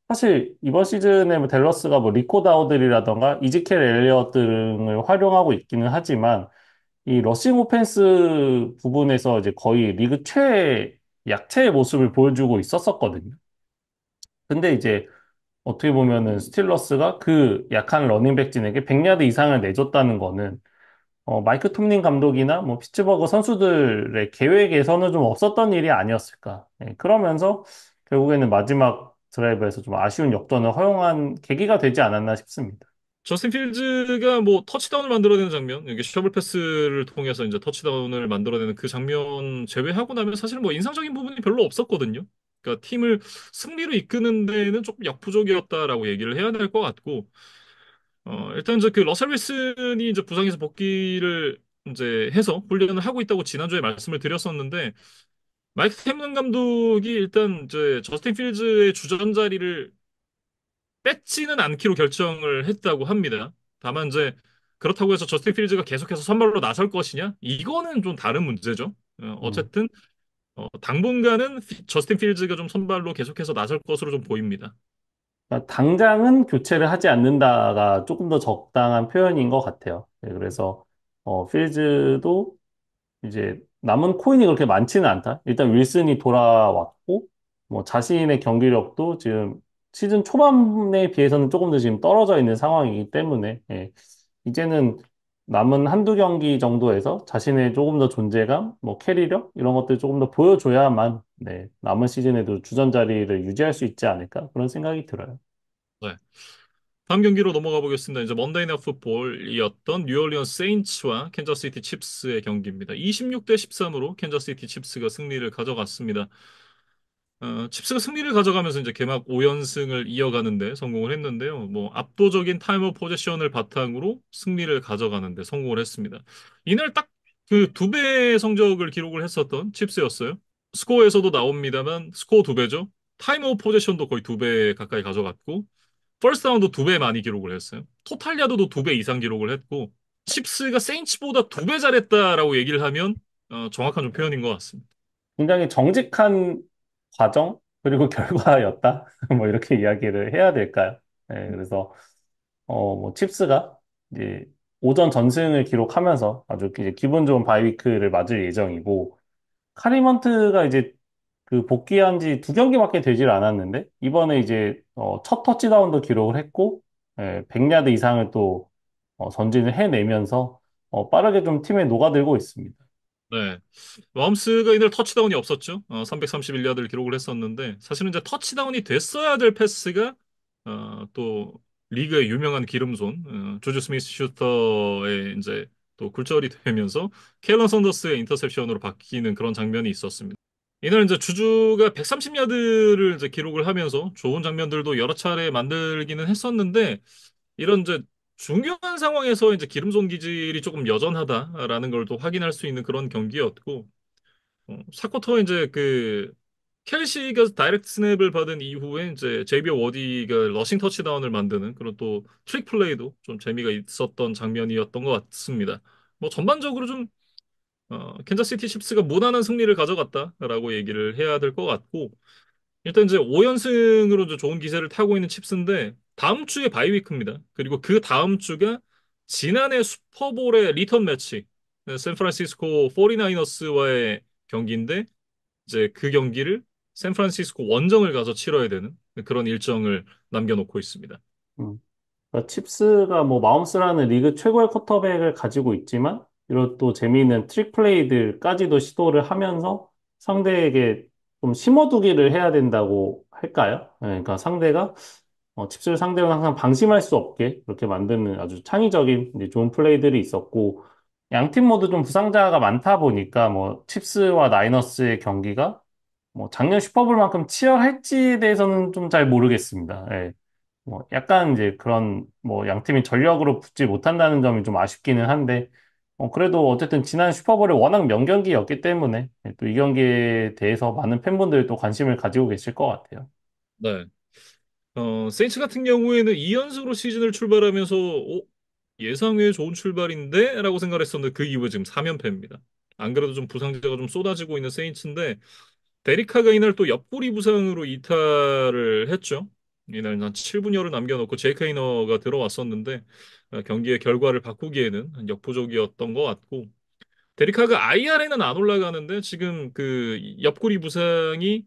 사실 이번 시즌에 뭐 댈러스가 뭐 리코 다우들이라던가 이지켈 엘리엇 등을 활용하고 있기는 하지만 이 러싱 오펜스 부분에서 이제 거의 리그 최 약체의 모습을 보여주고 있었었거든요. 근데 이제 어떻게 보면은 스틸러스가 그 약한 러닝백진에게 100야드 이상을 내줬다는 거는 마이크 톰린 감독이나 뭐 피츠버그 선수들의 계획에서는 좀 없었던 일이 아니었을까. 그러면서 결국에는 마지막 드라이브에서 좀 아쉬운 역전을 허용한 계기가 되지 않았나 싶습니다. 저스틴 필즈가 뭐 터치다운을 만들어내는 장면, 이게 셔틀 패스를 통해서 이제 터치다운을 만들어내는 그 장면 제외하고 나면 사실 뭐 인상적인 부분이 별로 없었거든요. 그러니까 팀을 승리로 이끄는 데는 조금 역부족이었다라고 얘기를 해야 될 것 같고, 일단 이제 그 러셀 윌슨이 이제 부상에서 복귀를 이제 해서 훈련을 하고 있다고 지난주에 말씀을 드렸었는데, 마이크 템런 감독이 일단 이제 저스틴 필즈의 주전 자리를 뺏지는 않기로 결정을 했다고 합니다. 다만 이제 그렇다고 해서 저스틴 필즈가 계속해서 선발로 나설 것이냐? 이거는 좀 다른 문제죠. 음. 어쨌든 당분간은 저스틴 필즈가 좀 선발로 계속해서 나설 것으로 좀 보입니다. 그러니까 당장은 교체를 하지 않는다가 조금 더 적당한 표현인 것 같아요. 그래서 필즈도 이제 남은 코인이 그렇게 많지는 않다. 일단 윌슨이 돌아왔고, 뭐 자신의 경기력도 지금 시즌 초반에 비해서는 조금 더 지금 떨어져 있는 상황이기 때문에, 예, 이제는 남은 한두 경기 정도에서 자신의 조금 더 존재감, 뭐 캐리력, 이런 것들 조금 더 보여줘야만, 네, 남은 시즌에도 주전 자리를 유지할 수 있지 않을까? 그런 생각이 들어요. 네. 다음 경기로 넘어가 보겠습니다. 이제 먼데이 나잇 풋볼이었던 뉴올리언스 세인츠와 캔자스시티 칩스의 경기입니다. 26대 13으로 캔자스시티 칩스가 승리를 가져갔습니다. 칩스가 승리를 가져가면서 이제 개막 5연승을 이어가는데 성공을 했는데요. 뭐 압도적인 타임 오브 포제션을 바탕으로 승리를 가져가는데 성공을 했습니다. 이날 딱 그 두 배의 성적을 기록을 했었던 칩스였어요. 스코어에서도 나옵니다만 스코어 두 배죠. 타임 오브 포제션도 거의 두 배 가까이 가져갔고 퍼스트 다운도 두 배 많이 기록을 했어요. 토탈 야도도 두 배 이상 기록을 했고 칩스가 세인츠보다 두 배 잘했다라고 얘기를 하면 정확한 좀 표현인 것 같습니다. 굉장히 정직한 과정, 그리고 결과였다. 뭐 이렇게 이야기를 해야 될까요? 네, 그래서 뭐 칩스가 이제 오전 전승을 기록하면서 아주 이제 기분 좋은 바이위크를 맞을 예정이고, 카리먼트가 이제 그 복귀한 지 두 경기밖에 되질 않았는데, 이번에 이제 첫 터치다운도 기록을 했고, 100야드 이상을 또 전진을 해내면서 빠르게 좀 팀에 녹아들고 있습니다. 네. 마홈스가 이날 터치다운이 없었죠. 331야드를 기록을 했었는데 사실은 이제 터치다운이 됐어야 될 패스가 또 리그의 유명한 기름손 주주 스미스 슈터의 이제 또 굴절이 되면서 케일런 선더스의 인터셉션으로 바뀌는 그런 장면이 있었습니다. 이날 이제 주주가 130야드를 이제 기록을 하면서 좋은 장면들도 여러 차례 만들기는 했었는데 이런 이제 중요한 상황에서 이제 기름손 기질이 조금 여전하다라는 걸 또 확인할 수 있는 그런 경기였고, 4쿼터 이제 그 켈시가 다이렉트 스냅을 받은 이후에 이제 제이비어 워디가 러싱 터치다운을 만드는 그런 또 트릭 플레이도 좀 재미가 있었던 장면이었던 것 같습니다. 뭐 전반적으로 좀 캔자스시티 칩스가 무난한 승리를 가져갔다라고 얘기를 해야 될 것 같고, 일단 이제 5연승으로 이제 좋은 기세를 타고 있는 칩스인데 다음 주에 바이위크입니다. 그리고 그 다음 주가 지난해 슈퍼볼의 리턴 매치 샌프란시스코 49어스와의 경기인데 이제 그 경기를 샌프란시스코 원정을 가서 치러야 되는 그런 일정을 남겨놓고 있습니다. 음. 그러니까 칩스가 뭐 마홈스라는 리그 최고의 쿼터백을 가지고 있지만 이런 또 재미있는 트릭 플레이들까지도 시도를 하면서 상대에게 좀 심어두기를 해야 된다고 할까요? 네, 그러니까 상대가 칩스를 상대로 항상 방심할 수 없게 그렇게 만드는 아주 창의적인 이제 좋은 플레이들이 있었고, 양 팀 모두 좀 부상자가 많다 보니까 뭐 칩스와 나이너스의 경기가 뭐 작년 슈퍼볼만큼 치열할지에 대해서는 좀 잘 모르겠습니다. 예. 뭐 약간 이제 그런 뭐 양팀이 전력으로 붙지 못한다는 점이 좀 아쉽기는 한데, 그래도 어쨌든 지난 슈퍼볼이 워낙 명경기였기 때문에 또 이 경기에 대해서 많은 팬분들이 또 관심을 가지고 계실 것 같아요. 네. 세인츠 같은 경우에는 2연승으로 시즌을 출발하면서 예상 외에 좋은 출발인데? 라고 생각을 했었는데 그 이후에 지금 3연패입니다. 안 그래도 좀 부상자가 좀 쏟아지고 있는 세인츠인데 데리카가 이날 또 옆구리 부상으로 이탈을 했죠. 이날 한 7분여를 남겨놓고 제이크 헤이너가 들어왔었는데 경기의 결과를 바꾸기에는 역부족이었던 것 같고 데리카가 IR에는 안 올라가는데 지금 그 옆구리 부상이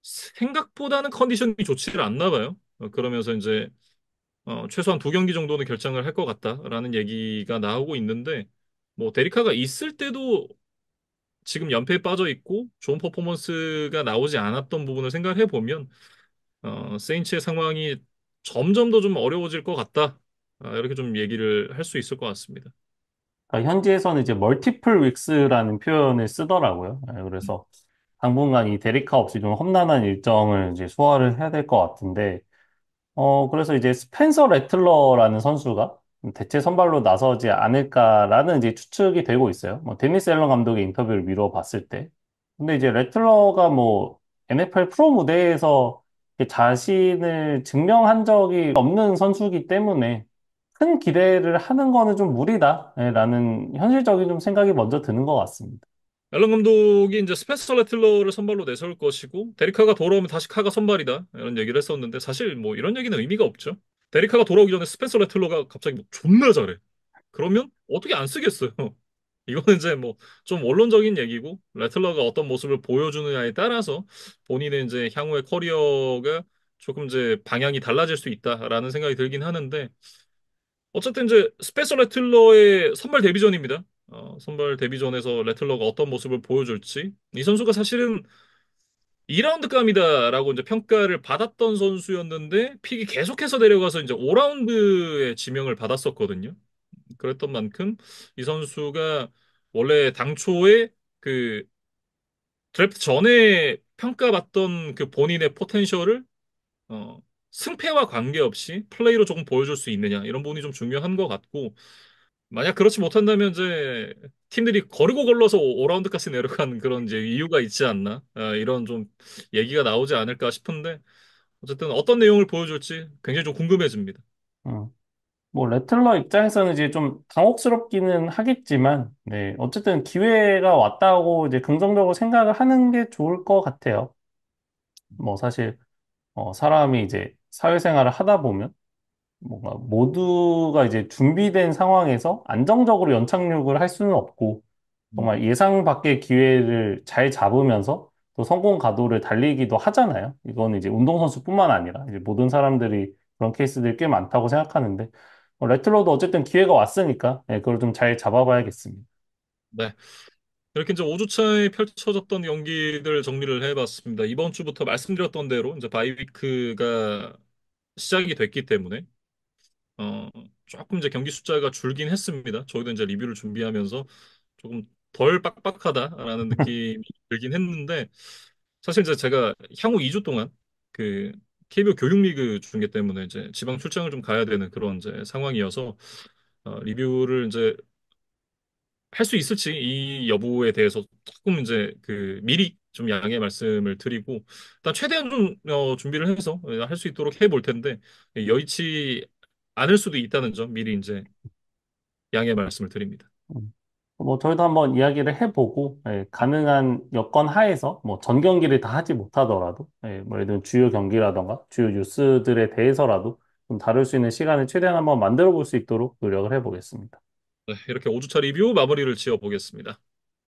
생각보다는 컨디션이 좋지를 않나 봐요. 그러면서 이제 최소한 두 경기 정도는 결장을 할 것 같다라는 얘기가 나오고 있는데 뭐 데리카가 있을 때도 지금 연패에 빠져 있고 좋은 퍼포먼스가 나오지 않았던 부분을 생각해 보면 세인츠의 상황이 점점 더 좀 어려워질 것 같다. 이렇게 좀 얘기를 할 수 있을 것 같습니다. 그러니까 현지에서는 이제 멀티플 윅스라는 표현을 쓰더라고요. 그래서 당분간 이 데리카 없이 좀 험난한 일정을 이제 소화를 해야 될 것 같은데, 그래서 이제 스펜서 레틀러라는 선수가 대체 선발로 나서지 않을까라는 이제 추측이 되고 있어요. 뭐 데니스 앨런 감독의 인터뷰를 미뤄봤을 때. 근데 이제 레틀러가 뭐 NFL 프로 무대에서 이렇게 자신을 증명한 적이 없는 선수이기 때문에 큰 기대를 하는 거는 좀 무리다라는 현실적인 좀 생각이 먼저 드는 것 같습니다. 앨런 감독이 이제 스펜서 레틀러를 선발로 내세울 것이고 데리카가 돌아오면 다시 카가 선발이다 이런 얘기를 했었는데 사실 뭐 이런 얘기는 의미가 없죠. 데리카가 돌아오기 전에 스펜서 레틀러가 갑자기 뭐 존나 잘해. 그러면 어떻게 안 쓰겠어요. 이거는 이제 뭐 좀 원론적인 얘기고 레틀러가 어떤 모습을 보여주느냐에 따라서 본인의 이제 향후의 커리어가 조금 이제 방향이 달라질 수 있다라는 생각이 들긴 하는데 어쨌든 이제 스페서 레틀러의 선발 데뷔전입니다. 선발 데뷔전에서 레틀러가 어떤 모습을 보여줄지 이 선수가 사실은 2라운드감이다라고 이제 평가를 받았던 선수였는데 픽이 계속해서 내려가서 이제 5라운드의 지명을 받았었거든요. 그랬던 만큼 이 선수가 원래 당초에 그 드래프트 전에 평가받던 그 본인의 포텐셜을 어, 승패와 관계없이 플레이로 조금 보여줄 수 있느냐 이런 부분이 좀 중요한 것 같고 만약 그렇지 못한다면 이제 팀들이 거르고 걸러서 5라운드까지 내려간 그런 이제 이유가 있지 않나 이런 좀 얘기가 나오지 않을까 싶은데 어쨌든 어떤 내용을 보여줄지 굉장히 좀 궁금해집니다. 음. 뭐 레틀러 입장에서는 이제 좀 당혹스럽기는 하겠지만, 네, 어쨌든 기회가 왔다고 이제 긍정적으로 생각을 하는 게 좋을 것 같아요. 뭐 사실 사람이 이제 사회생활을 하다 보면 뭔가 모두가 이제 준비된 상황에서 안정적으로 연착륙을 할 수는 없고 음. 정말 예상 밖의 기회를 잘 잡으면서 또 성공 가도를 달리기도 하잖아요. 이거는 이제 운동선수뿐만 아니라 이제 모든 사람들이 그런 케이스들이 꽤 많다고 생각하는데 레틀러도 어쨌든 기회가 왔으니까 그걸 좀 잘 잡아봐야겠습니다. 네. 이렇게 이제 5주차에 펼쳐졌던 경기들 정리를 해봤습니다. 이번 주부터 말씀드렸던 대로 이제 바이위크가 시작이 됐기 때문에 어, 조금 이제 경기 숫자가 줄긴 했습니다. 저희도 이제 리뷰를 준비하면서 조금 덜 빡빡하다라는 느낌이 들긴 했는데 사실 이제 제가 향후 2주 동안 그 KBO 교육리그 중계 때문에 이제 지방 출장을 좀 가야 되는 그런 이제 상황이어서 리뷰를 이제 할 수 있을지 이 여부에 대해서 조금 이제 그 미리 좀 양해 말씀을 드리고 일단 최대한 좀 준비를 해서 할 수 있도록 해볼 텐데 여의치 않을 수도 있다는 점 미리 이제 양해 말씀을 드립니다. 뭐 저희도 한번 이야기를 해보고 가능한 여건 하에서 뭐 전 경기를 다 하지 못하더라도 뭐 예를 들면 주요 경기라던가 주요 뉴스들에 대해서라도 좀 다룰 수 있는 시간을 최대한 한번 만들어 볼 수 있도록 노력을 해보겠습니다. 네, 이렇게 5주차 리뷰 마무리를 지어 보겠습니다.